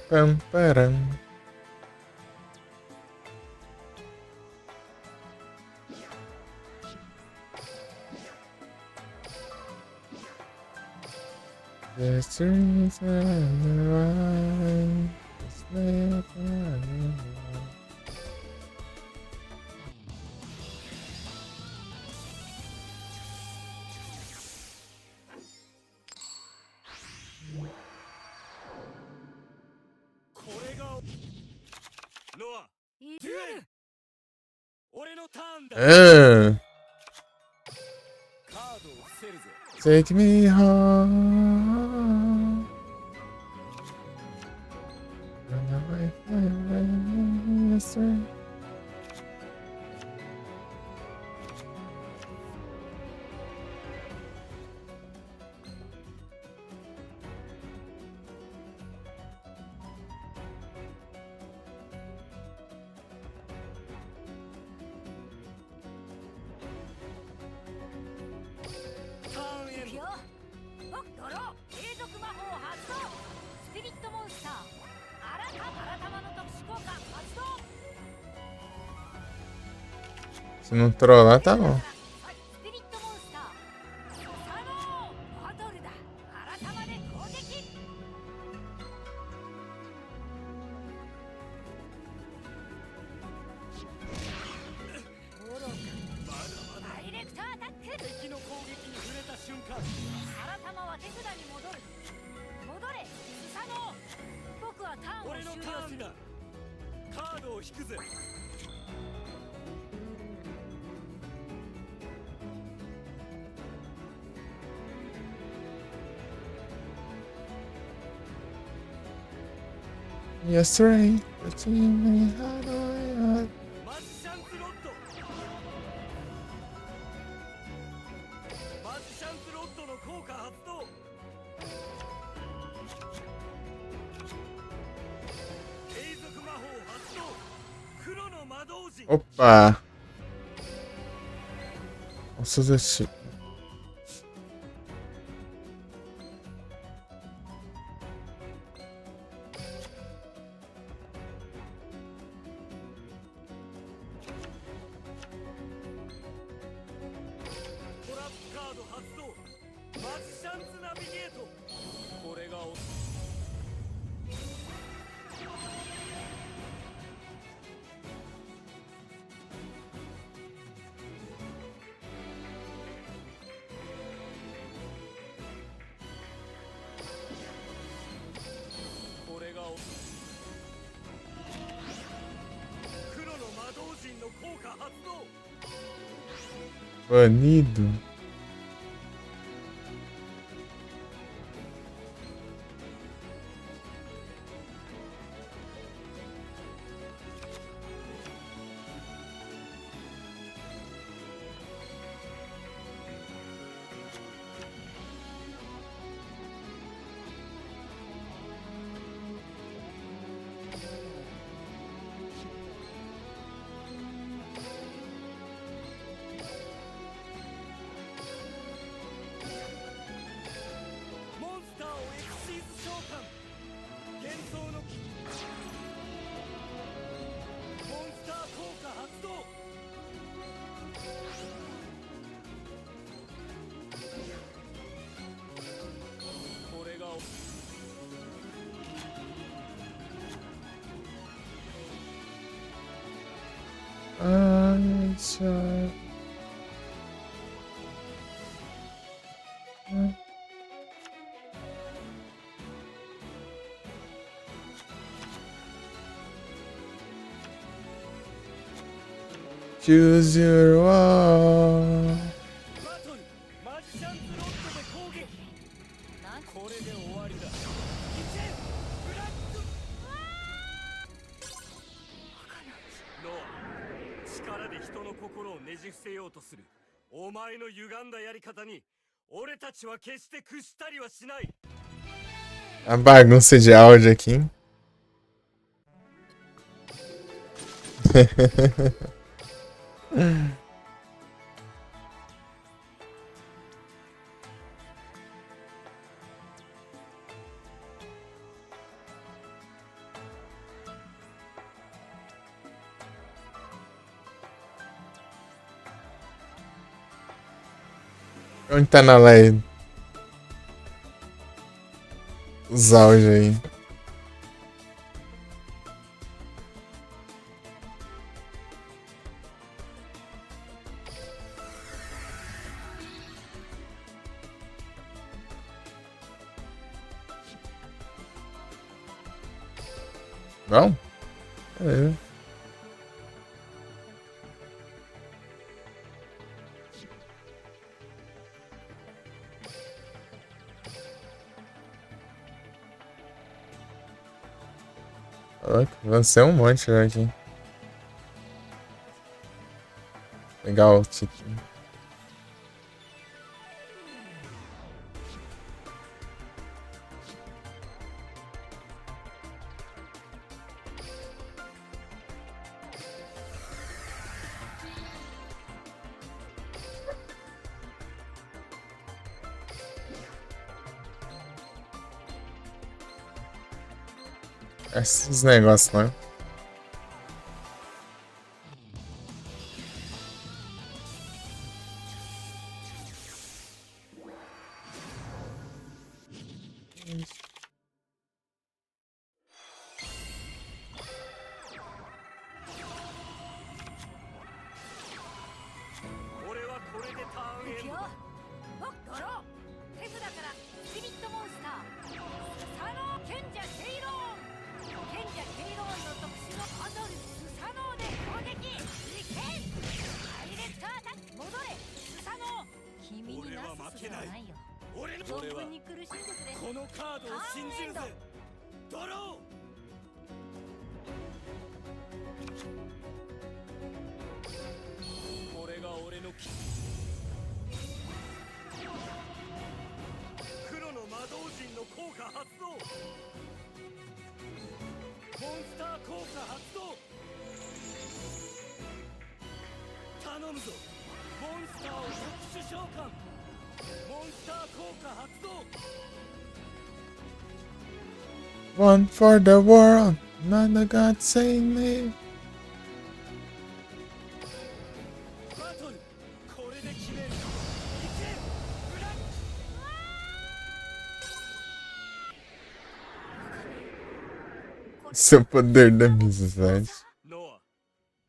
Pam, param. The streets are alive. The streets are alive. これがノアいデュエル俺のターンだ Uh, カードを伏せるぜ take me home. Run away, fly away, yes, sir. ターンエンドくよドロー継続魔法発動スピリットモンスター新たまの特殊効果発動 Se non trovata, no? スピリットモンスタースサノーバトルだ新たまで攻撃愚かダイレクトアタック敵の攻撃に触れた瞬間新たまは手札に戻る戻れスサノー僕はターンを俺の終了するターンだカードを引くぜ Yes, right. Take me home. マジシャンズロッドマジシャンズロッドの効果発動継続魔法発動黒の魔導士 Opa! Posso fazer isso. トラップカード発動マジシャンズナビゲートこれがおこれがお黒の魔導人の効果発動 Banido. shot. Choose your one. バトルマジシャンズロッドで攻撃。なんこれで終わりだ。いけブラック。ノア、力で人の心をねじ伏せようとするお前の歪んだやり方に俺たちは決して屈したりはしない。 A bagunça de áudio aqui. Onde tá na live? Os áudios aí. Bom? Beleza. Lancei um monte já aqui. Legal o título. Esses negócios, né? One for the world, none God save me. バトルこれで決める。いけブラック。 Seu poder da amizade. ノア、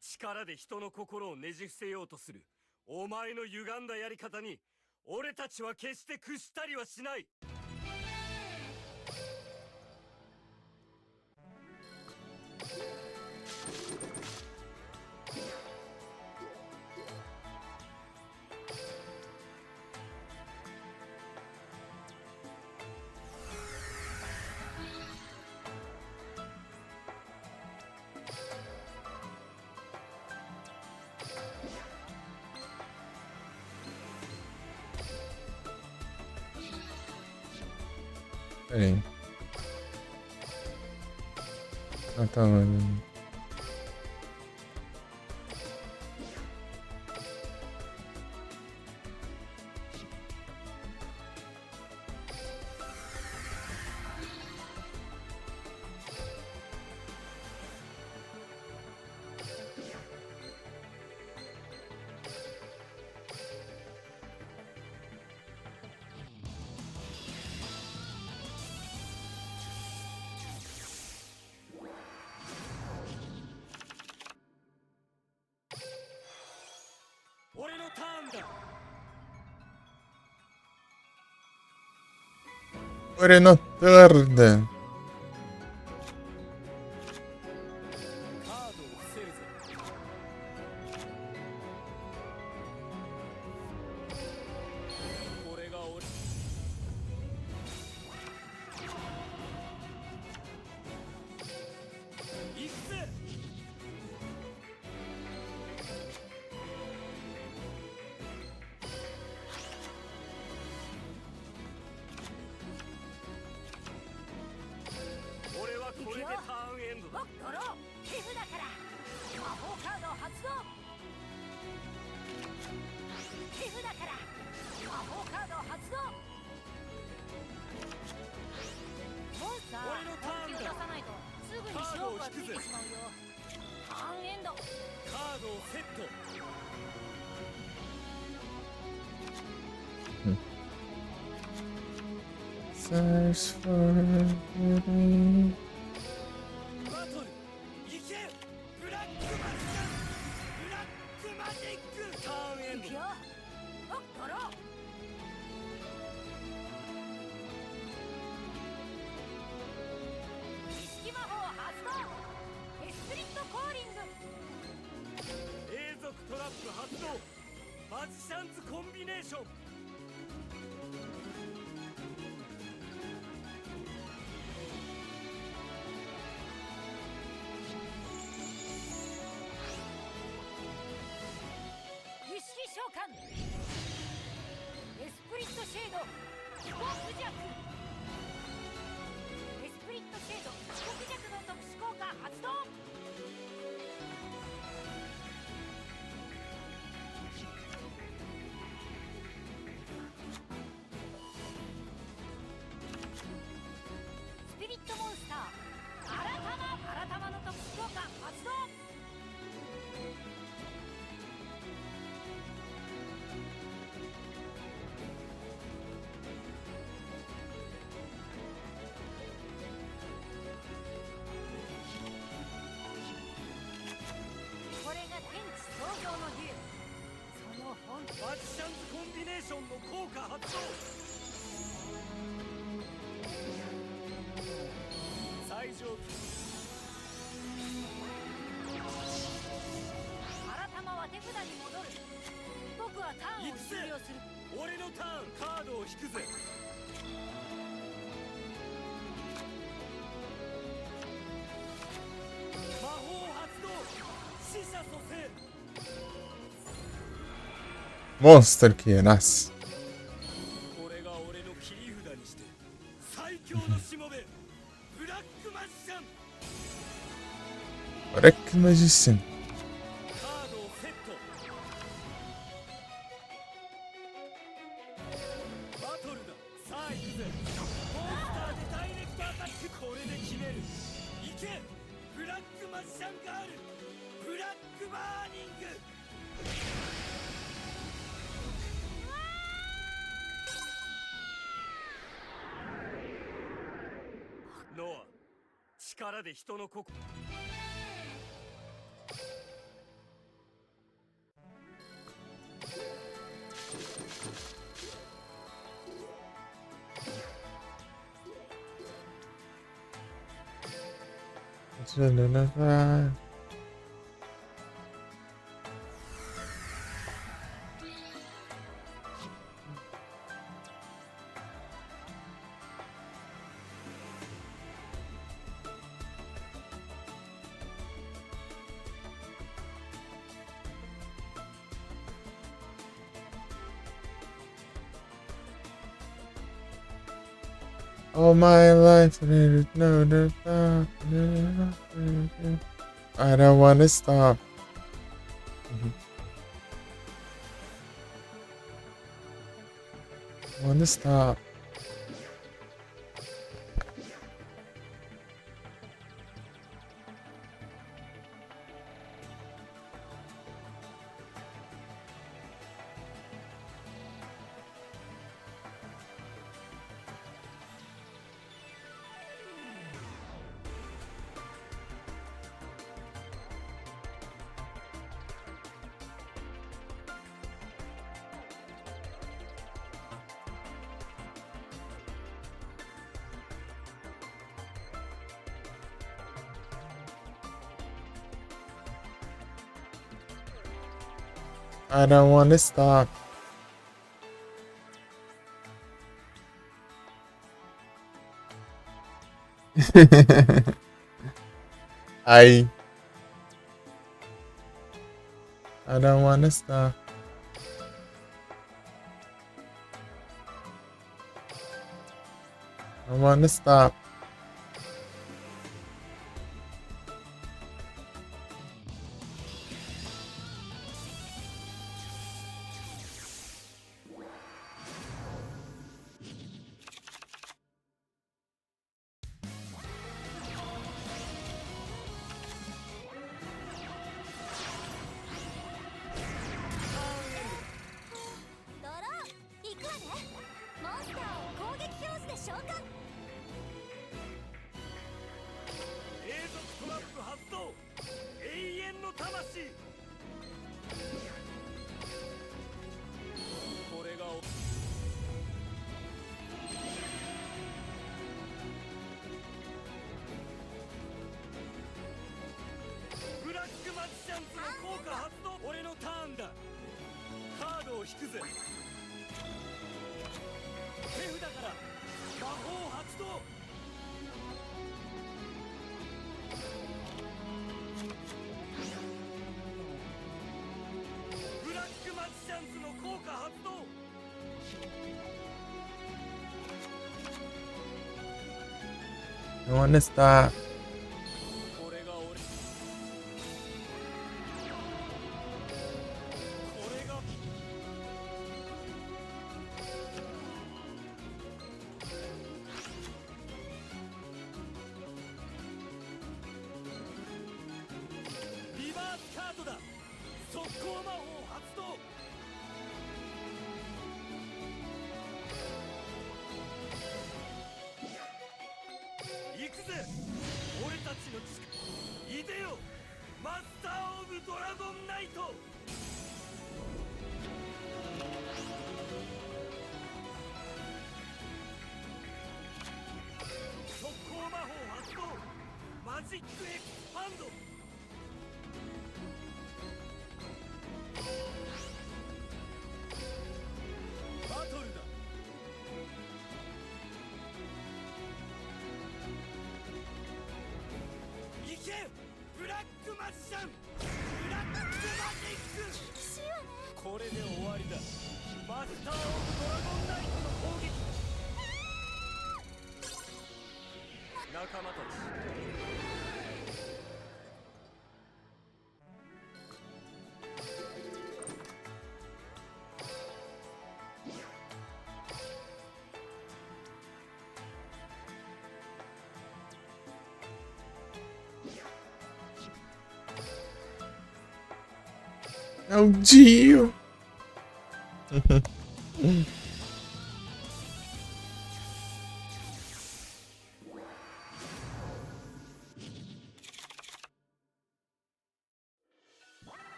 力で人の心をねじ伏せようとするお前の歪んだやり方に俺たちは決して屈したりはしない。Pera aí. Ah, tá lá. 俺のターンだ。カードを伏せるぜ。これが俺。いくぜ。俺はこれでターンエンドだ。僕ドロー手札から魔法カード発動。手札から魔法カード発動。モンスター俺のターンだ本気を出さないとすぐに勝負がついてしまうよ。ターンエンド。カードをセット。 Search for beauty. バトル行け。ブラックマジック。ブラックマジック。ターンエンドいくよ。僕ドロー。意識魔法発動。エスプリットコーリング。永続トラップ発動。マジシャンズコンビネーション。意識召喚。エスプリットシェード帰国弱。エスプリットシェード帰国弱の特殊効果発動。スピリットモンスターアラタマの特殊効果発動。これが天地創造の竜。その本体マジシャンズコンビネーションの効果発動。最上級。アラタマは手札に戻る。僕はターンを終了する。俺のターン。カードを引くぜ。魔法発動。死者蘇生。 Monster que nasce. これが俺の切り札にして最強のしもべ。ブラックマジシャン。 Black Magician. カードをセット。バトルだ。さあ行くぜ。モンスターでダイレクトアタック。これで決める。行け。ブラックマジシャンガール。ブラックバーニング。ノア、力で人の心。All my life, I didn't know the stop. I don't wanna stop. Wanna stop. I don't wanna stop. I don't wanna stop. I wanna stop.ドロー行くわね。モンスターを攻撃表示で召喚。永続トラップ発動。永遠の魂。これがブラックマジシャンズの効果発動。俺のターンだ。カードを引くぜ。手札から魔法発動。ブラックマジシャンズの効果発動。I wanna stop. これが俺。これがリバースカードだ。速攻魔法発動。行くぜ。俺たちの力いでよ。マスター・オブ・ドラゴンナイト。速攻魔法発動。マジックエクスパンド。バトルだ。行けブラックマジシャン。ブラックマジック。これで終わりだ。マスター・オブ・ドラゴンナイトの攻撃。仲間たち。É o Dio.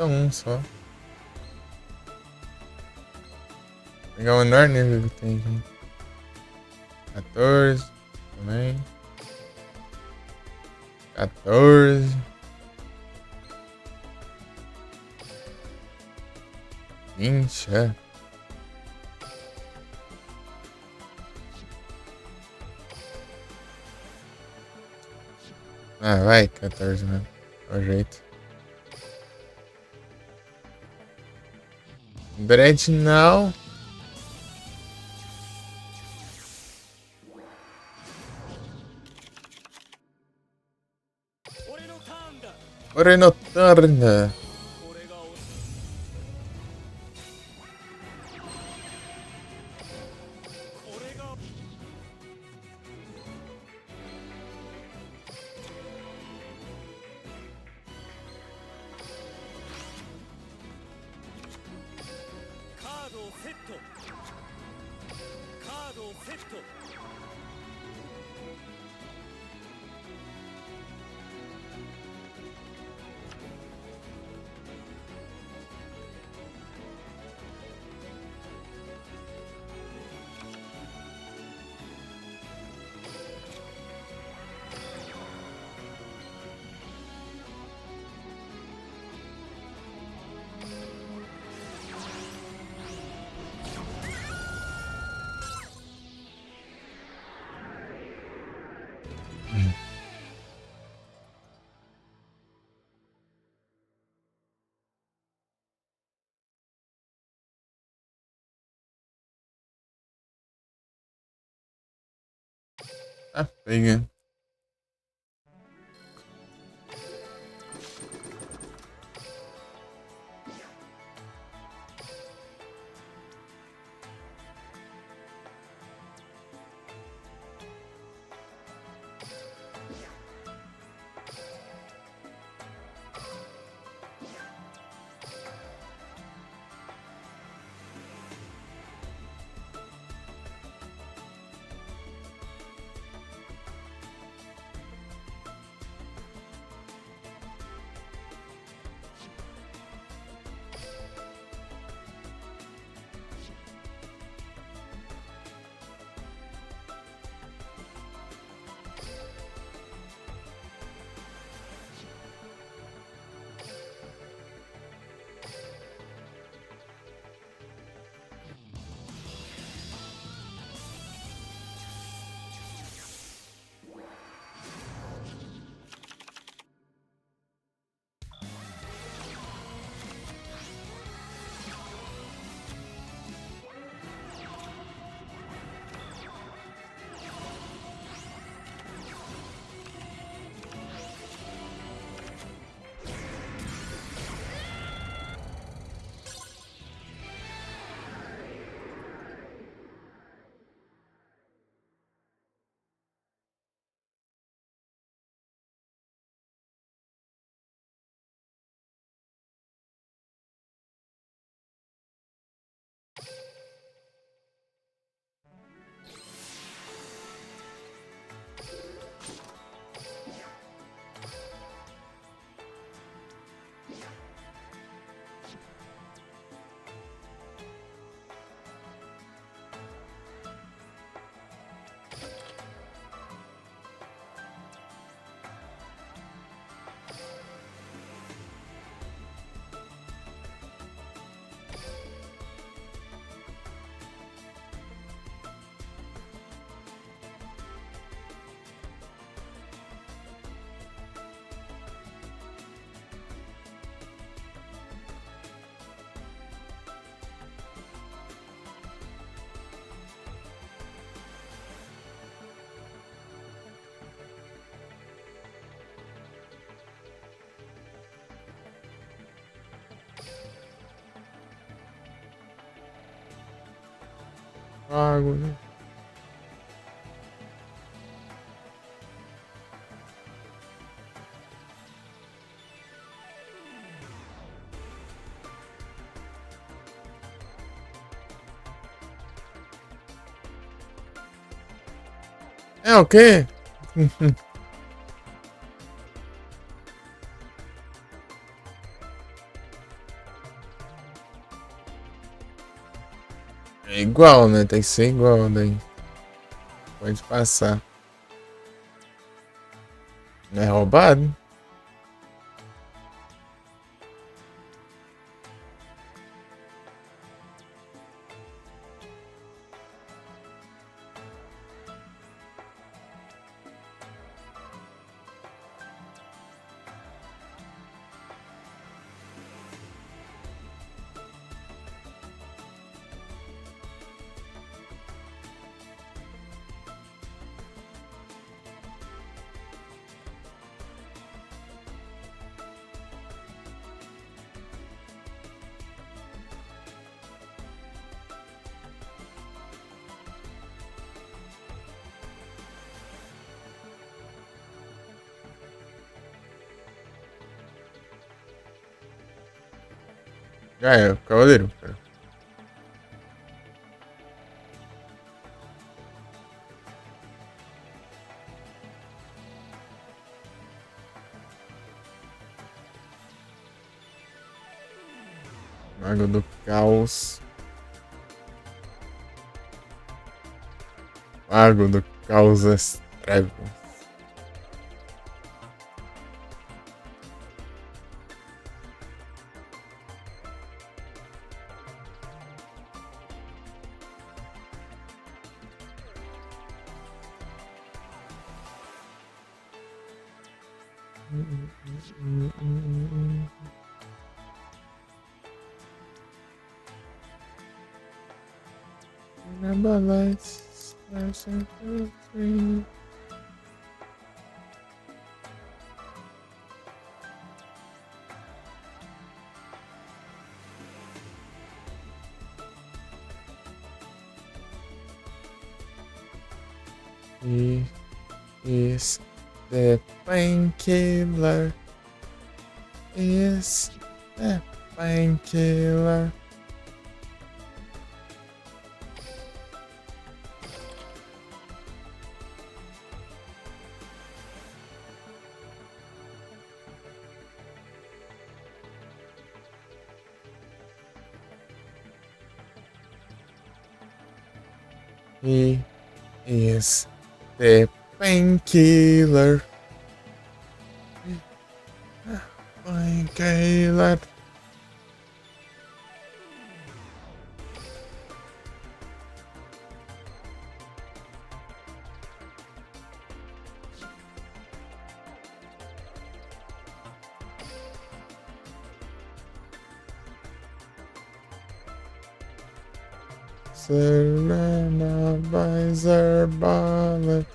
Falta um só. Vou pegar o menor nível que tem, gente. 14 também. 14. 20, é. Ah, vai, 14 mesmo. É o jeito. Bread não. Ore no turn. これがおこれがカードをセットカードをセットAh, venga. Água, né? É o quê? É igual, né? Tem que ser igual daí. Pode passar. Não é roubado? Já é, cavaleiro, cara. Mago do Caos. Mago do Caos das Trevas. Remember lights, flashing through the tree. He is the painkiller. Is the painkiller. He is the painkiller. Painkiller. Serena Visor Ballet.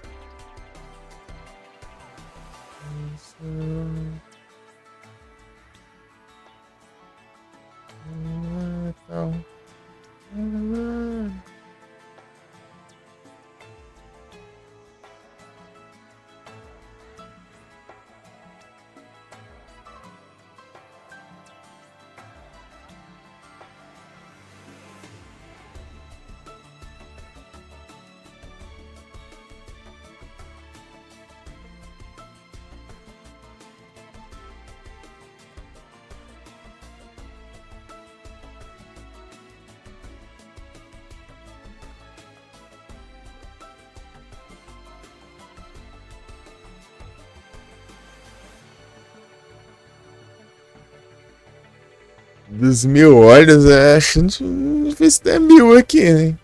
Dos 1000 olhos, acho difícil ter 1000 aqui, né?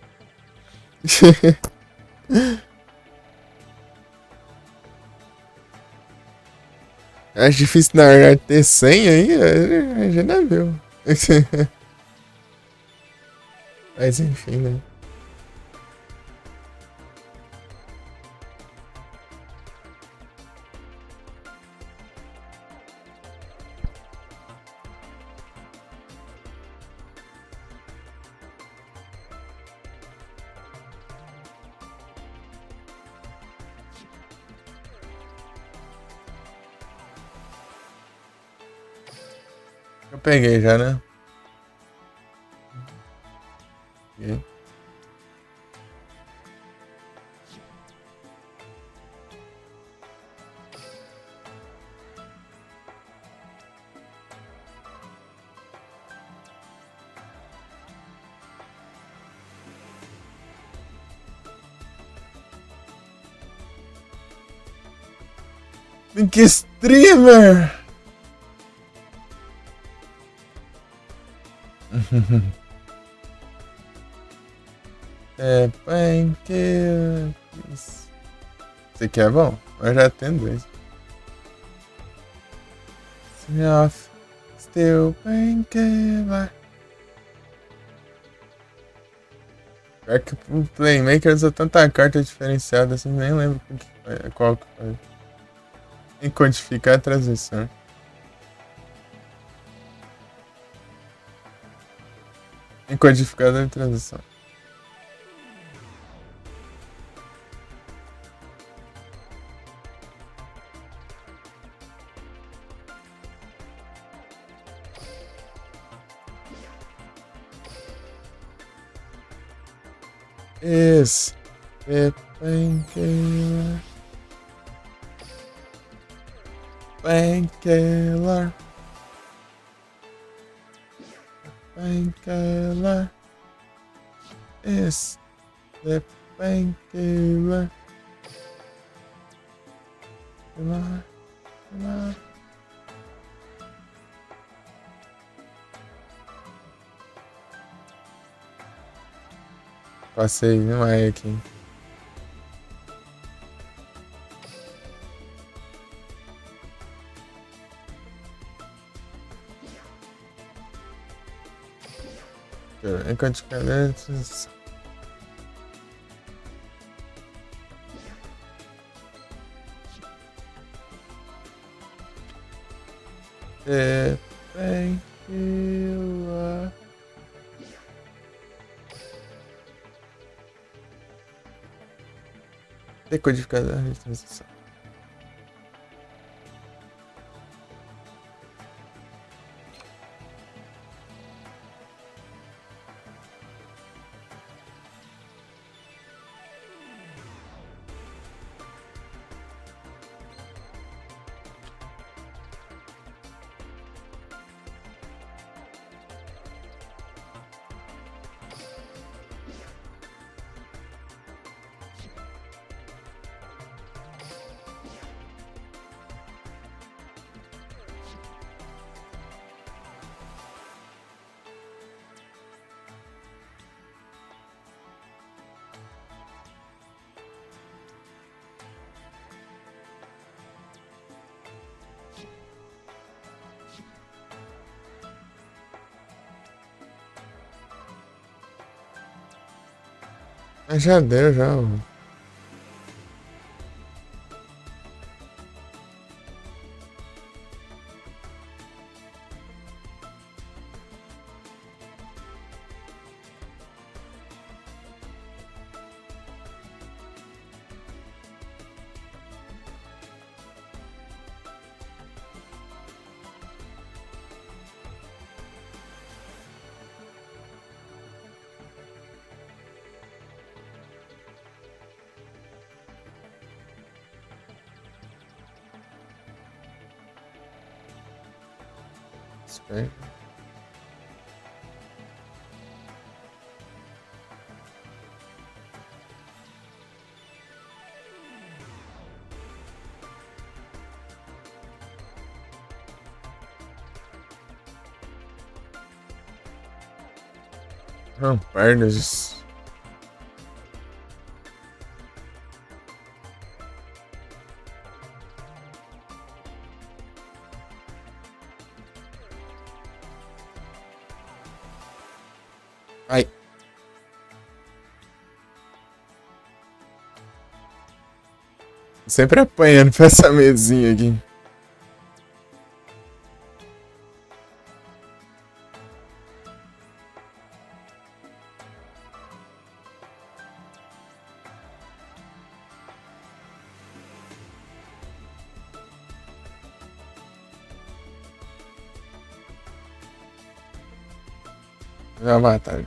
Acho difícil na verdade ter 100 aí, já não viu. Mas enfim, né? Eu peguei já, né? Ok. Link Streamer! É, painkiller. Isso aqui é bom? Eu já tenho 2. Off. Still painkiller. Pior que o Playmaker usa tanta carta diferenciada assim, nem lembro qual que foi. Em codificar a transição. Em codificador de transição. is the painkiller. Painkiller. Painkiller is the painkiller. Come on, come on. Passei demais aqui. Enquanto cadetes. É painkiller. Decodificador de transição. Mas já deu, já. Espera. Pernas. Ai. Sempre apanhando pra essa mesinha aqui. Já mataram.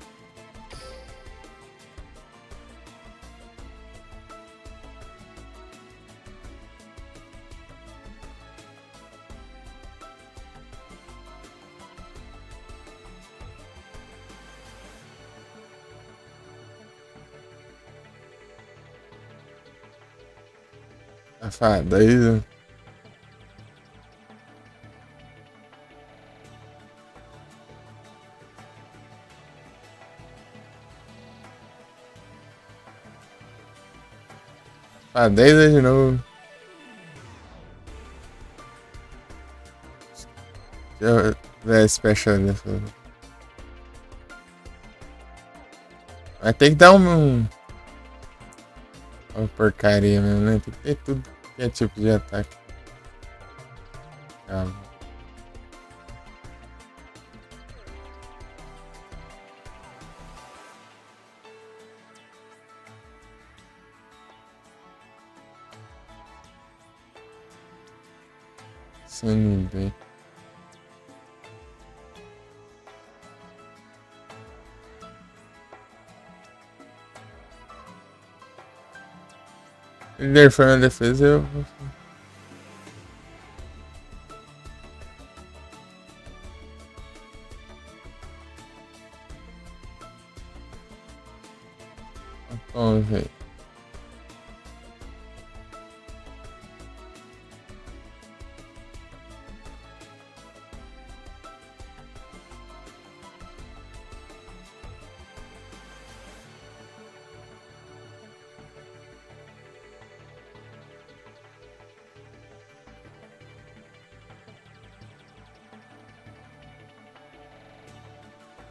Safada aí. Ah, 10 de novo. Deixa eu ver a special dessa. Vai ter que dar uma porcaria mesmo, né? Tem que ter tudo que é tipo de ataque. Calma. Sim, bem. Ele foi na defesa, eu. Vamos ver.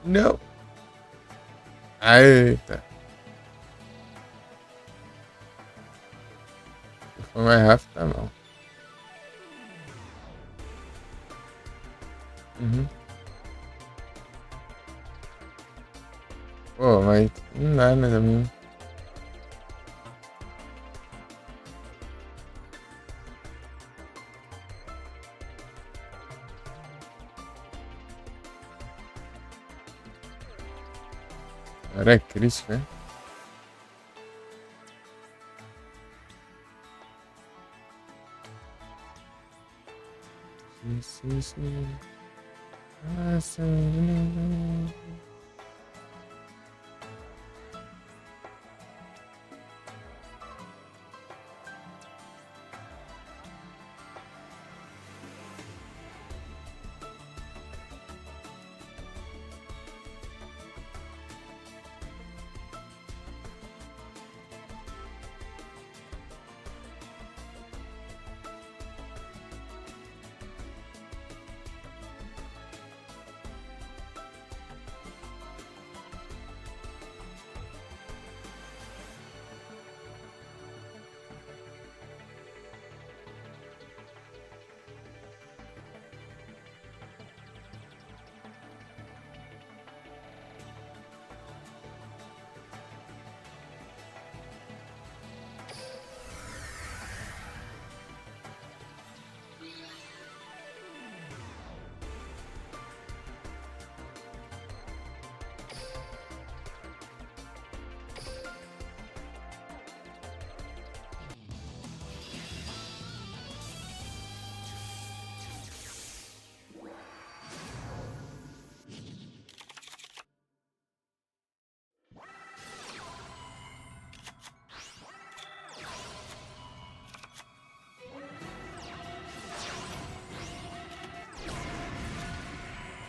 Não. Eita. Foi mais rápido, tá bom. Uhum. Pô, mas não dá, né, também. Agora é crítico, né? Isso. Nossa.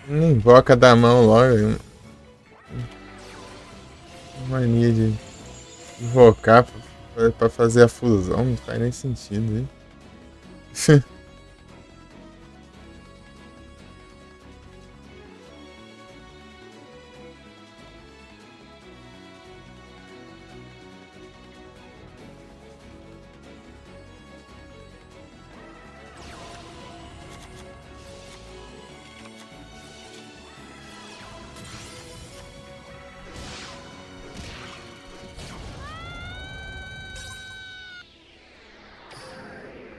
Invoca da mão logo. Mania de invocar pra fazer a fusão, não faz nem sentido, hein?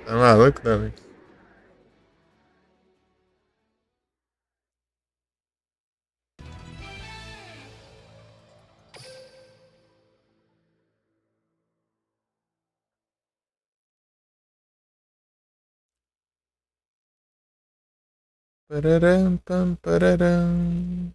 Tá maluco, Davi? Pararam, pam, pararam.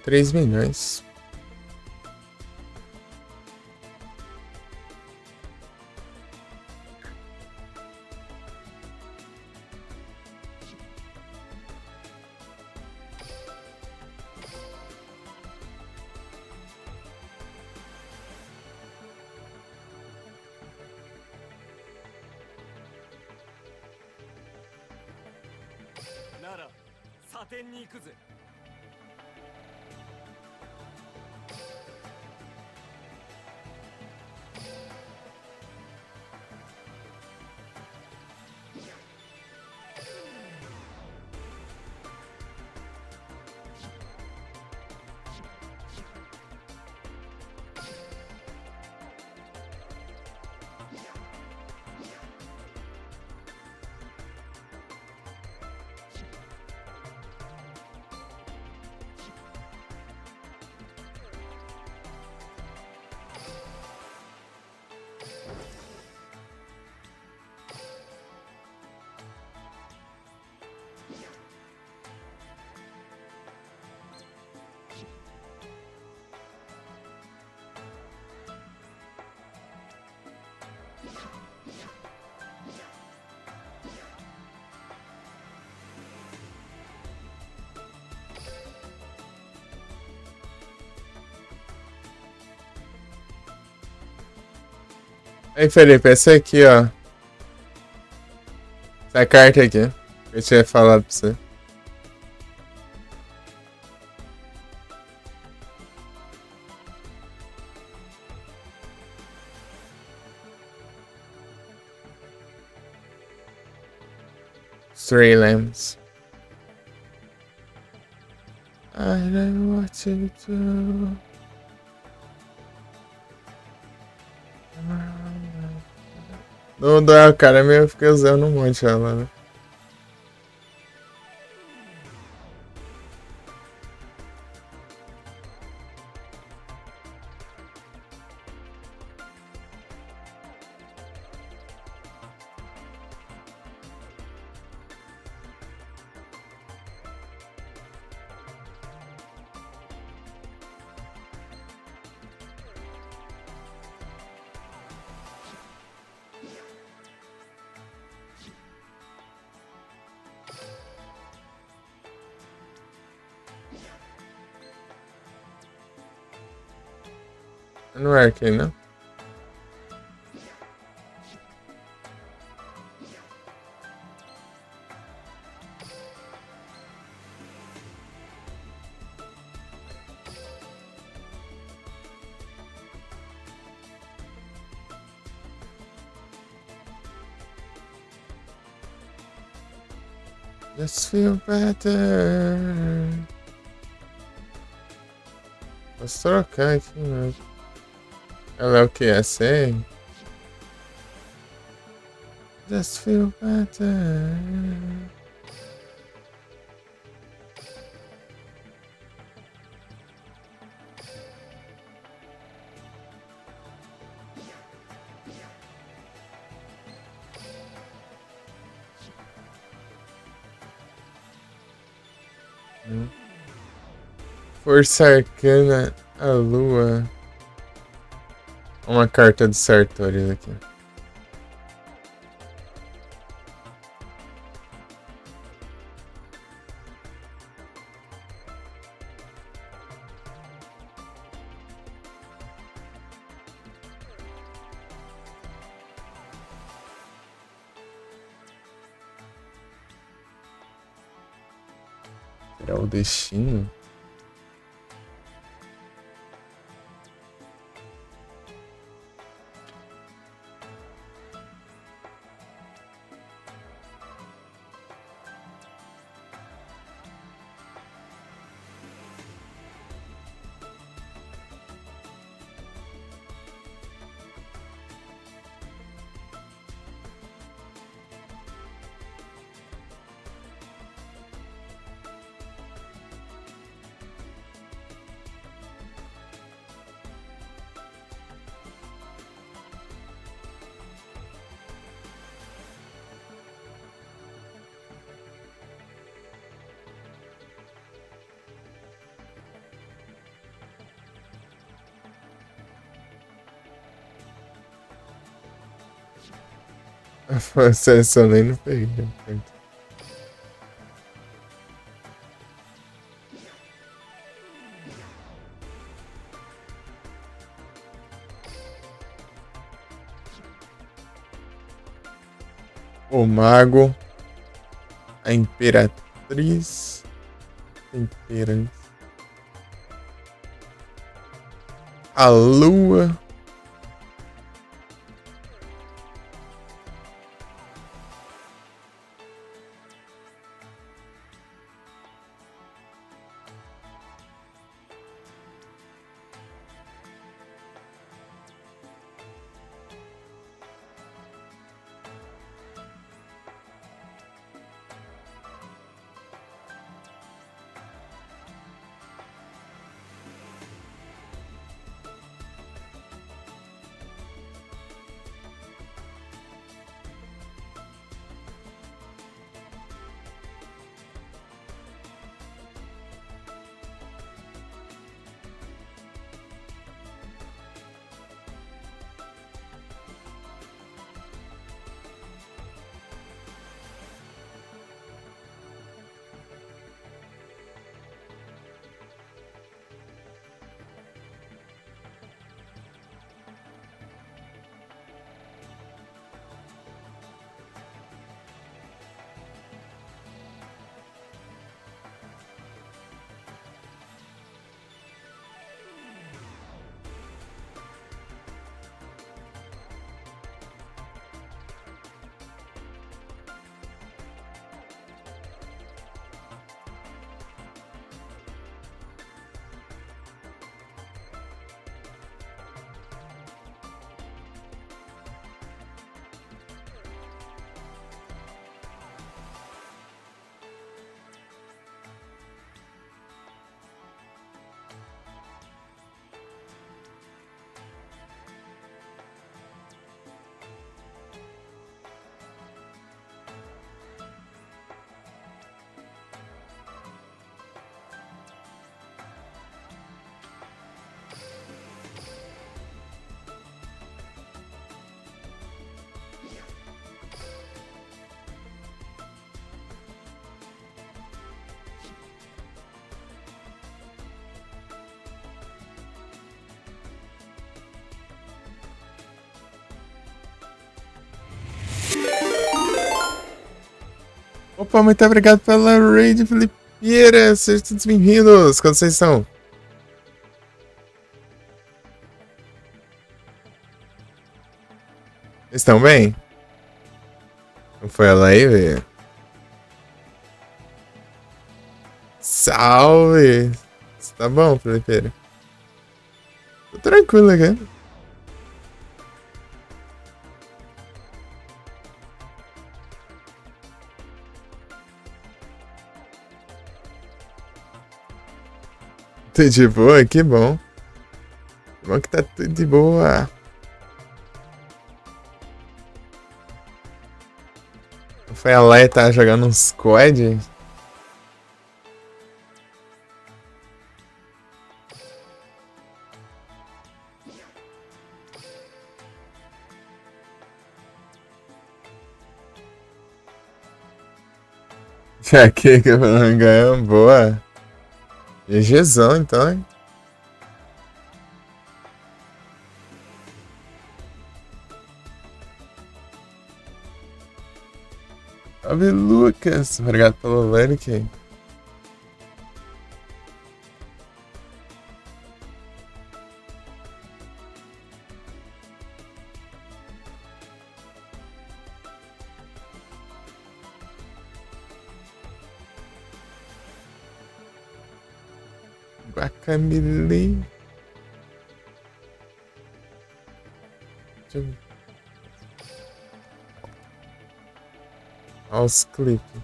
3 milhões. Nara, 査定に行くぜ。Aí, Felipe, essa aqui, ó. Essa carta aqui. Que eu tinha falado pra você. Three Lambs. I don't know what to do. Não dá, cara, mesmo fica usando um monte ela, né? Não é aqui, né? Just feel better. Posso trocar aqui mesmo. Ela é o que? É 100? Just feel better. Força Arcana, a Lua. Uma carta de Sartorius aqui. Será o destino? Selecionei e não peguei. O mago, a imperatriz, a lua, Opa, muito obrigado pela raid, Felipe Vieira. Sejam todos bem-vindos. Quando vocês estão? Estão bem? Não foi a live? Salve! Tá bom, Felipe Vieira? Tô tranquilo aqui. Tudo de boa? Que bom. Que bom que tá tudo de boa. Foi a Leia tá jogando um squad? Já que não ganhou, boa. GGzão então, hein? Salve, Lucas. Obrigado pelo like. Guacamole. Deixa eu ver. Olha os clipes.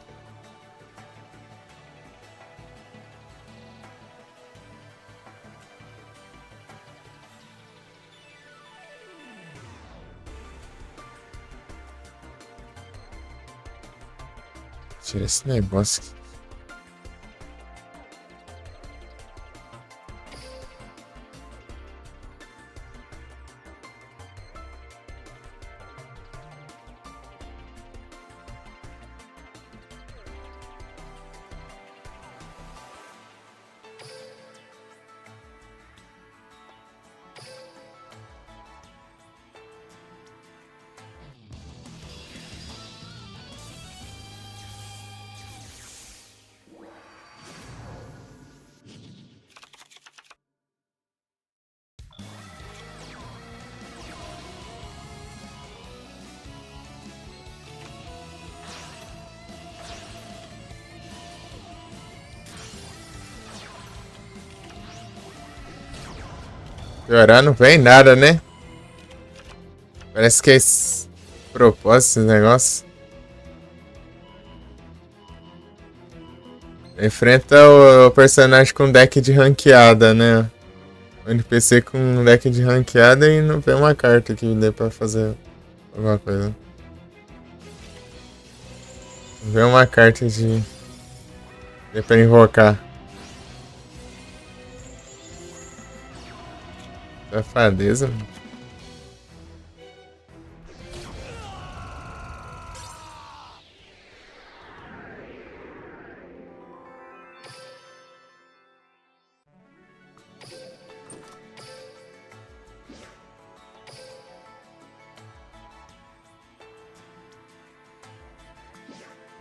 Tira esse negócio aqui. Piorar não vem nada, né? Parece que é propósito esse negócio. Enfrenta o personagem com deck de ranqueada, né? O NPC com um deck de ranqueada e não vem uma carta que dê pra fazer alguma coisa. Não vem uma carta de... dê pra invocar. Safadeza, mano.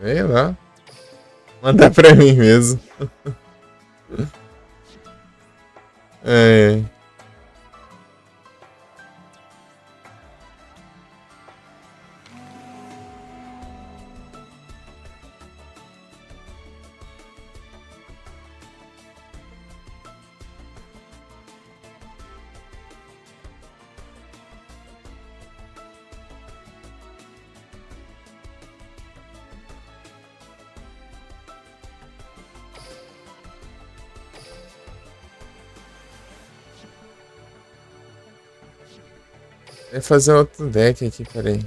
Sei lá. Manda pra mim mesmo. É. Vou fazer outro deck aqui, peraí.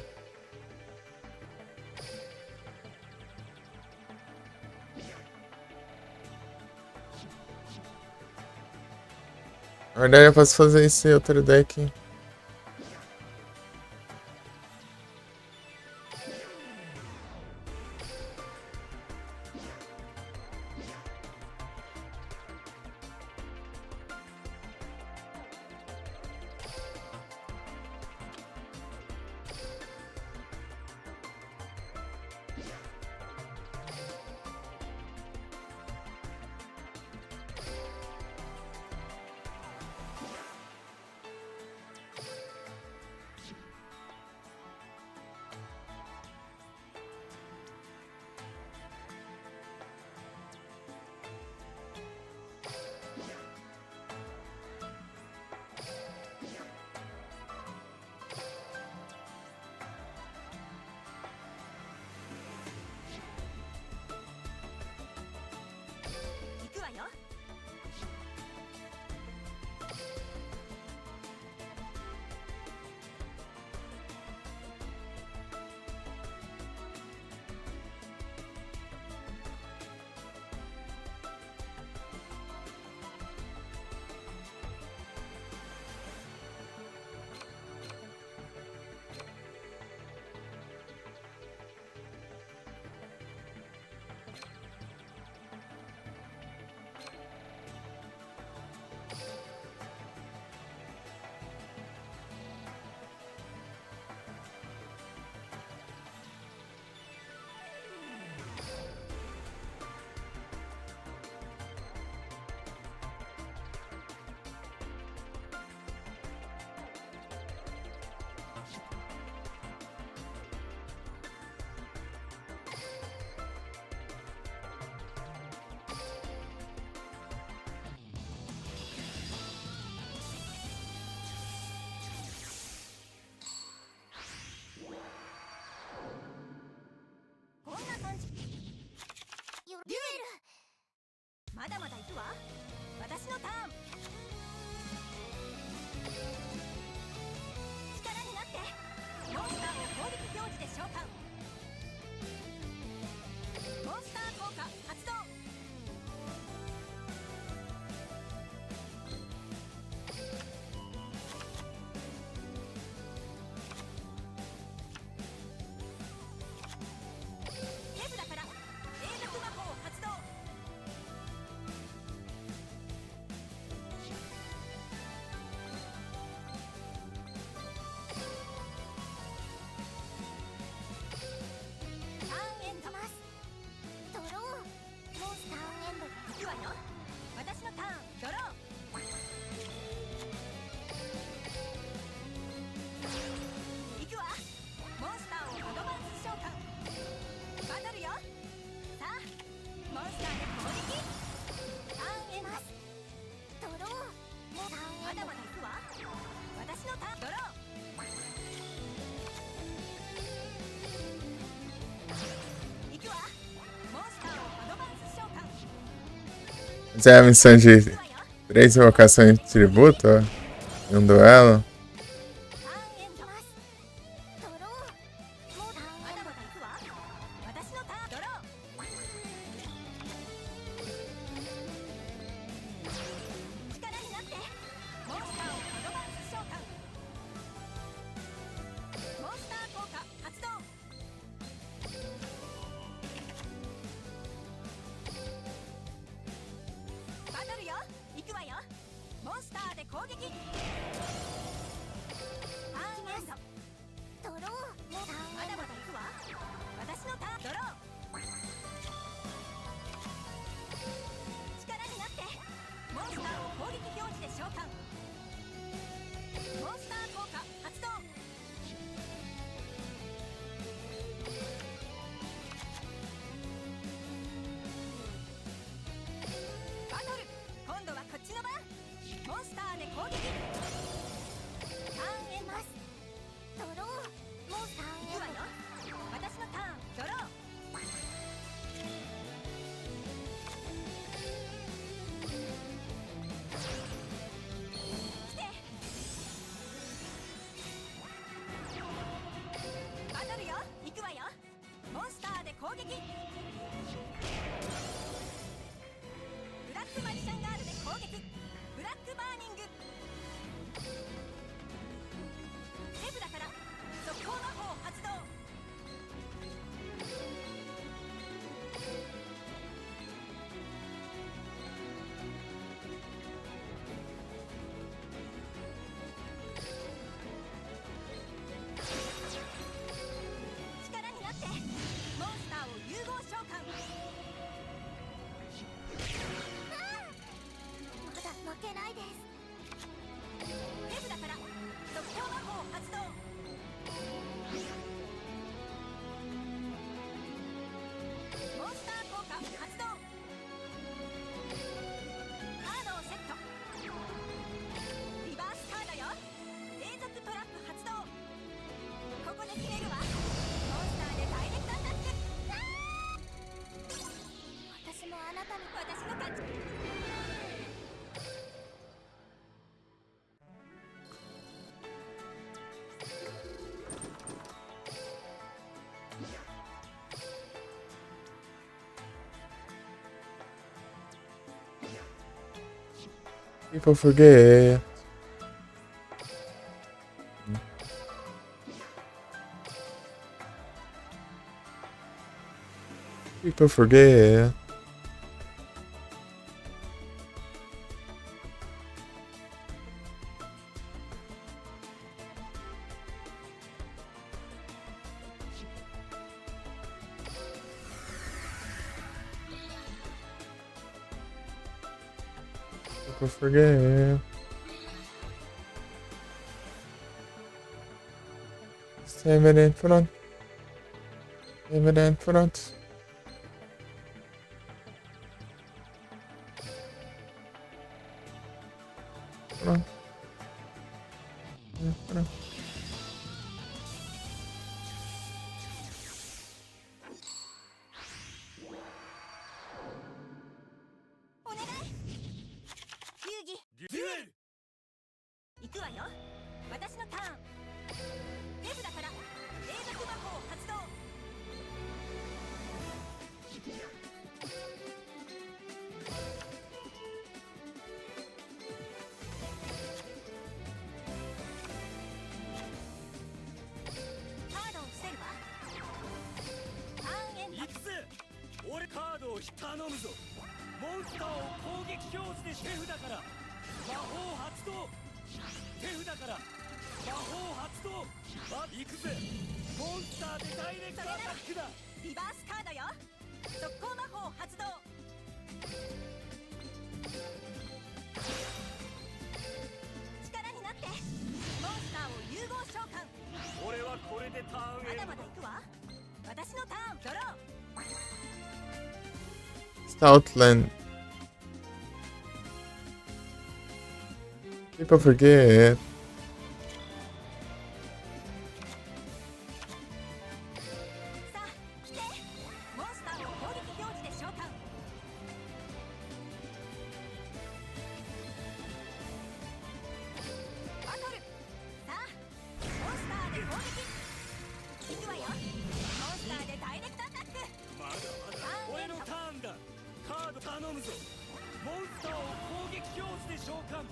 Na verdade eu posso fazer esse outro deck. Mas é a missão de 3 invocações de tributo, ó, em um duelo. ターンエンドますドローもうターンエンドだ行くわ私のターンドロー力になってモンスターをアドバンス召喚モンスター効果発動バトルよ行くわよモンスターで攻撃ターンエンドドローもうターンまだまだ行くわ私のターンドロー力になってモンスターを攻撃表示で召喚モンスター効果発動バトル今度はこっちの番モンスターで攻撃ターンエンドますドローモンスター行くわよ私のターンドロー来てバトルよ行くわよモンスターで攻撃ブラックマジシャンガールで攻撃ブラックバーニング手札から速攻魔法発動力になってモンスターを融合召喚まだ負けないです手札から速攻魔法発動モンスター効果発動カードをセットリバースカードよ永続トラップ発動ここで決めるわモンスターでダイレクトアタック私もあなたに私の勝ちPeople forget. People forget. People forget. Save it in front. Save it in front. Front. In front. お願い遊戯デュエル行くわよ私のターン手札から永続魔法発動カードを伏せるわターンエンド行くぜ俺カードを頼むぞモンスターを攻撃表示で手札から魔法発動手札から魔法発動行くぜモンスターでダイレクトアタックだリバースカードよ速攻魔法発動力になってモンスターを融合召喚俺はこれでターンエンドまだまだ行くわ私のターンドロー Stoutland. People forget. さあ来てモンスターを攻撃表示で召喚頼むぞ。モンスターを攻撃表示で召喚。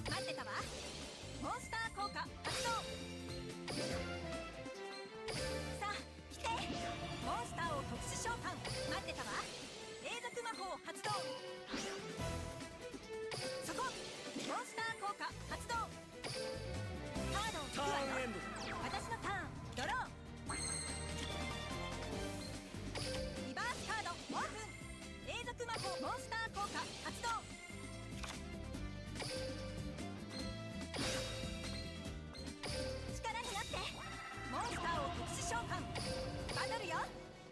待ってたわ。モンスター効果発動。さあ来て。モンスターを特殊召喚。待ってたわ。永続魔法発動。そこ。モンスター効果発動。カードを引くタわよ。ーンエンド。私のターンドロー。リバースカードオープン。永続魔法モンスター効果発動。力になって。モンスターを特殊召喚。バトルよ。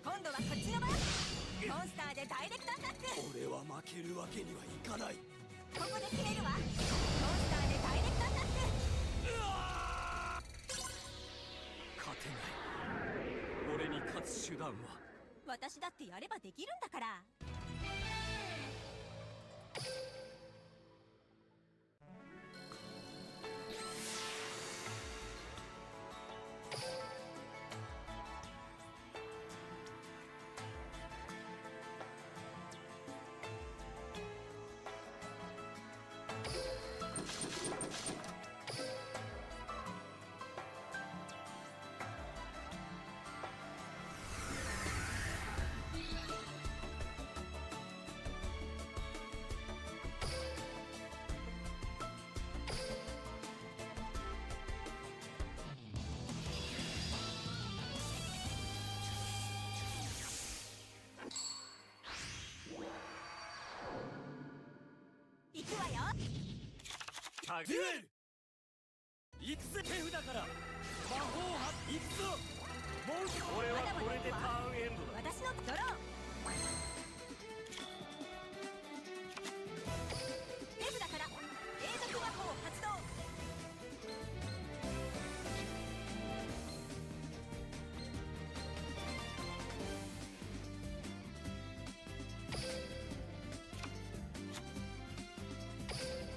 今度はこっちの番。モンスターでダイレクトアタック。俺は負けるわけにはいかない。ここで決めるわ。モンスターでダイレクトアタック。勝てない。俺に勝つ手段は。私だってやればできるんだから。行くわよ。タグエル行くぜ。手札から魔法発行くぞ。モンスター俺はこれでターンエンドだ。私のドロー。手札から永続魔法発動。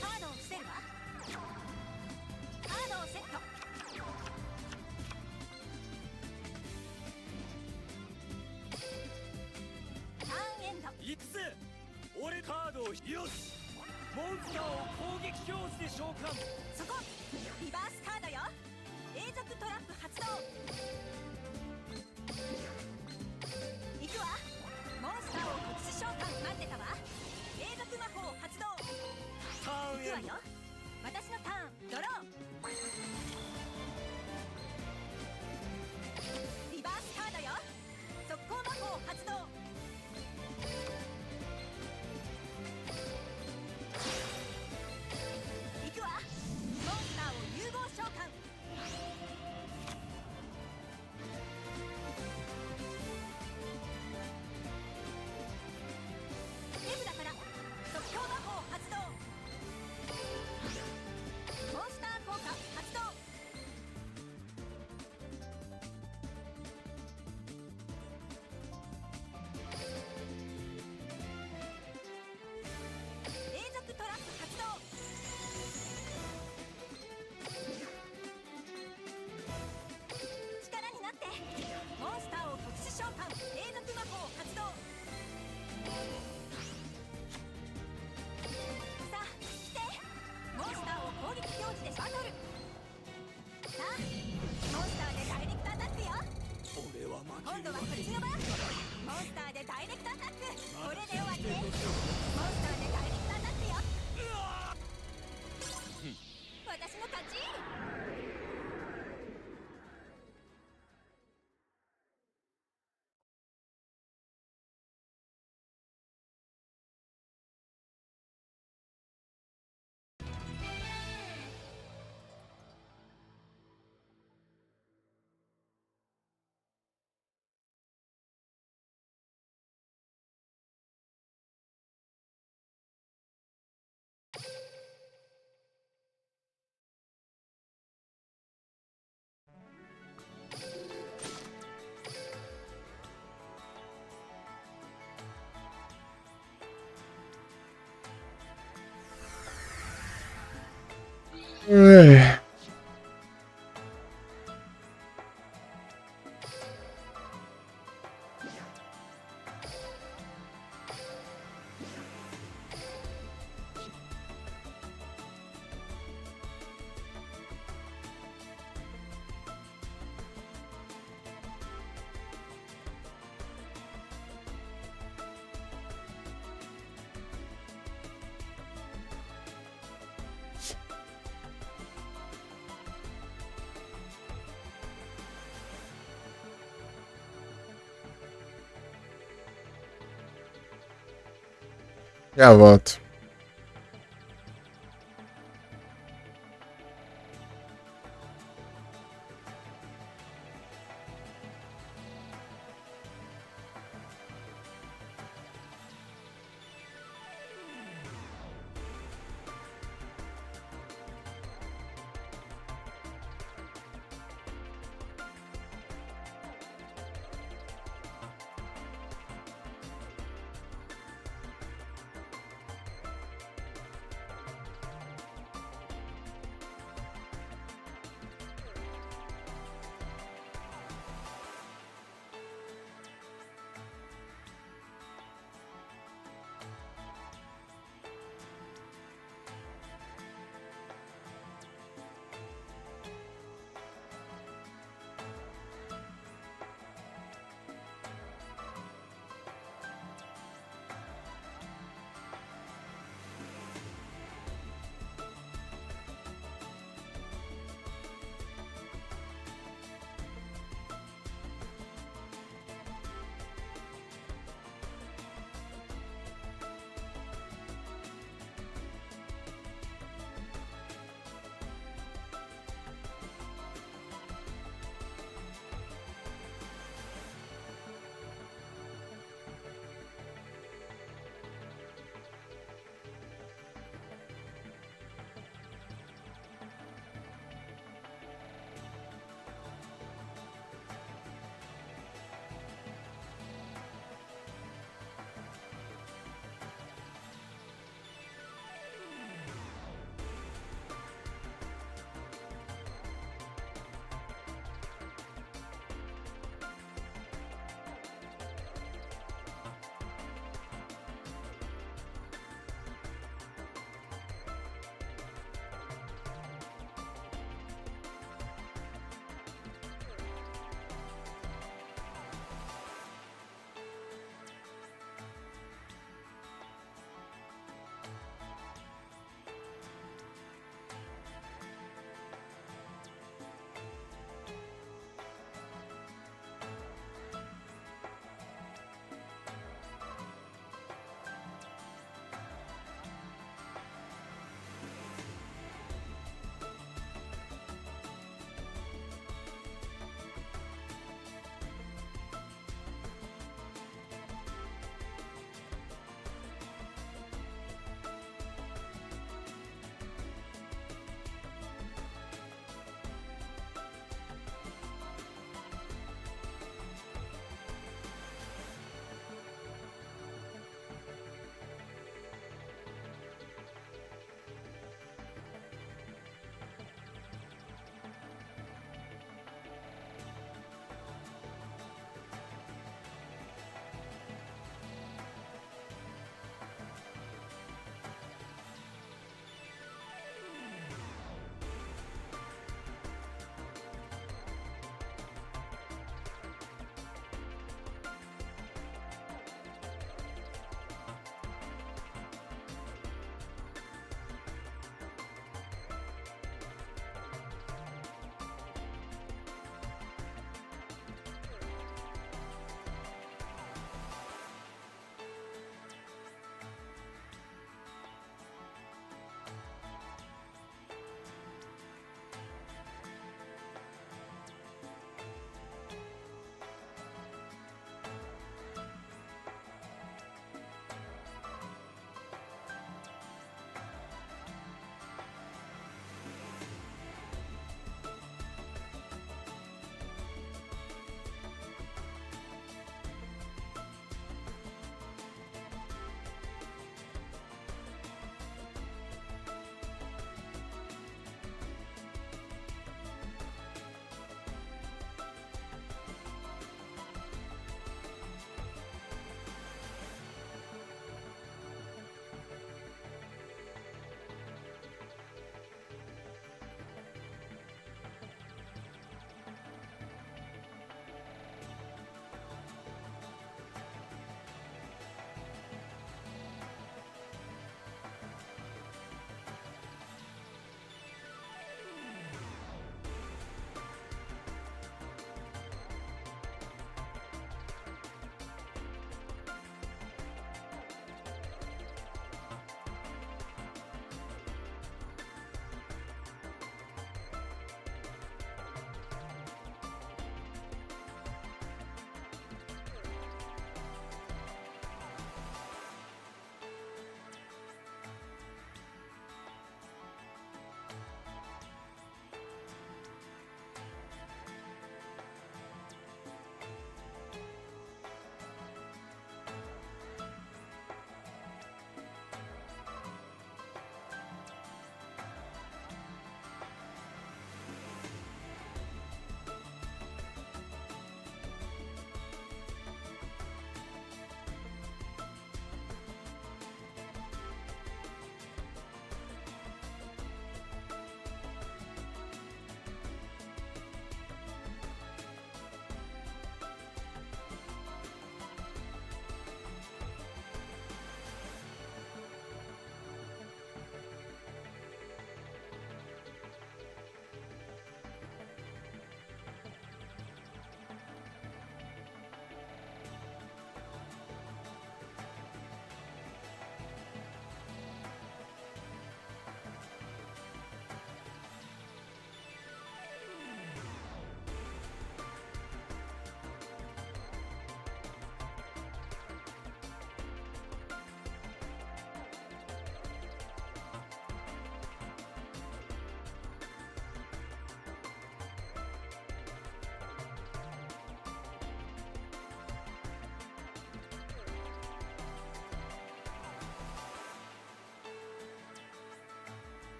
カードを伏せるわ。カードをセット。ターンエンド。行くぜ。俺カードをよし。モンスターを攻撃表示で召喚。そこ。リバースカードよ。永続トラップ発動。行くわ。モンスターを特殊召喚。待ってたわ。永続魔法発動。ターンエンド。行くわよ。私のターンドロー。リバースカードよ。速攻魔法発動。行くわ。モンスターを融合召喚。手札から速攻魔法発動。モンスター効果発動。永続トラップ発動。力になって。モンスターを特殊召喚。永続魔法発動。さあ来て。モンスターを攻撃表示でバトル。さあモンスターでダイレクトアタックよ。俺は負今度はこっちの番。モンスターでダイレクトアタック。これで終わりね。モンスターでダイレクトアタックよ。私の勝ち。Já volto.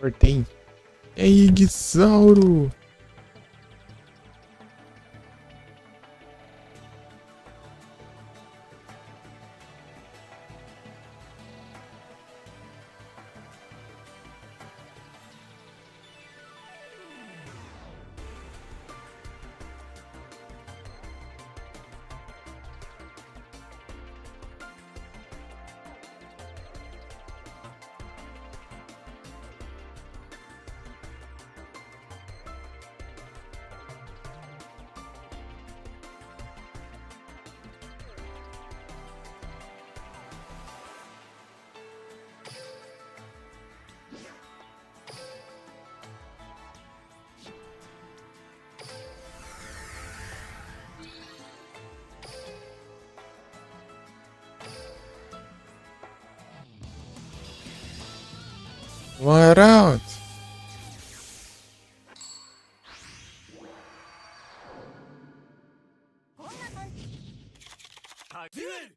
Cortei. E aí, Guisauro? What out? こんな感じ。タデュエル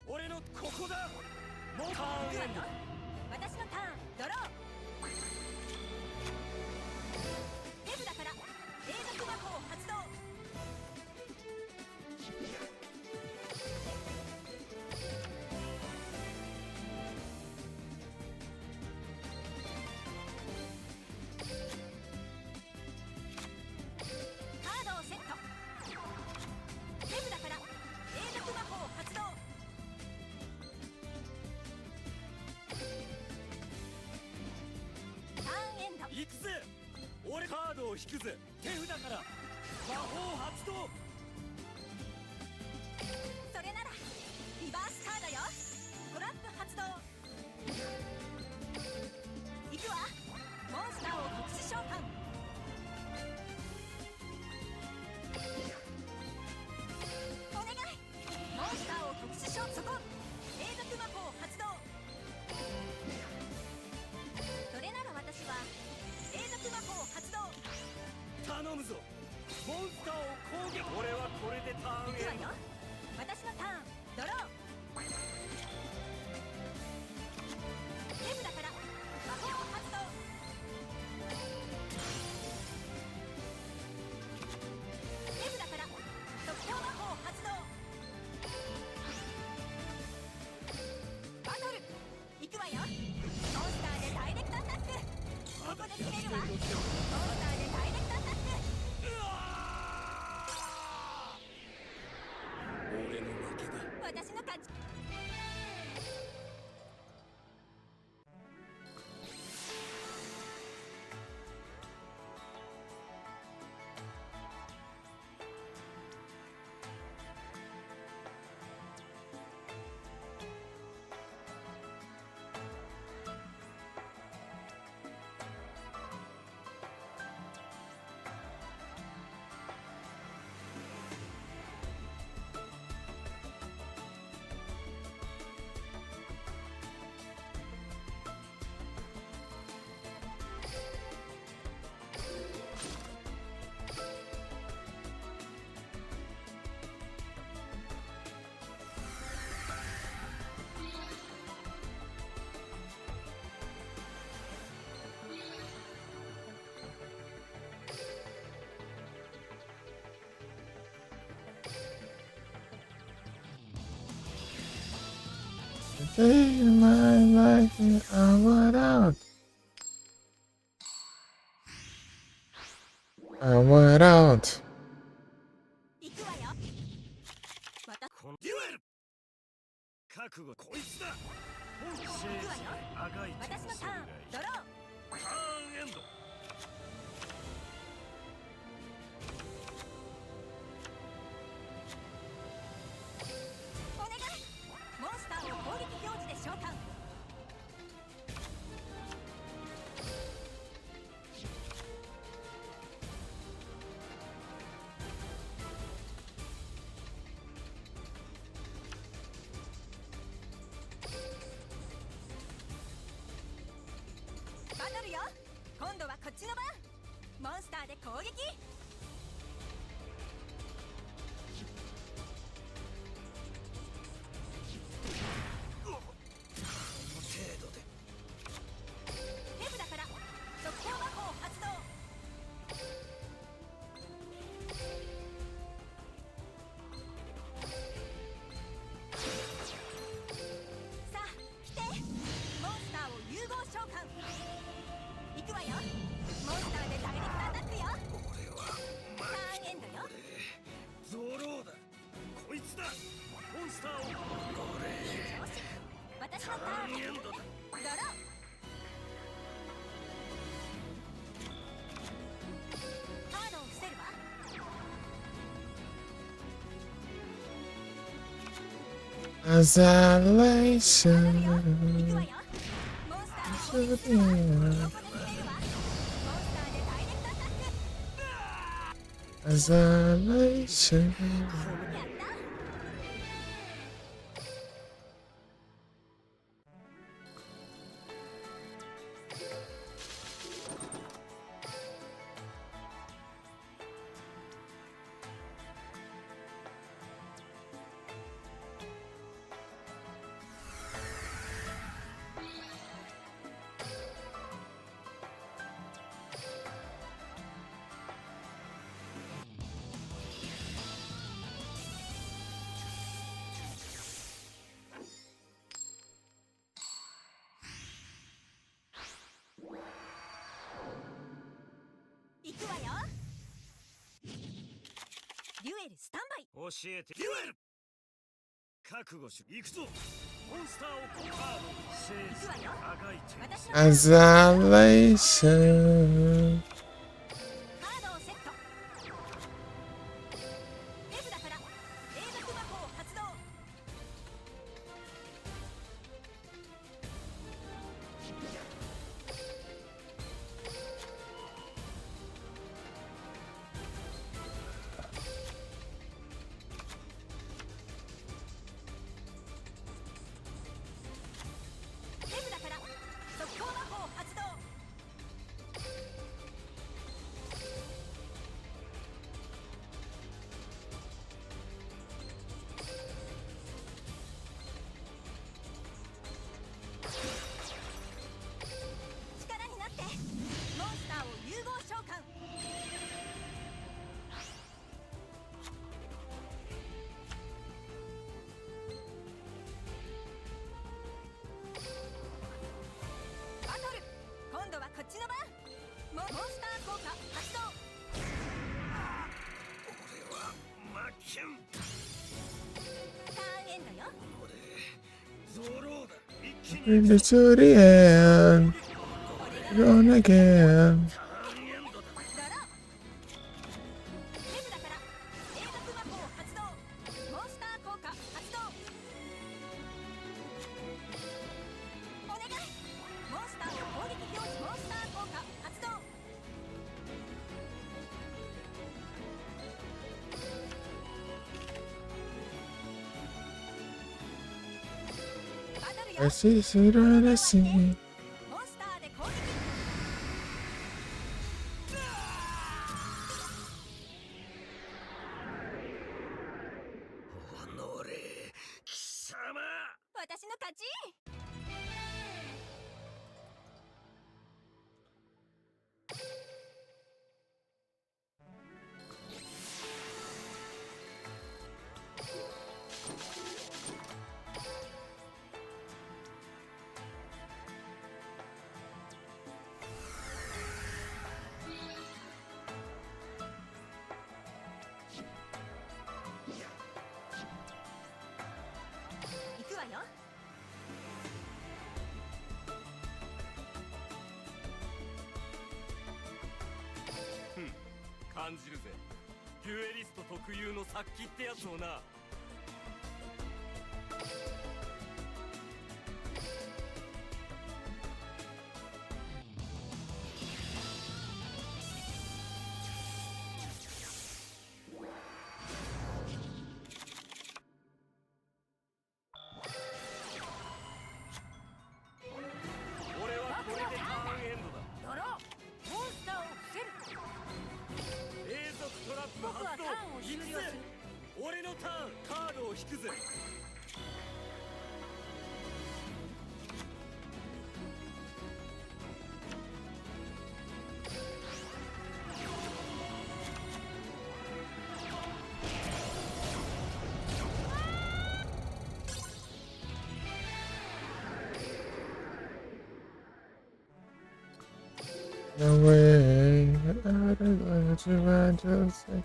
俺のここだモンターンエンド私のターンドロー手札から永続魔法発動カードをセット手札から永続魔法発動ターンエンド行くぜ俺カードを引くぜ手札から魔法発動それならリバースカードよトラップ発動行くわモンスターを特殊召喚お願いモンスターを特殊召喚そこ永続魔法発動それなら私は永続魔法発動頼むぞモンスターを攻撃俺はこれでターンエンド行くわよ私のターンドロー手札から魔法発動手札から特攻魔法発動バトル行くわよモンスターでダイレクトアタックここで決めるわモンスターでダイレクトアタック俺の負けだ私の勝ちSave my life and I want out. I want out. 行くわよ私このデュエル覚悟こいつだ本性行くわよあがいて私のターンドローターンエンドお願いモンスターを攻撃表示で召喚バトルよ今度はこっちの番モンスターで攻撃程度で手札融合召喚。行くわよ。モンスターでダイレクトアタックよ。俺はターンエンドよ。ゾローだ。こいつだ。モンスターをよし、私のターン。エンドだ。ドロー。カードを伏せるわ。 Isolation. 行くわよ。モンスターで攻撃するわ。横で切れるわ。モンスターでダイレクトアタック。 Isolation. やった。行くわよ。デュエルスタンバイ。教えて。デュエル。覚悟しろ。行くぞ。モンスターをコンカード。聖行くわよ。あがいて。私の Isolation. カードをセット。手札から永続魔法発動。手札から速攻魔法発動。力になってモンスターを融合召喚。バトル、今度はこっちの番。モンスター効果発動。俺は負けん。ターンエンドよ。ゾローだ。一気に Bring it to the end. Run again. ターンエンドだ。ドロー。手札から永続魔法発動。モンスター効果発動。お願い。モンスターを攻撃表示。モンスター効果発動。バトルよ。 I see, see, run, I see. モンスターで攻撃。おのれ、貴様。私の勝ち。行くわよ。感じるぜ。デュエリスト特有の殺気ってやつをな。俺はこれでターンエンドだ。ドロー。モンスターを伏せる。永続トラップ僕は発動。ターンを終了する。俺のターン。No way. I don't know what you want to say.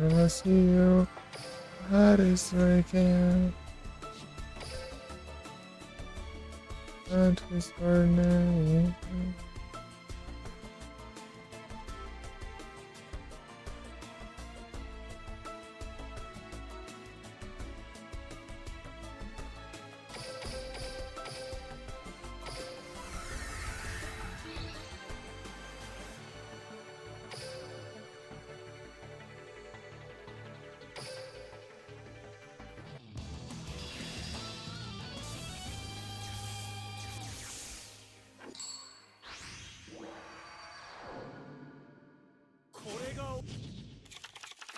I wanna see you. Hardest I can. Not whisper name.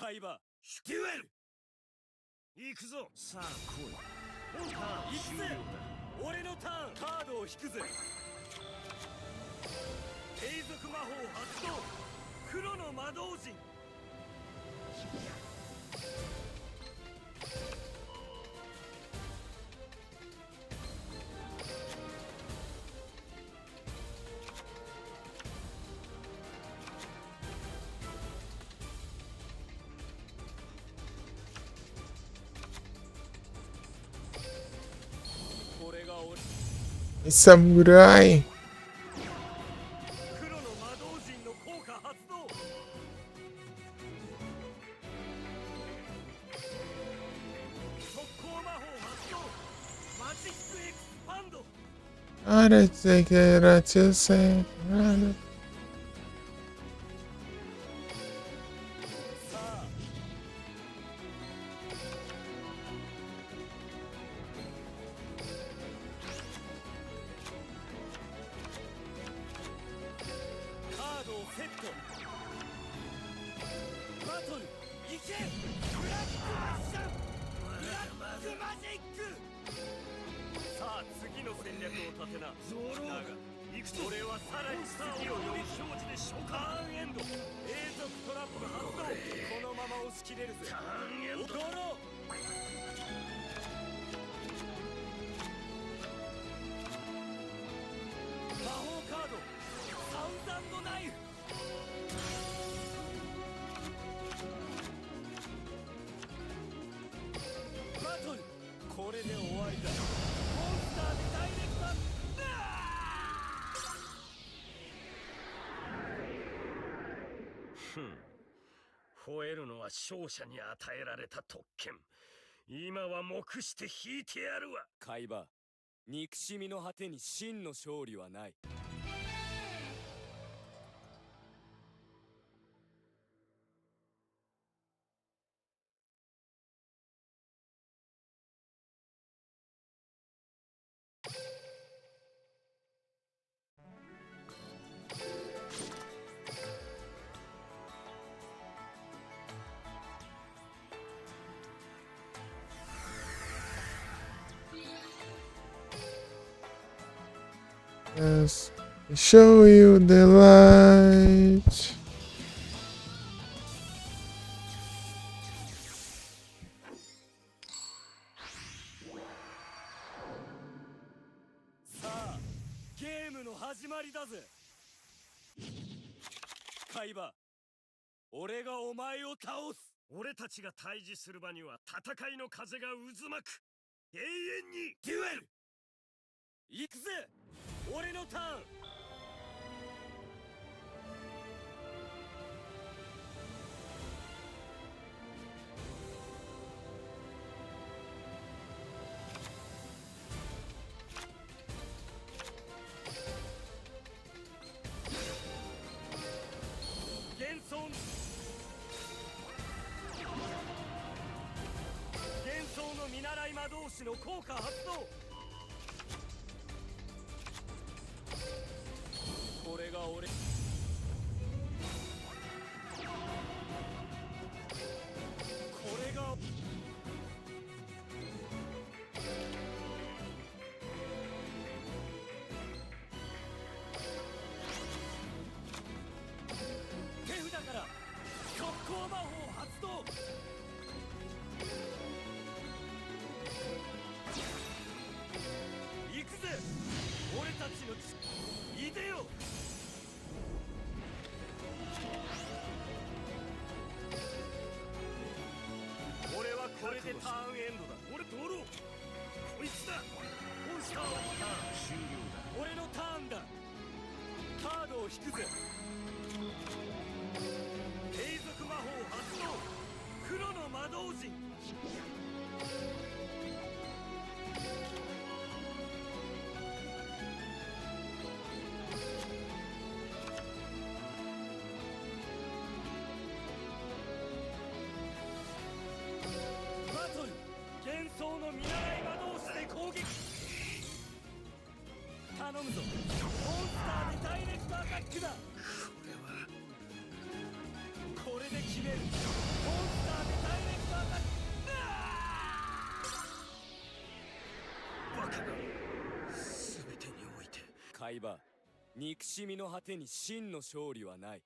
海馬デュエル行くぞ。さあ来い。ターン終了だ。俺のターンカードを引くぜ。継続魔法発動黒の魔導陣。これが俺侍。黒の魔導陣の効果発動。速攻魔法発動マジックエクスパンド。 I don't think what you say. さあカードをセット。バトル行け。ブラックマッシャンブラックマジック。さあ次の戦略を立てな。ゾロだが行くぞ。俺はさらにスターをより表示で召喚エンド。永続トラップ発動。このまま押し切れるぜ。ターンエンド。ドロー。魔法カードサウザンドナイフ。バトルこれで終わりだ。モンスターでダイレクトアップ。吠えるのは勝者に与えられた特権。今は黙して引いてやるわ。海馬憎しみの果てに真の勝利はない。Yes. Show you the light. さあゲームの始まりだぜ。海馬俺がお前を倒す。俺たちが対峙する場には戦いの風が渦巻く。永遠にデュエル。行くぜ俺のターン。幻想の見習い魔導士の効果発動。これが俺。これがの血いでよ。俺はこれでターンエンドだ。俺ドロー。こいつだ。モンスターはターン終了だ。俺のターンだ。カードを引くぜ。継続魔法発動。黒の魔導陣。バトル幻想の見習い魔導士で攻撃。頼むぞ。モンスターでダイレクトアタックだ。これで決める。モンスターでダイレクトアタック。バカな。全てにおいて海馬、憎しみの果てに真の勝利はない。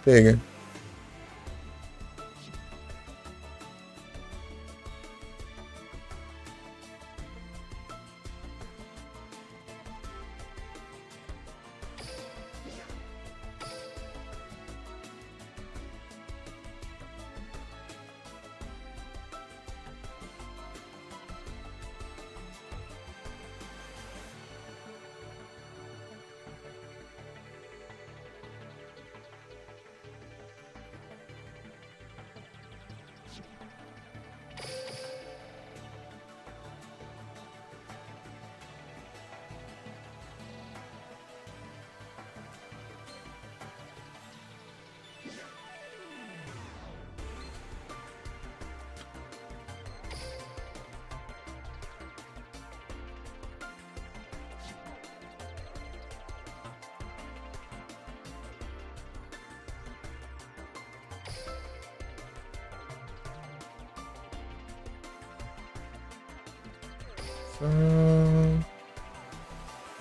Pega.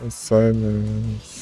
Silence.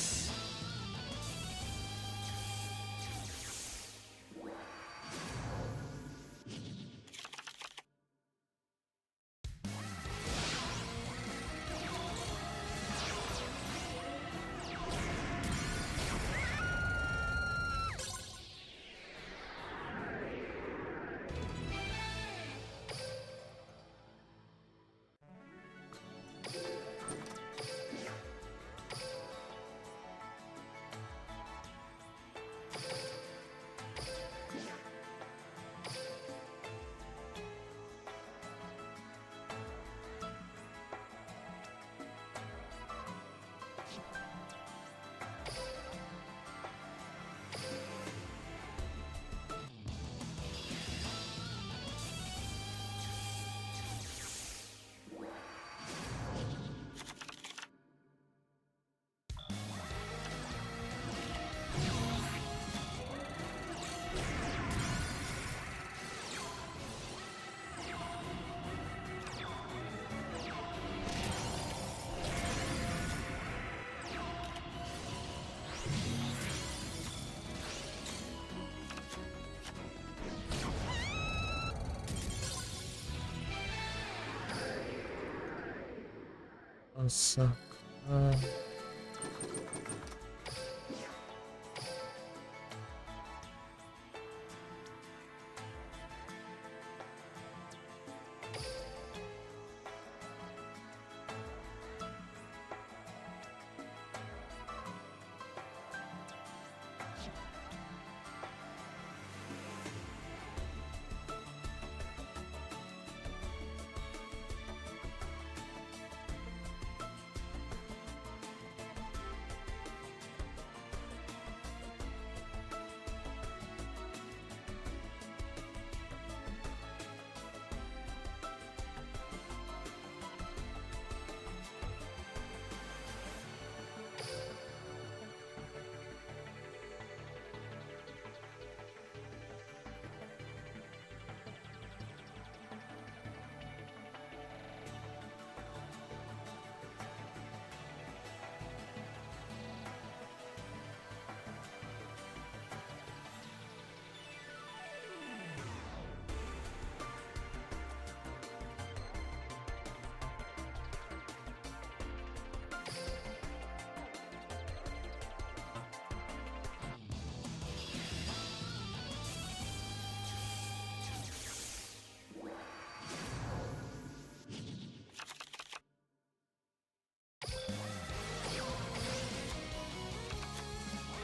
Nossa. Ah.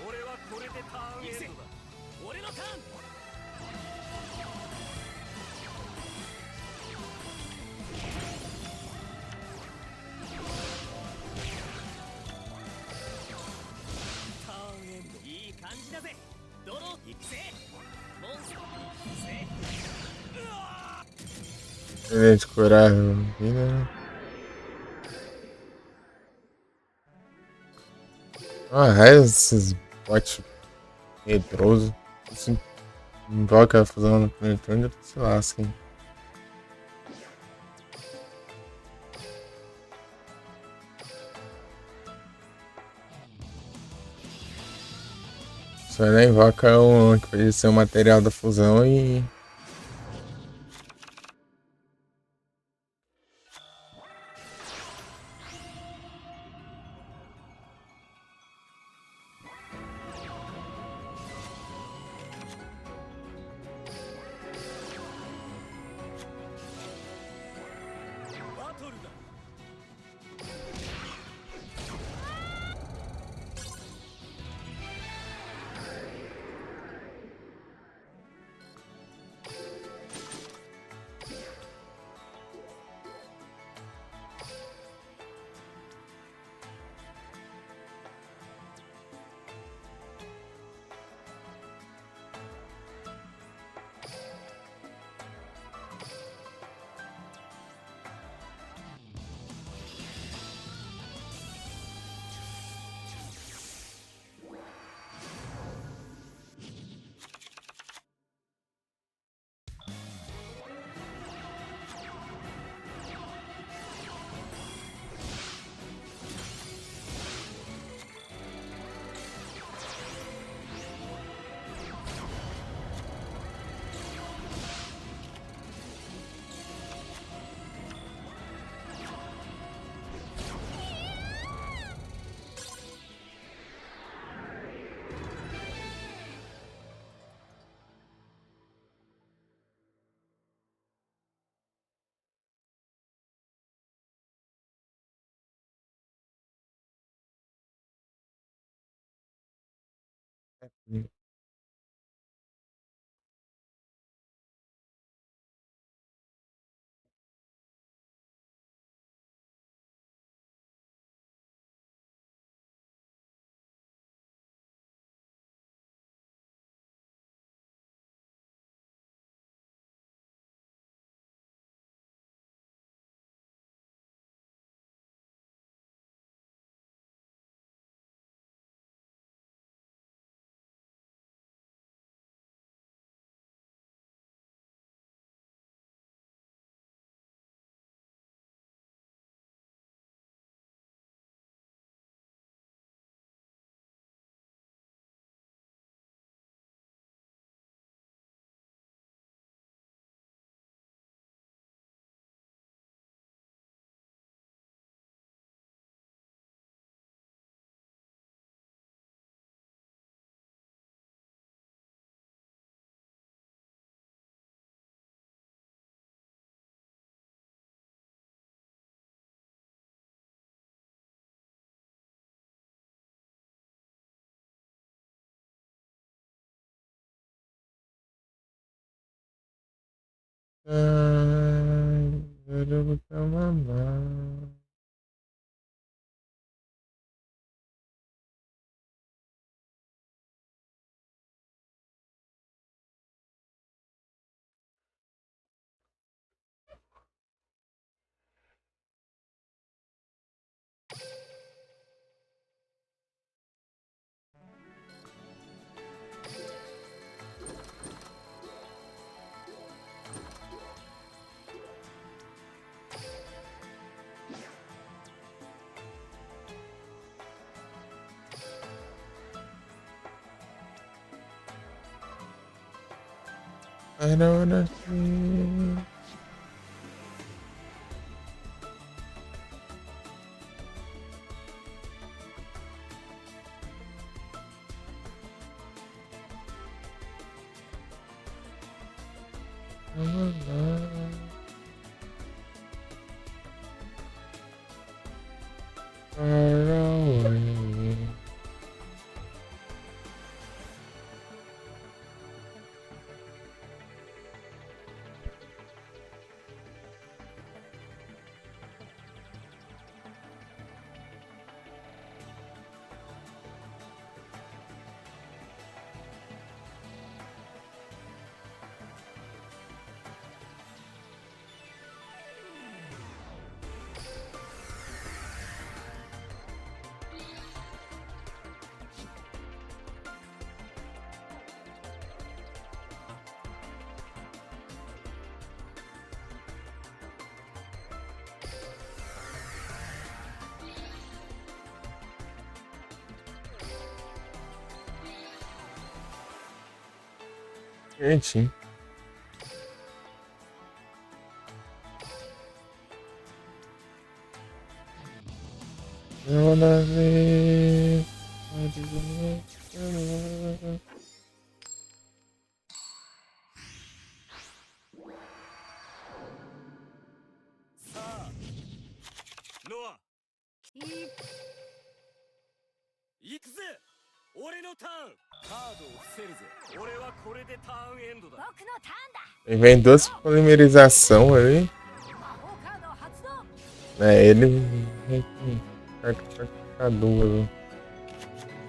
俺はこれでターンエンドだ。俺のターン。ターンエンド。いい感じだぜ。ドロー行くぜ。モンスター行くぜ。うわー Gente, coragem. Né? Ah, esses bots medroso. Esse invoca a fusão no Planetrônico, se lasquem. Só ele invoca o que pode ser o material da fusão e. Quero botar mamar. I don't wanna see. Gente. Eu wanna ver.ノア行くぜ俺のターンカードを伏せるぜ俺はこれでターンエンドだ僕のターンだ E vem duas polimerização ali. 魔法カード発動 É, ele.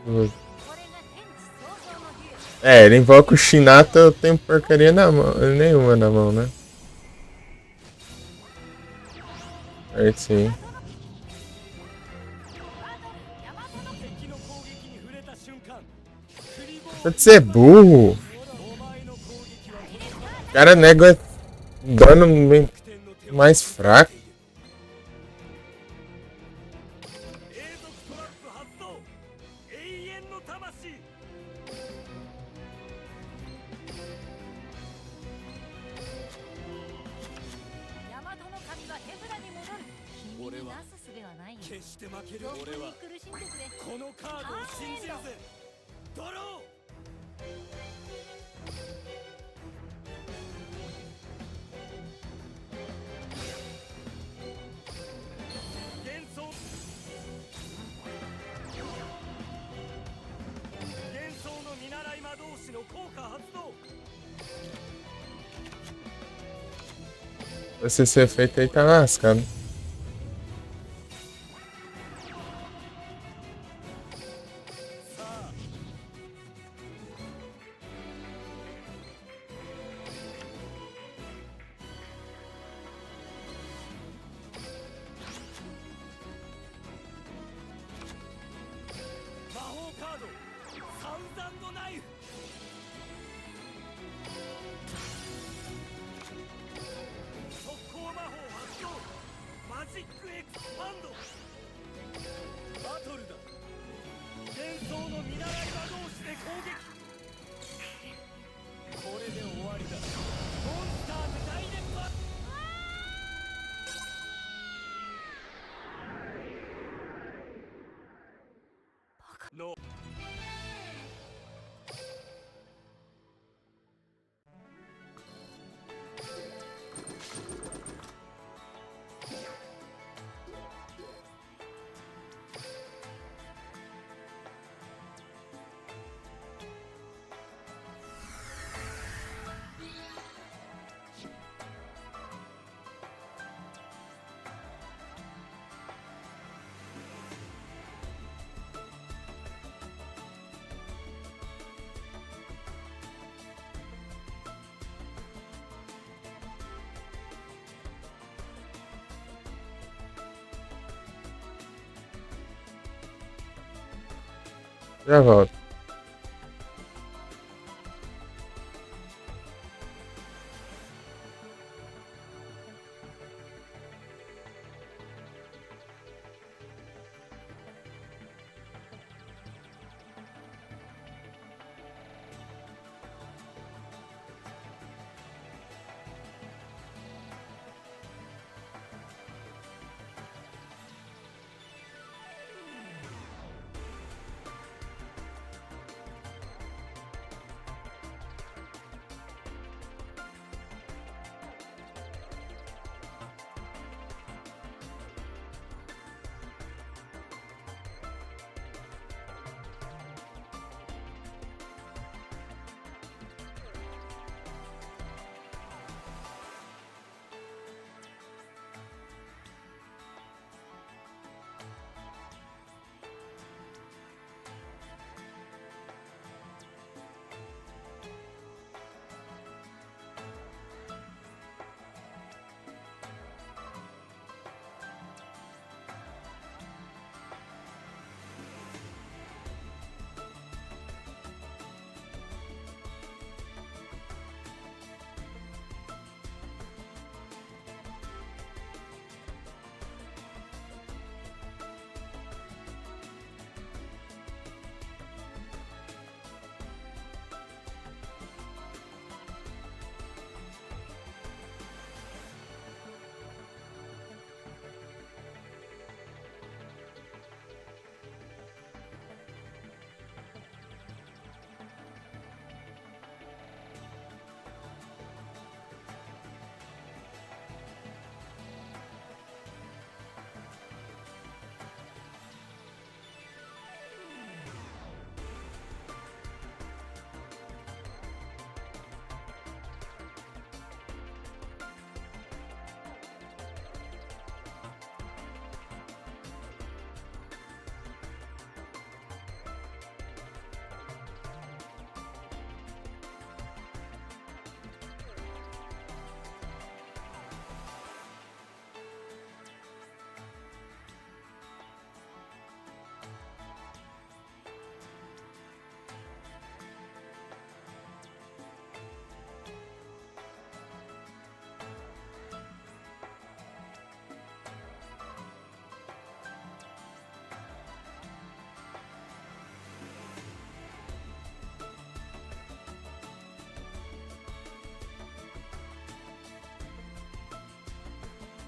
Duas. これが天地創造の竜 É, ele invoca o Shinata, eu tenho porcaria na mão. Nenhuma na mão, né? Certinho. ヤマトの敵の攻撃に触れた瞬間クリボー Pode ser burro. お前の攻撃は O cara nega dano bem 点の手を mais fraco. 永続トラップ発動永遠の魂ヤマトの神は手札に戻る君になすすべはないよ決して負ける存分に俺は苦しんでくれこのカードを信じるぜドロー幻想幻想の見習い魔導士の効果発動 Esse efeito aí tá lascado. さあ魔法カードサウザンドナイフ速攻魔法発動マジックエクスパンドバトルだ幻想の見習い魔導士で攻撃これで終わりだモンスターズダイレクトアの Já volto.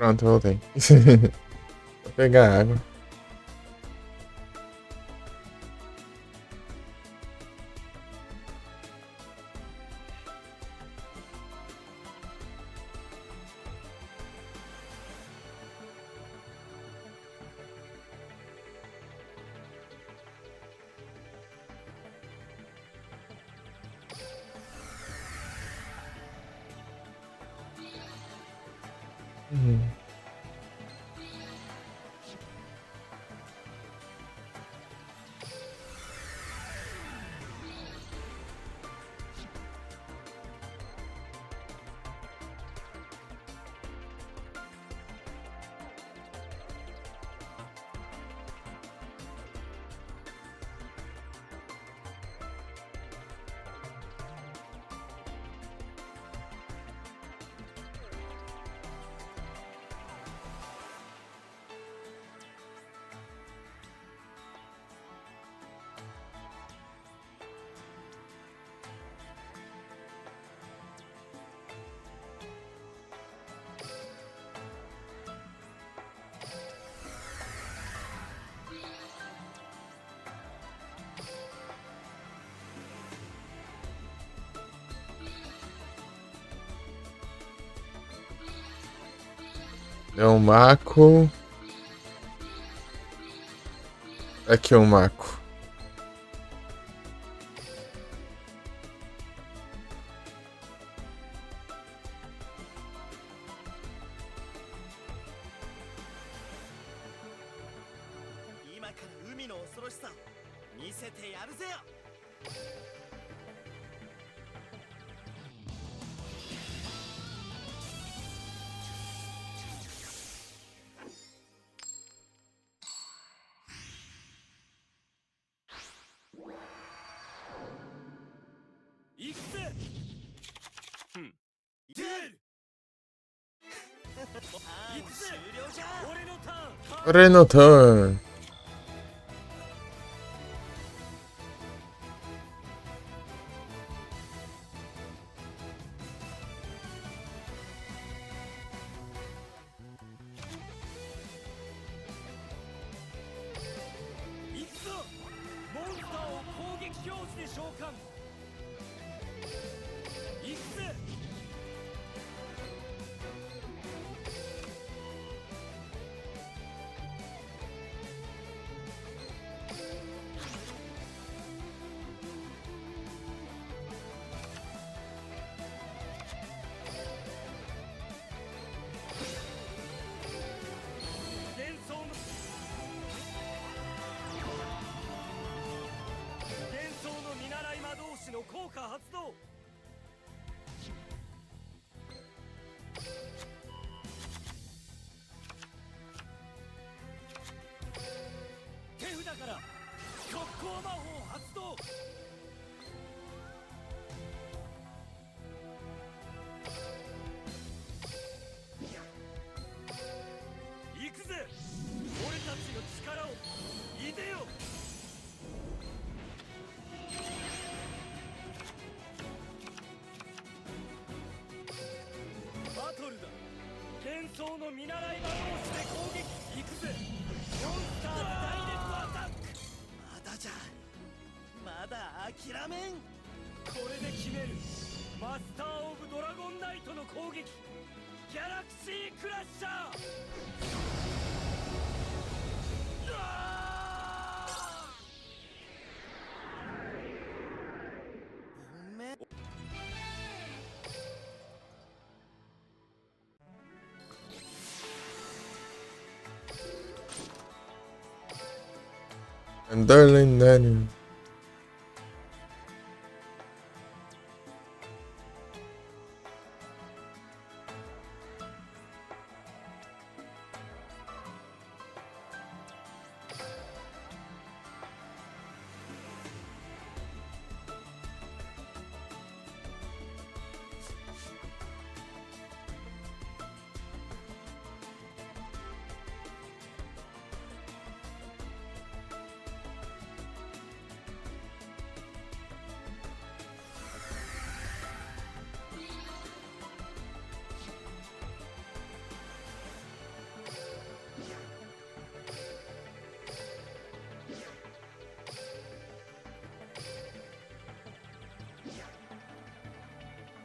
Pronto, voltei. Vou pegar água. Deu um Mako. Aqui o Mako. Renatan.効果発動。手札から速攻魔法発動。行くぜ、俺たちの力をいでよ。バトルだ。幻想の見習い魔同士で攻撃。行くぜ、モンスターダイレクトアタック。まだじゃ、まだ諦めん。これで決める。マスター・オブ・ドラゴンナイトの攻撃、ギャラクシー・クラッシャー。ごめん。And darling Nanny.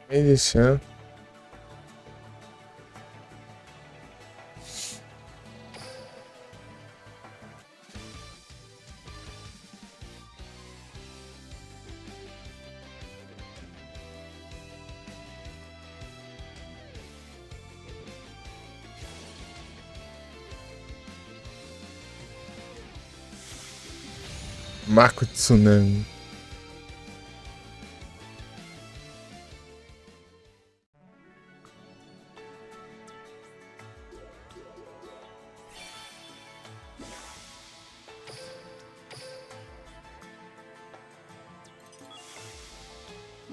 Edition. Marco Tsunami.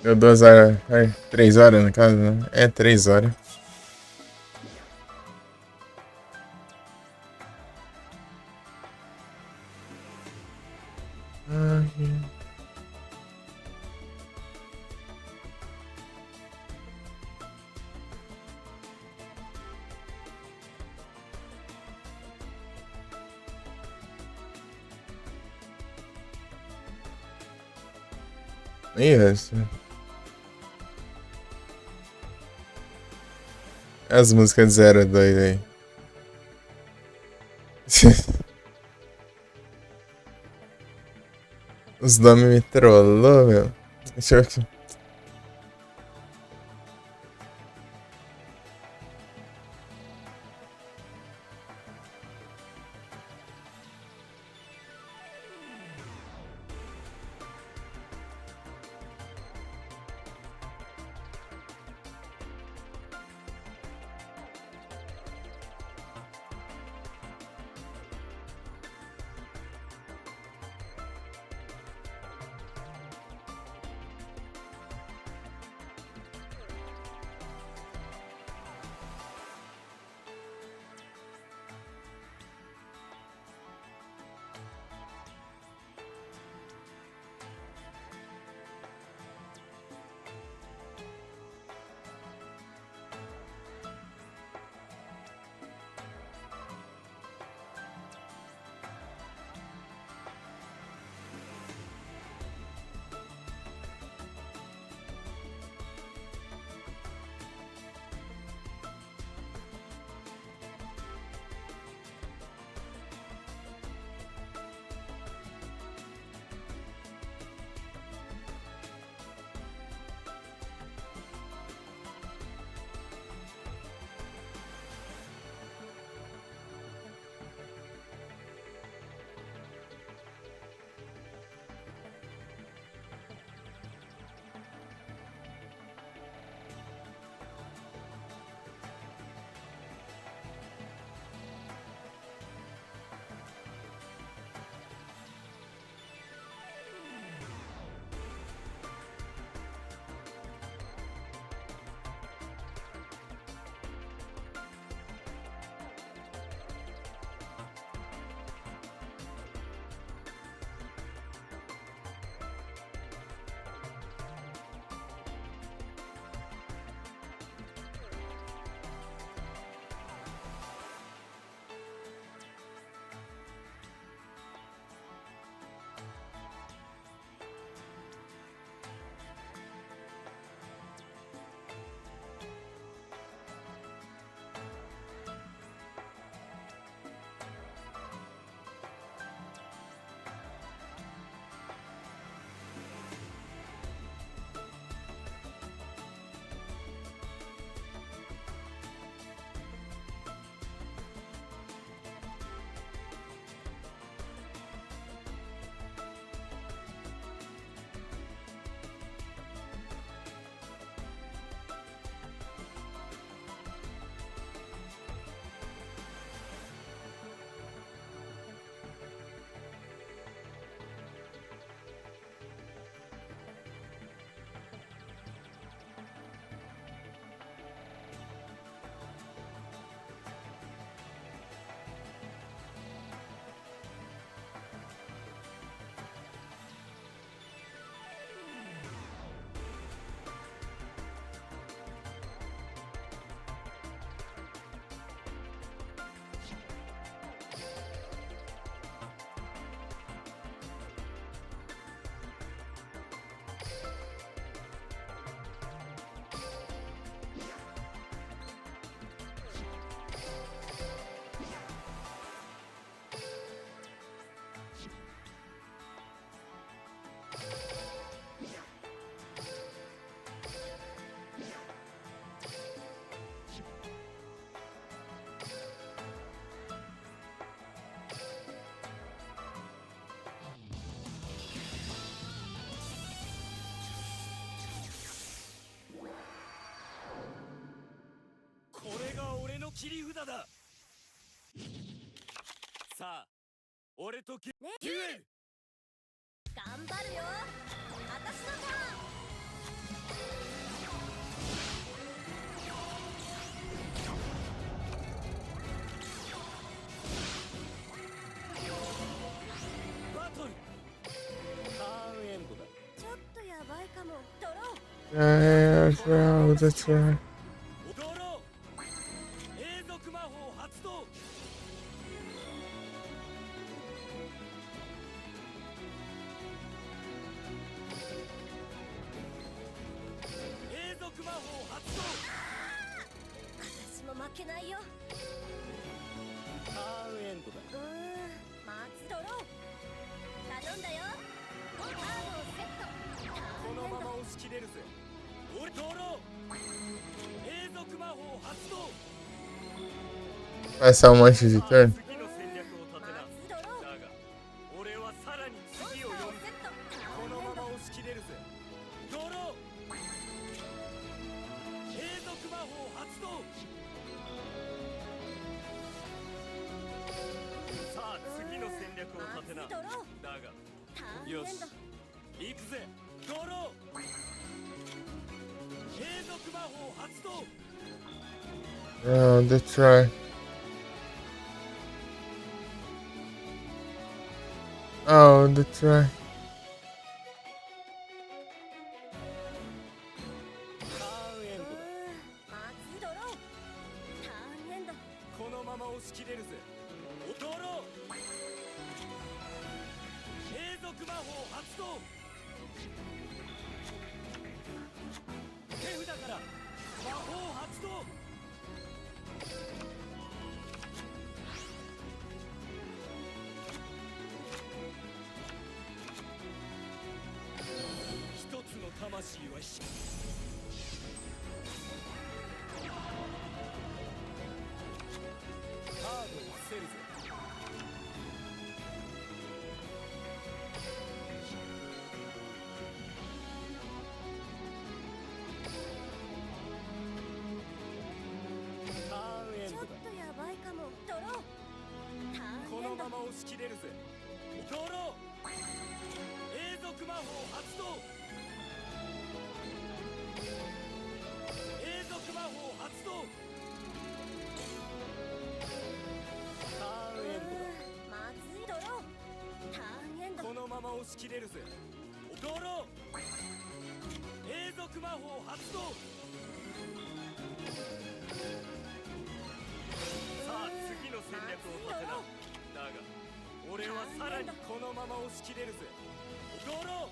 Deu 2 horas, 3 horas no caso, né? É 3 horas. Isso. As músicas de Zero doido aí. Os nomes me trollou, meu. Deixa eu aqui. 切り札だ。さあ俺とデねュエル。頑張るよ私のターン。バトルターンエンドだ。ちょっとやばいかも。ドロー。That's right, that's right. ドロー永続魔法発動。永続魔法発動。私も負けないよ。ターンエンドだ。待つ。ドロー。頼んだよ。カードをセット。ターンエンド。このまま押し切れるぜ。俺ドロー永続魔法発動。 That's how much is your turn. 次の戦略を立てな。待つ。ドロー。だが俺はさらに次を読む。セット。タこーンエンド。のまま押し切れるぜ。ドロー永続魔法発動。さあ次の戦略を立てな。待つ。ドロー。だがターンエよしンド。行くぜ。ドロー永続魔法発動。 Oh, that's right. Oh, that's right. ターンエンドだ。待つ。ドロー。ターンエンド。このまま押し切れるぜ。ドロー永続魔法発動。手札から魔法発動。一つの魂はカードを伏せるぜ。ターンエンちょっドだ。とやばいかも。ドロー。ターこのンエンド。まま押し切れるぜ。ドロー永続魔法発動。永続魔法発動。ターンエンドだ。まずい。ドロー。ターンエンド。このまま押し切れるぜ。ドロー永続魔法発動。さあ次の戦略を立てな。だが俺はさらにこのまま押し切れるぜ。ドロー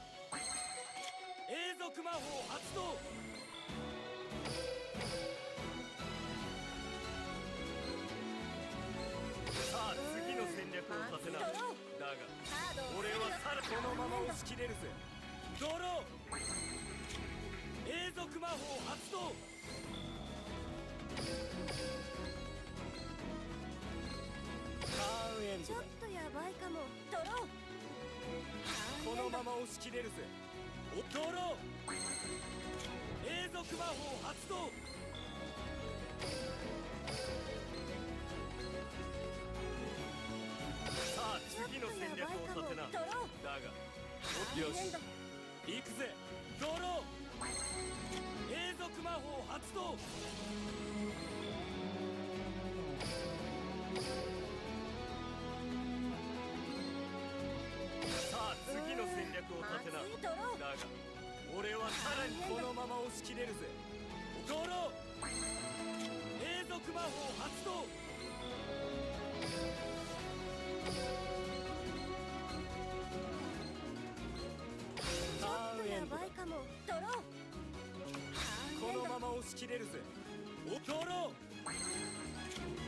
永続魔法発動。さあ次の戦略を立てな。だがカードを俺はさらこのまま押し切れるぜ。ドロー永続魔法発動。ターンエンドだちょっ。とやばいかも。ドロー。このまま押し切れるぜ。ドロー永続魔法発動。さあ次の戦略を立てな。ドロー。だがよし行くぜ。ドロー永続魔法発動。さあ次の戦略を立てな。まずい。ドロー。だが俺はさらにこのまま押し切れるぜ。ドロー永続魔法発動。ターンエやンドだ。ばいかも。ドロー。ターンエンド。このまま押し切れるぜ。ドロー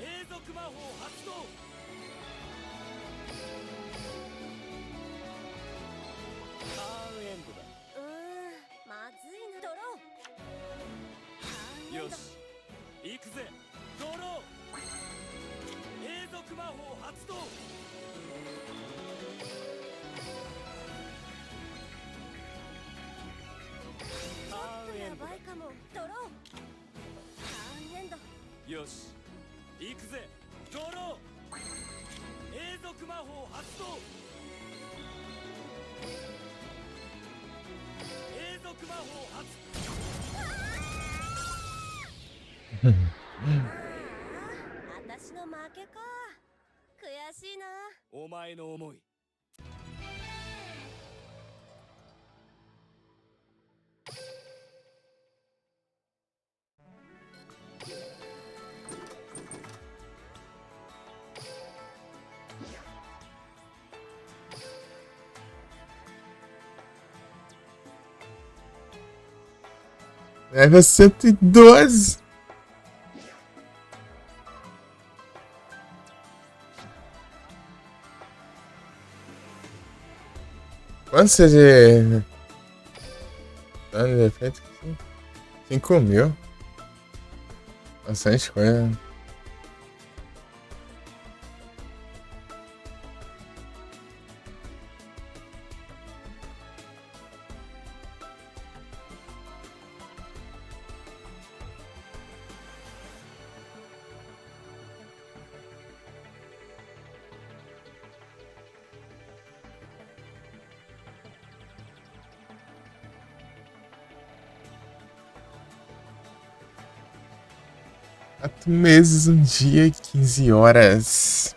永続魔法発動。ターンエンドだ。まずいな。ドロー。ターンエンド。よし行くぜ。ドロー永続魔法発動。ターンエンドだ。やばいかも。ドロー。ターンエンド。よし行くぜドロー永続魔法発動永続魔法発私の負けか。悔しいな。お前の思いLeva 112. Quanto você de dano de efeito? 5.000. Bastante coisa. Quatro meses, um dia e 15 horas.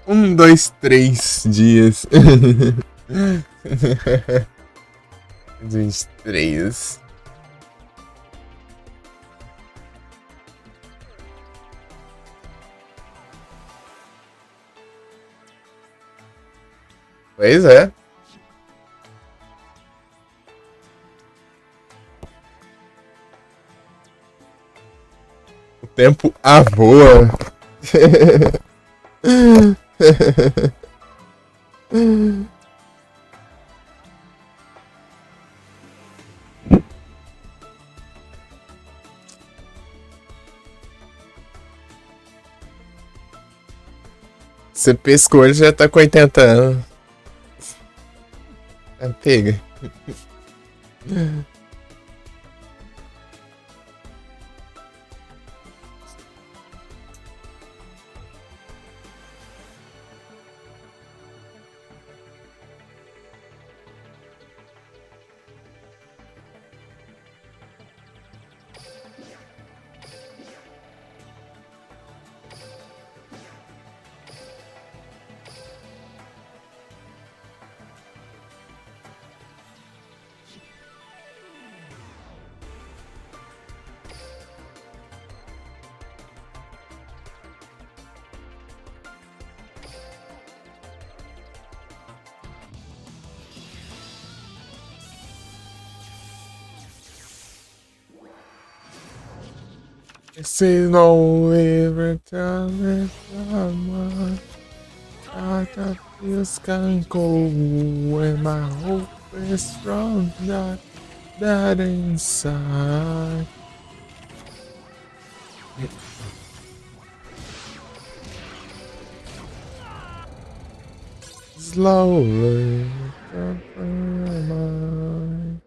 Um, dois, 3 dias. 23. Pois é. O tempo voa. Você pescou, ele já tá com 80 anos. Pega. Say no every time I got this can go when my hope is strong that inside. Slowly mind.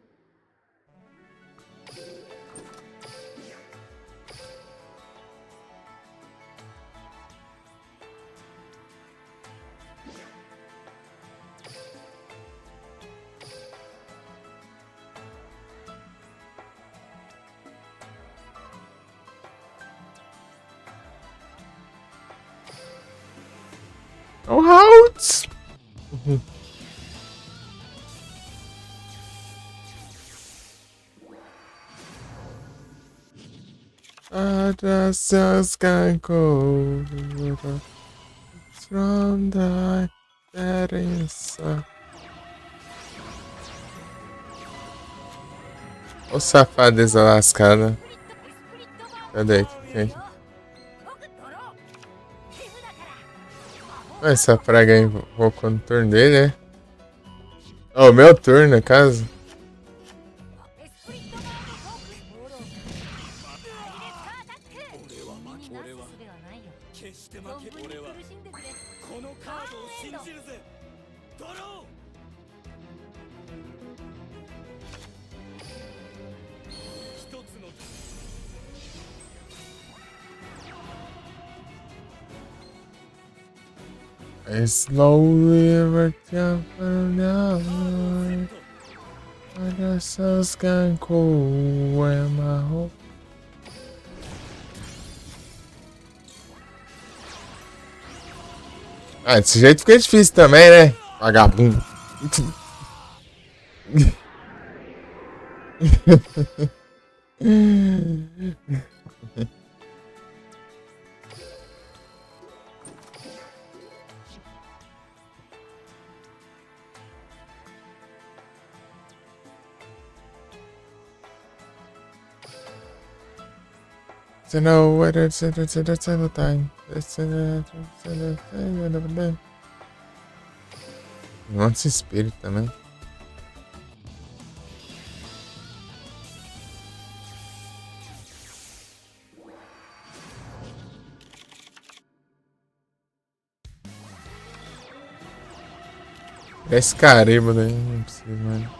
Oh, Hout! The stars can go from the that inside. Ô safado desalascado. Cadê? Quem? Essa praga aí invocou no turno dele, né? Oh, meu turno, no caso. I slowly work down now. I guess I was going cool where my hope. Ah, desse jeito fica difícil também, né? Vagabundo. To know whether it's a single time. Nossa, espírito também. Esse carimbo, né? Não precisa, mano.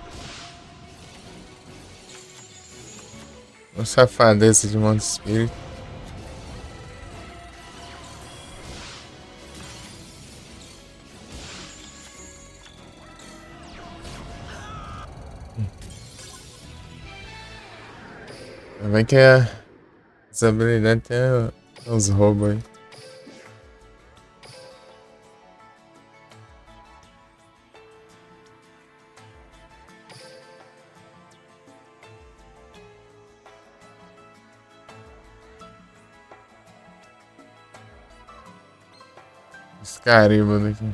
Uma safadeza de mão de espírito. Também que as habilidades tem uns roubos aí. Esse carimbo daqui.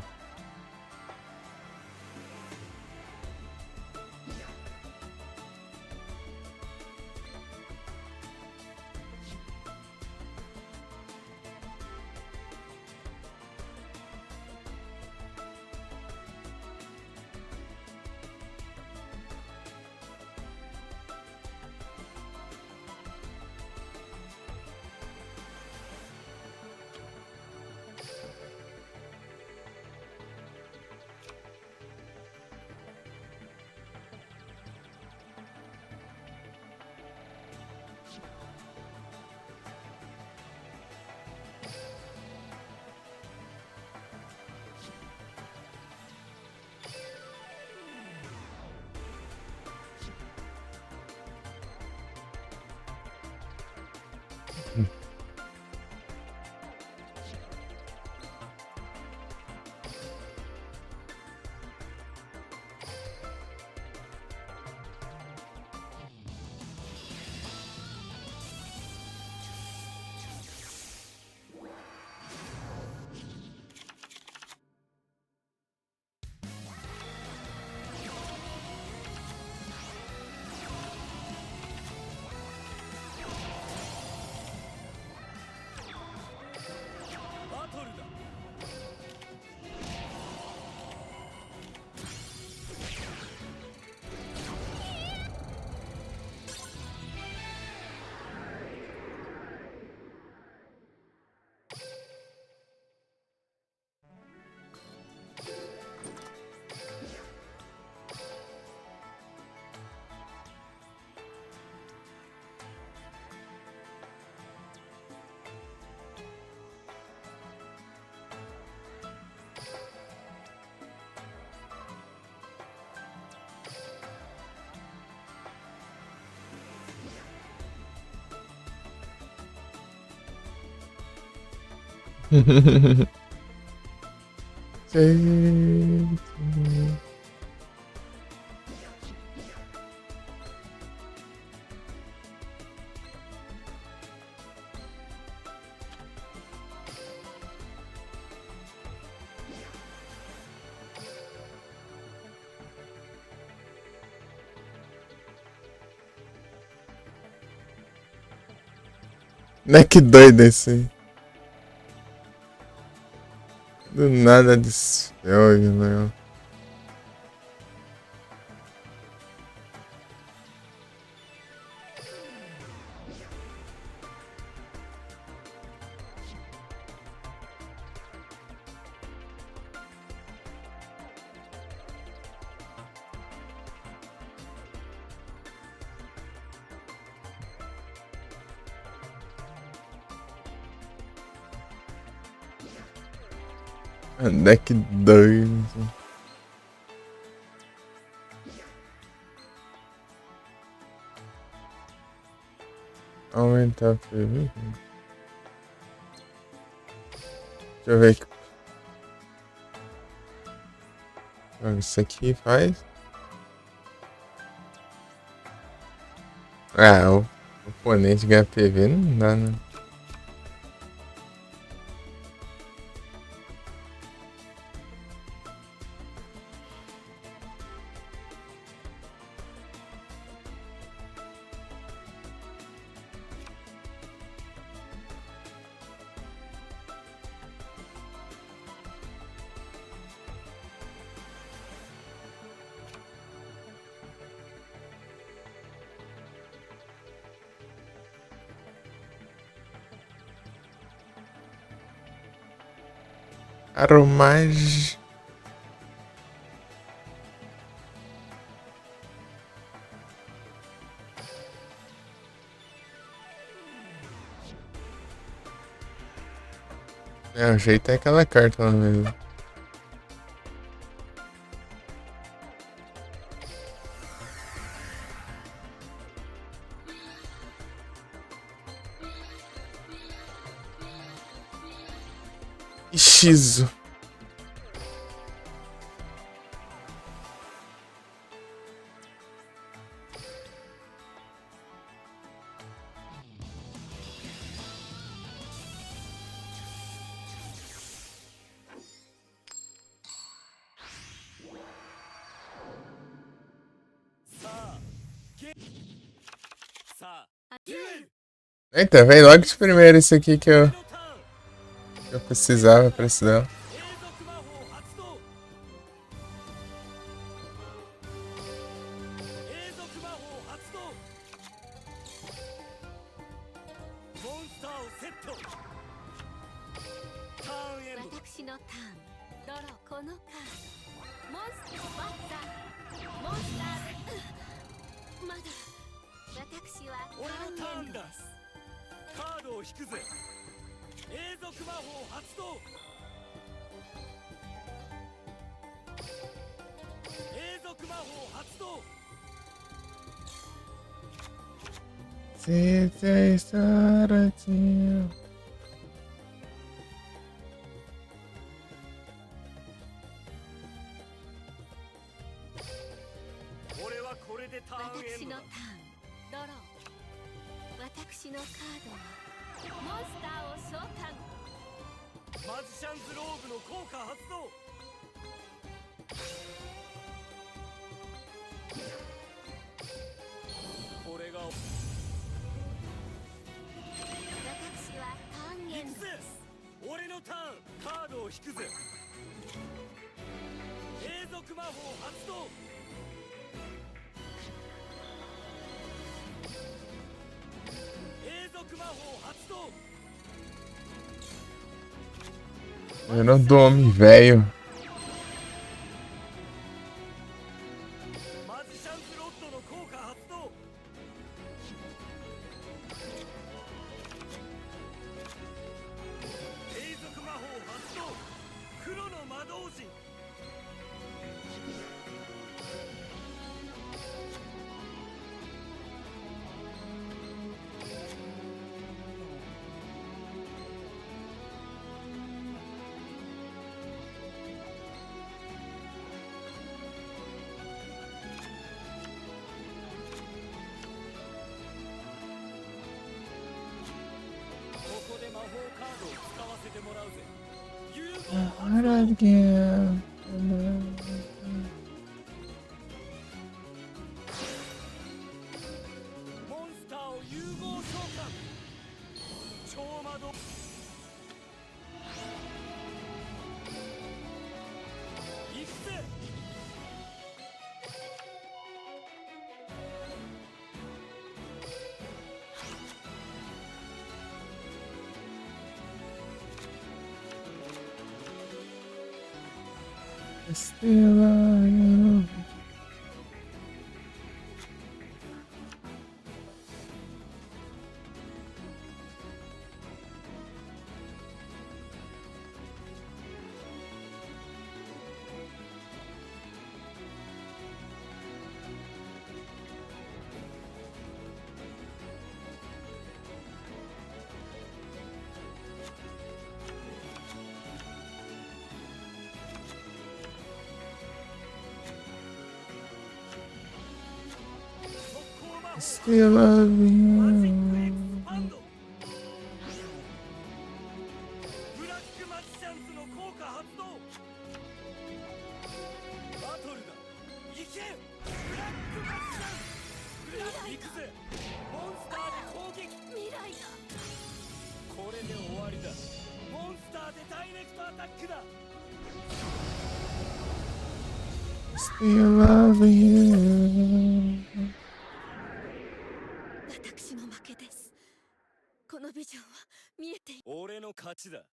Né, que doido esse aí. Do nada desfiou, né? Deck 2. Aumentar a PV. Deixa eu ver aqui. Isso aqui faz. Ah, o oponente ganha PV não dá, né? Aromage. É, o jeito é aquela carta lá mesmo. Shizu. Eita, veio logo de primeiro isso aqui que eu precisava pra esse dela. Se você estar aqui. Aerodome, velho. Estrela. Still love マジックエ you. クスパンドブラックマジシャンズの効果発動バトルだ行けブラックマジシャンズブラック行くぜモンスターで攻撃未来だ。これで終わりだモンスターでダイレクトアタックだ Still love you. 私の負けです。このビジョンは見えている。俺の勝ちだ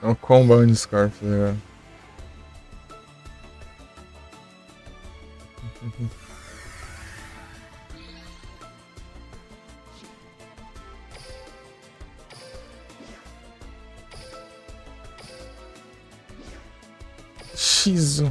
É um combo de Scarf, legal. Shizu.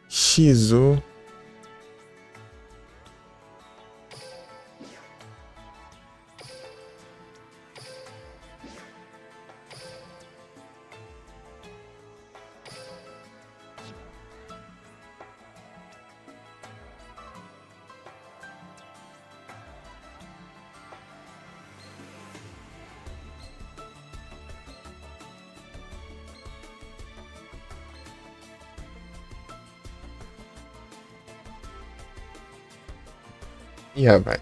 Shizu. Yeah, vai.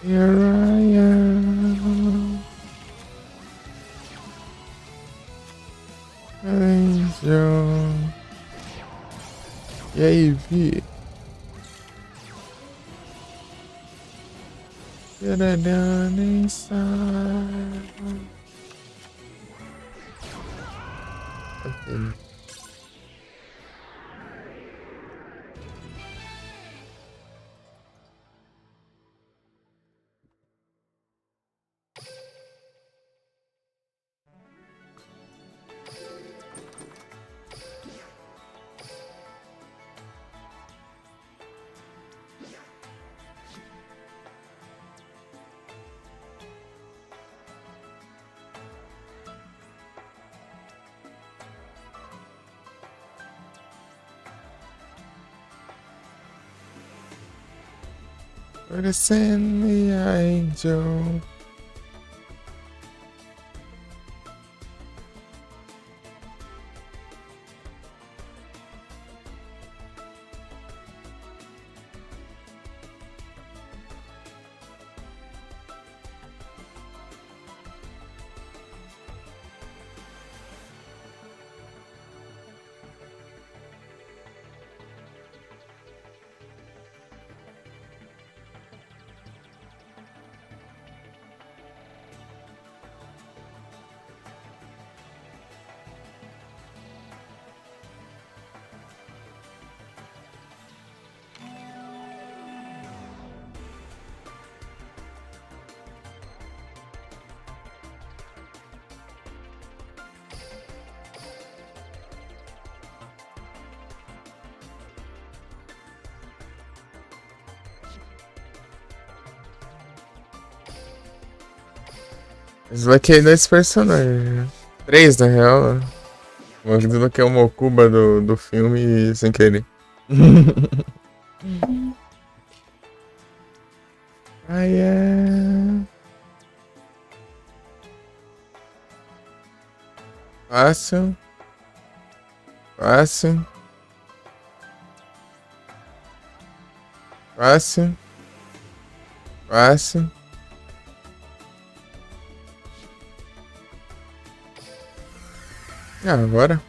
Here I am. Angel. E aí, Vi? Get it down inside. Okay. Where send the angel. Desbloqueei 2 personagens. 3 na real. Eu desbloqueei o Mokuba do filme sem querer. Ai, é. Fácil. Fácil. Fácil. Fácil. Agora.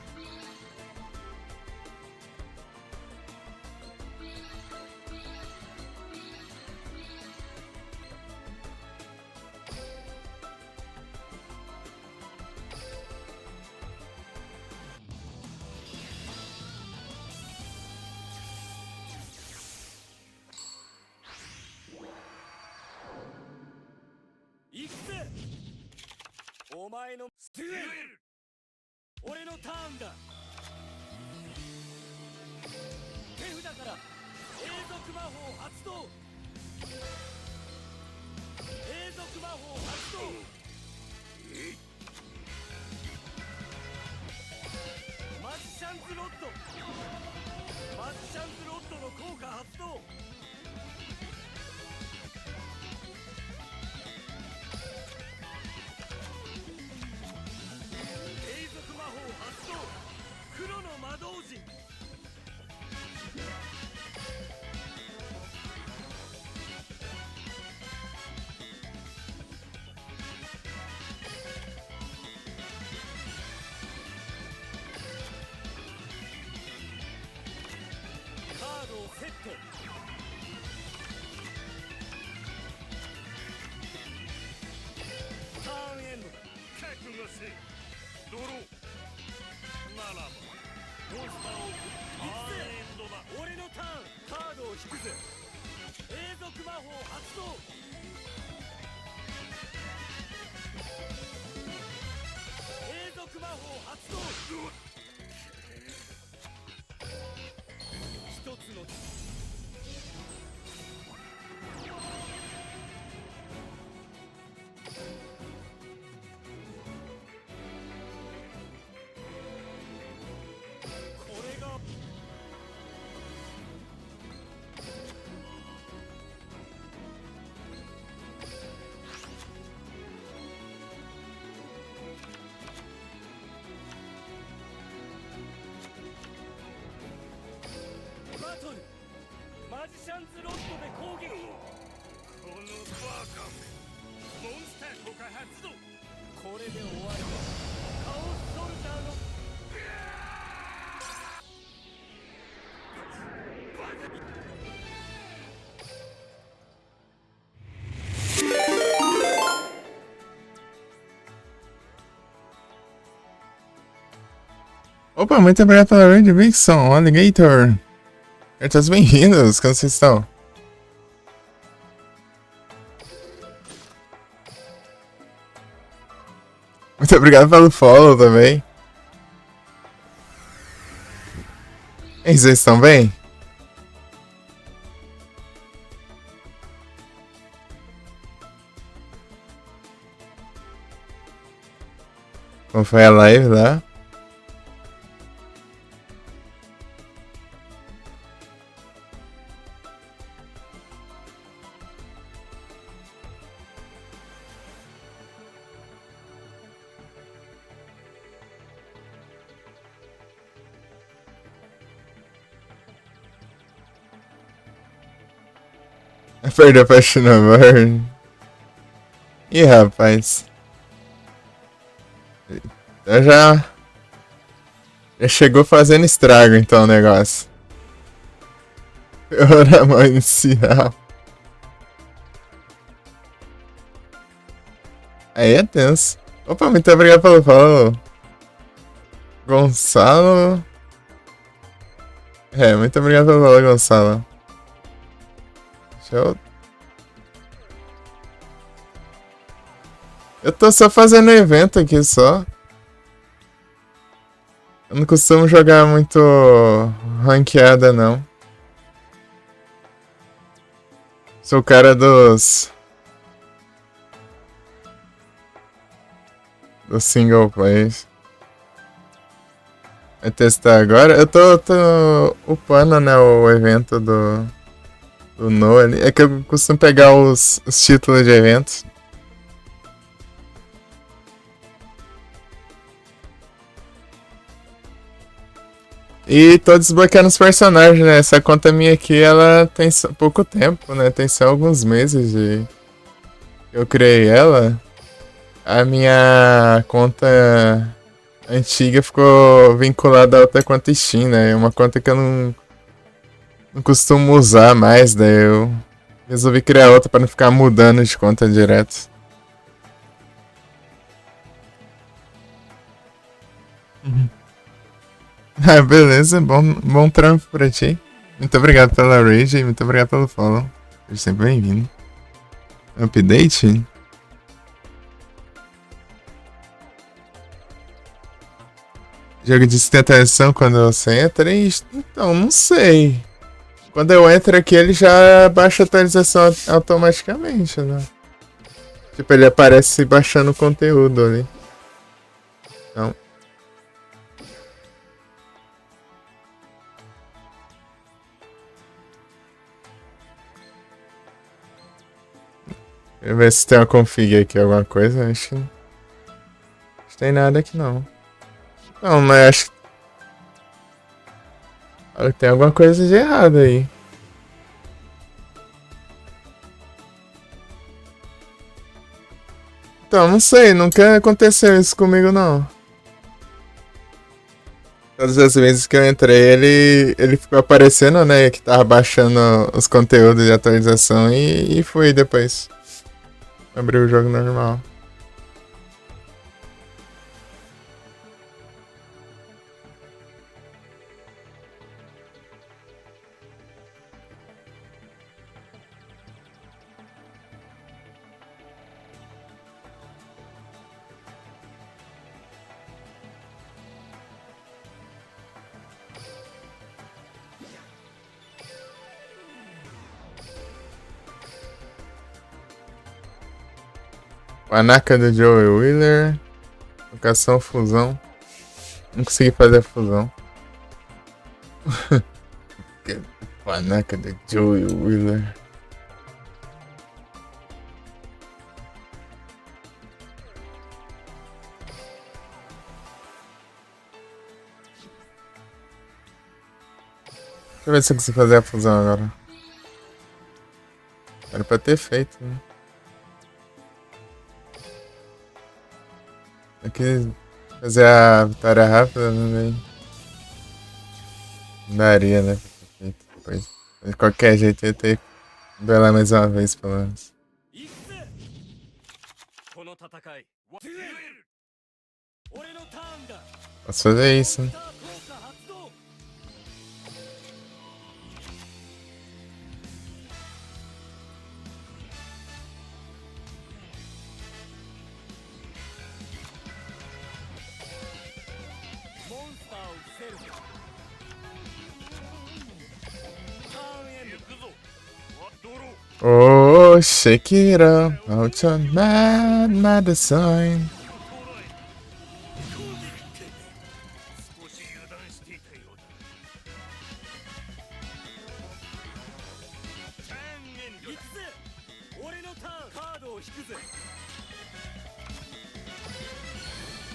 行くぜ。お前のデュエル。俺のターンだ。手札から永続魔法発動。永続魔法発動。マジシャンズロッド。マジシャンズロッドの効果発動。永続魔法発動。黒の魔導陣。カードをセット。ターンエンドだ。覚悟せい。ドロー。ならばモンスターをターンエンドだ。俺のターン。カードを引くぜ。永続魔法発動。永続魔法発動。一つのこれがバトル。マジシャンズロッドで攻撃。このバカめ。モンスター効果発動。これで終わりだ。カオスソルジャーのOpa, muito obrigado pela grande Vixon, Alligator. Todos bem-vindos, como vocês estão? Muito obrigado pelo follow também. E aí, vocês estão bem? Como foi a live lá? Perdeu a Passion Burn. Ih, rapaz. Já chegou fazendo estrago então o negócio. Hora mal inicial. Aí é tenso. Opa, muito obrigado pelo follow. Gonçalo. Muito obrigado pelo follow, Gonçalo. Eu tô só fazendo evento aqui só. Eu não costumo jogar muito ranqueada não. Sou o cara dos do single player. Vai testar agora? Eu tô upando, né, o evento do No ali. É que eu costumo pegar os títulos de eventos. E tô desbloqueando os personagens, né? Essa conta minha aqui, ela tem pouco tempo, né? Tem só alguns meses de... Eu criei ela. A minha conta antiga ficou vinculada a outra conta Steam, né? É uma conta que eu não costumo usar mais, daí eu resolvi criar outra pra não ficar mudando de conta direto. Ah, beleza, bom trampo pra ti. Muito obrigado pela raid e muito obrigado pelo follow. Seja sempre bem-vindo. Update? Jogo de sustentação quando você entra? Então, não sei. Quando eu entro aqui, ele já baixa a atualização automaticamente, né? Tipo, ele aparece baixando o conteúdo ali. Então... Deixa eu ver se tem uma config aqui, alguma coisa. Acho que não tem nada aqui, não. Não, mas acho que... Tem alguma coisa de errado aí. Então, não sei, nunca aconteceu isso comigo, não. Todas as vezes que eu entrei, ele ficou aparecendo, né, que tava baixando os conteúdos de atualização e foi depois. Abriu o jogo normal. Panaca do Joey Wheeler. Locação fusão. Não consegui fazer a fusão. Panaca do Joey Wheeler. Deixa eu ver se eu consigo fazer a fusão agora. Era pra ter feito, né? Aqui fazer a vitória rápida, não daria, né? Depois, de qualquer jeito, eu ia ter que duelar mais uma vez, pelo menos. Posso fazer isso, né? Oh, shake it up, out your mad medicine. 少し油断していたようだ。チャンエンドだ。行くぜ。俺のターン。カードを引くぜ。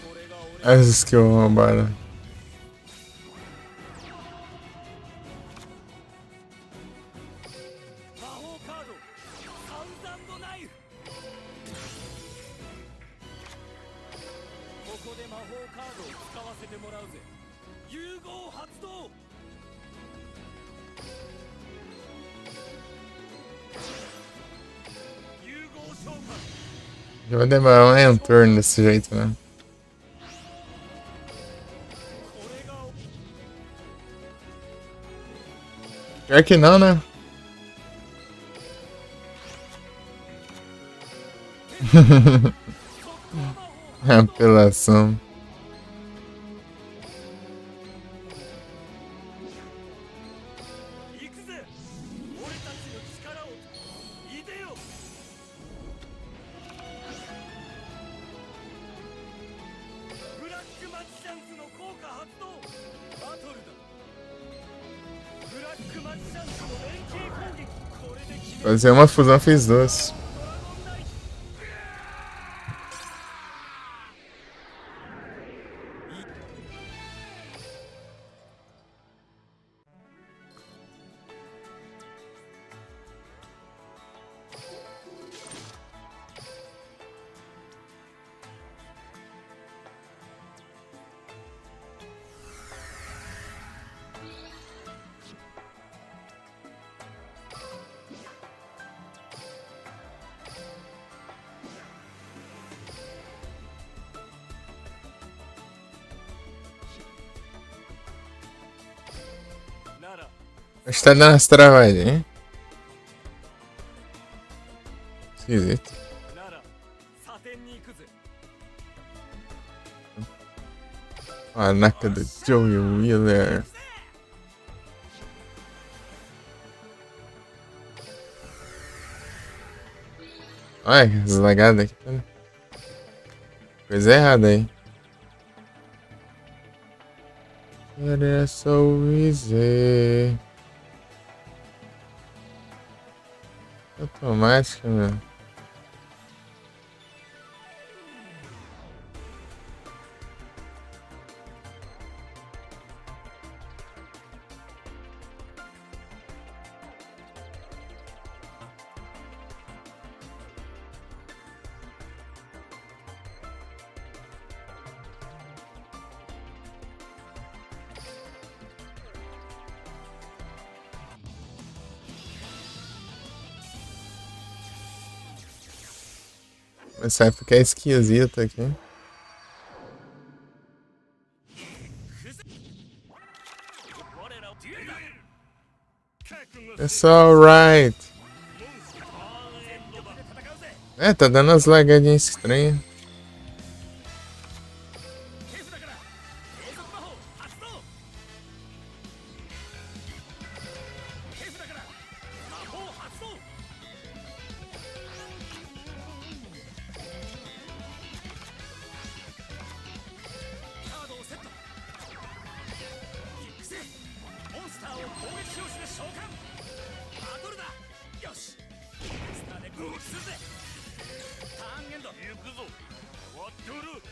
これが俺の As skill roubada. 魔法カードサウザンドナイフ。ここで魔法カードを使わせてもらうぜ。融合発動。融合召喚。 Já vai demorar um turno desse jeito, né? Pior que não, né? Apelação. マジシャンズの効果発動バトルだブラックマジシャンズの連携攻撃これで決め Fazer uma fusão fez duas. ドラゴンナイト なら Acho que tá dando umas travadinhas, hein? Esquisito. なら査点に行くぜ Caraca do Joey Wheeler. Olha, deslagado aqui. Coisa errada aí. Era so easy. Automática, meu. Essa época é esquisita aqui. It's alright. É, tá dando umas lagadinhas estranhas. 手札から永続魔法発動手札から魔法発動カードをセット育成モンスターを攻撃表示で召喚バトルだよしモンスターで攻撃するぜターンエンド行くぞ終わっておる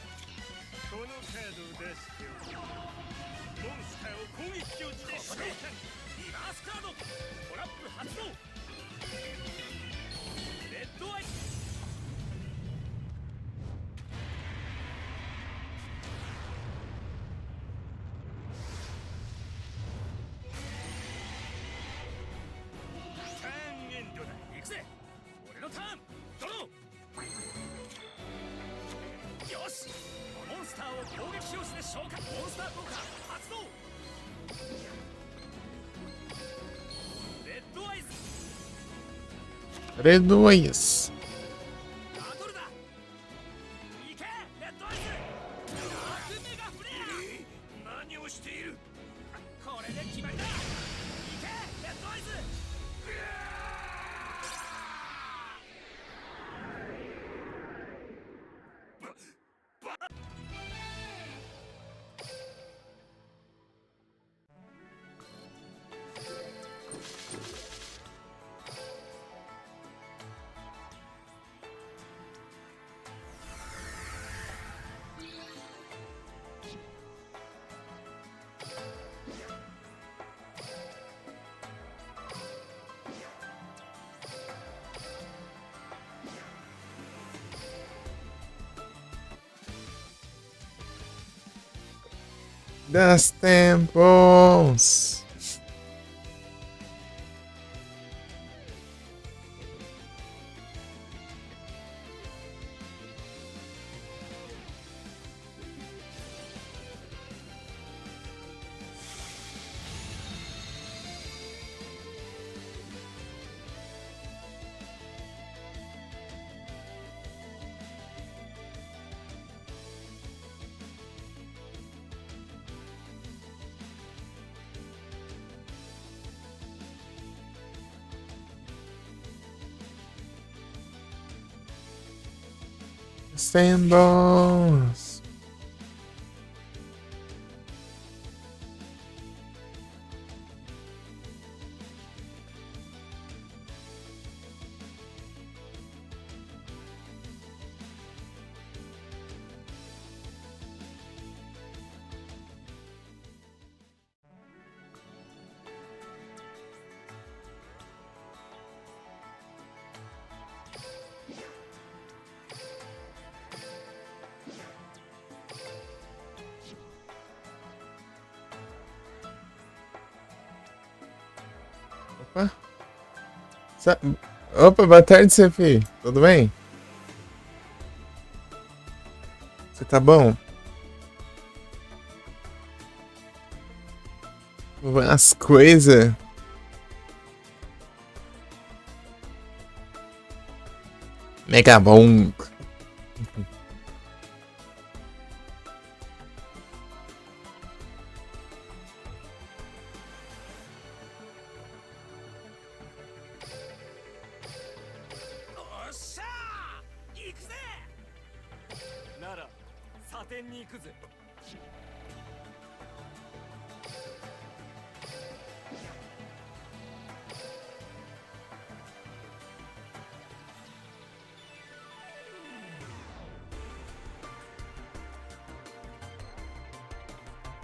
このカードを出しておくモンスターを攻撃表示で召喚リバースカードトラップ発動レッドアイターンエンドだ行くぜ俺のターンドローよしモンスターを攻撃表示で召喚モンスター効果発動レッドアイズ Reduis. バトルだ行けレッドアイズダークメガフレア何をしているこれで決まりだ行けレッドアイズ Das tempos. Symbols. Opa, boa tarde, Cefi. Tudo bem? Você tá bom? As coisas. Mega bom.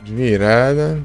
De virada.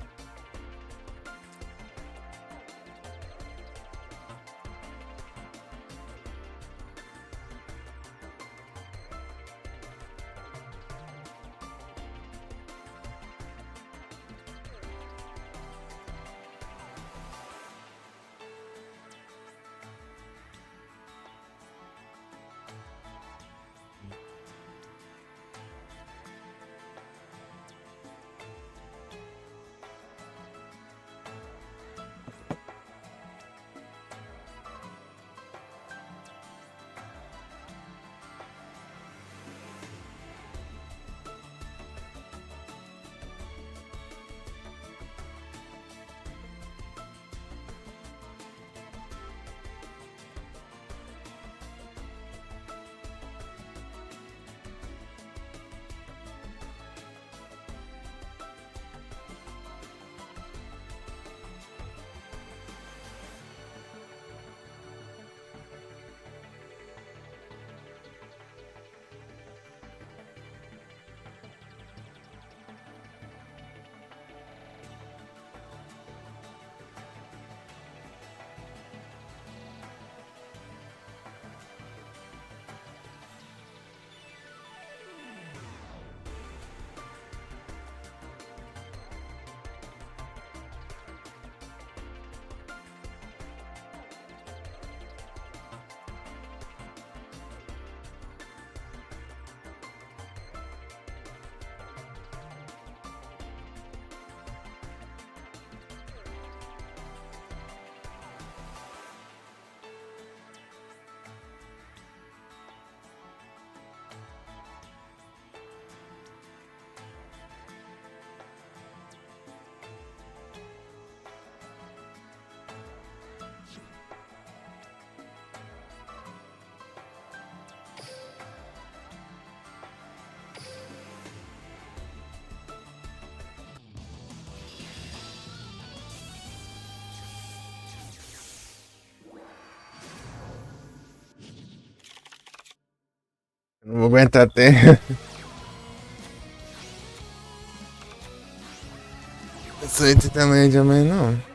Não vou aguentar até. Eu sou esse tamanho de homem, não.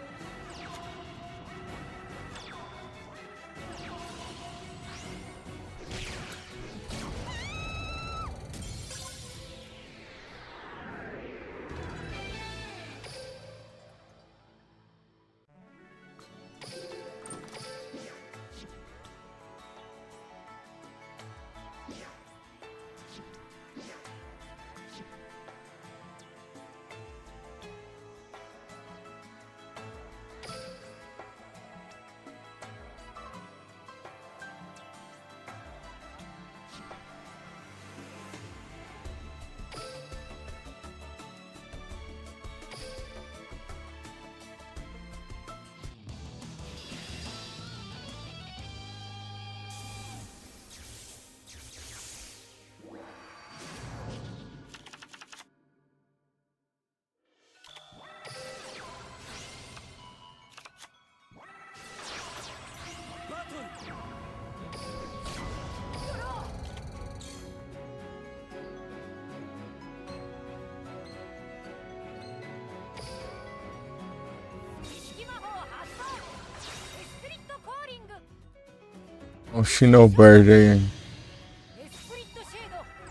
O Shinobird aí.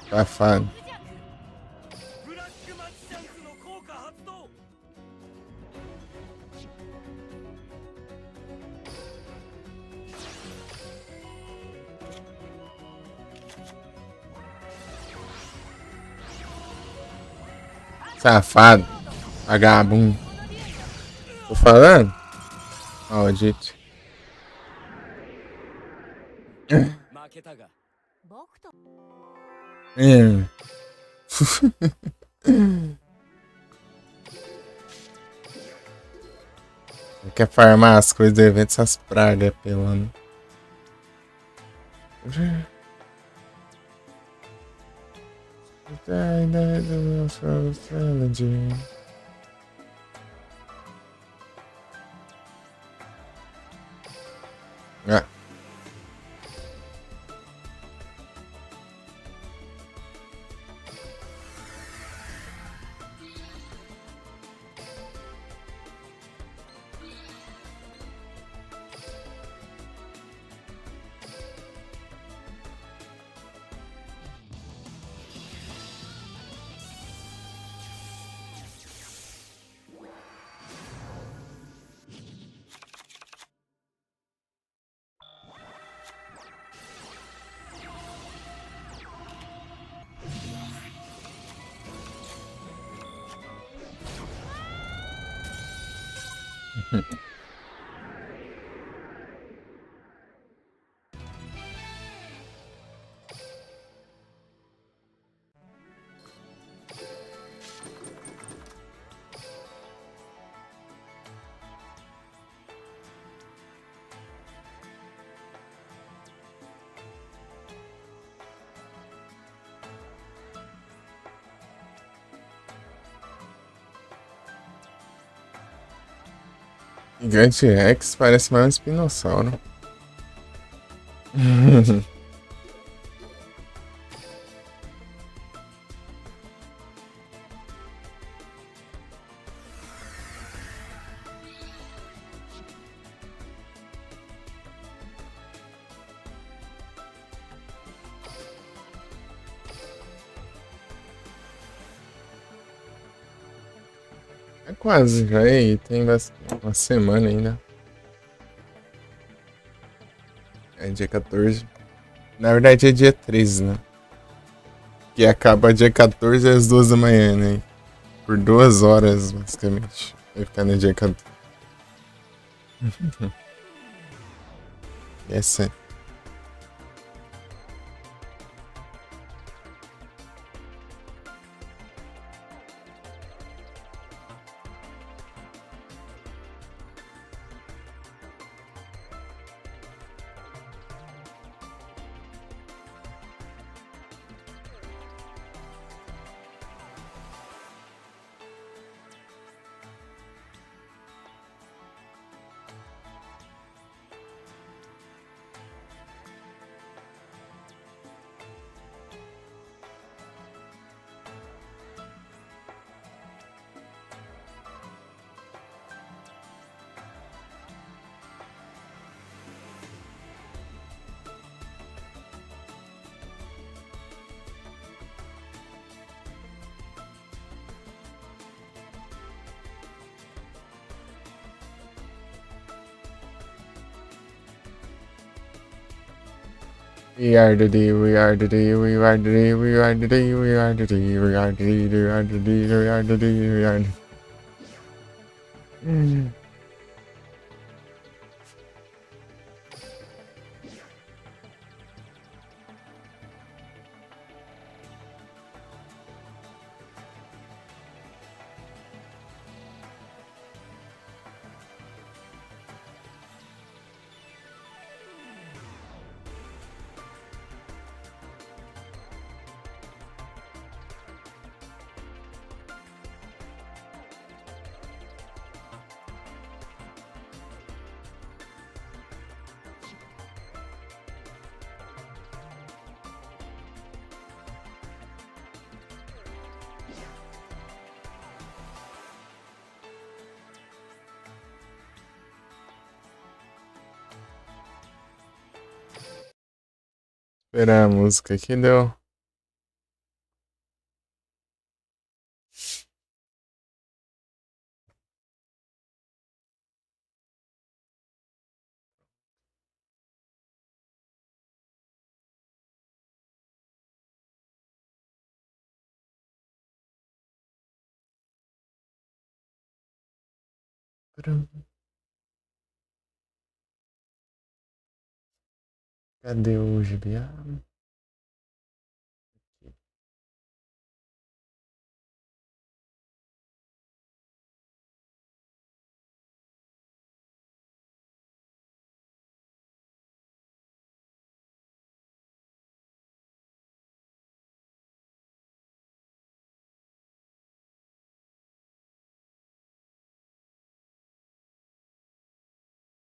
Safado. ブラックマジシャンズの効果発動。 こ Safado. Vagabundo. Tô falando? Maldito. 負けたが僕と Hum. Quer farmar as coisas do evento, essas pragas pelando. Ah. Gigante Rex parece mais um espinossauro. É quase, já aí, tem uma semana ainda. É dia 14. Na verdade é dia 13, né? Que acaba dia 14 às 2 da manhã, né? Por 2 horas, basicamente. Vai ficar no dia 14. Essa. We are the day, we are the day, we are the day, we are the day, we are the day, we are the day, we are the day, we are the day, we are the day. Esperar a música aqui deu. Cadê o GBA?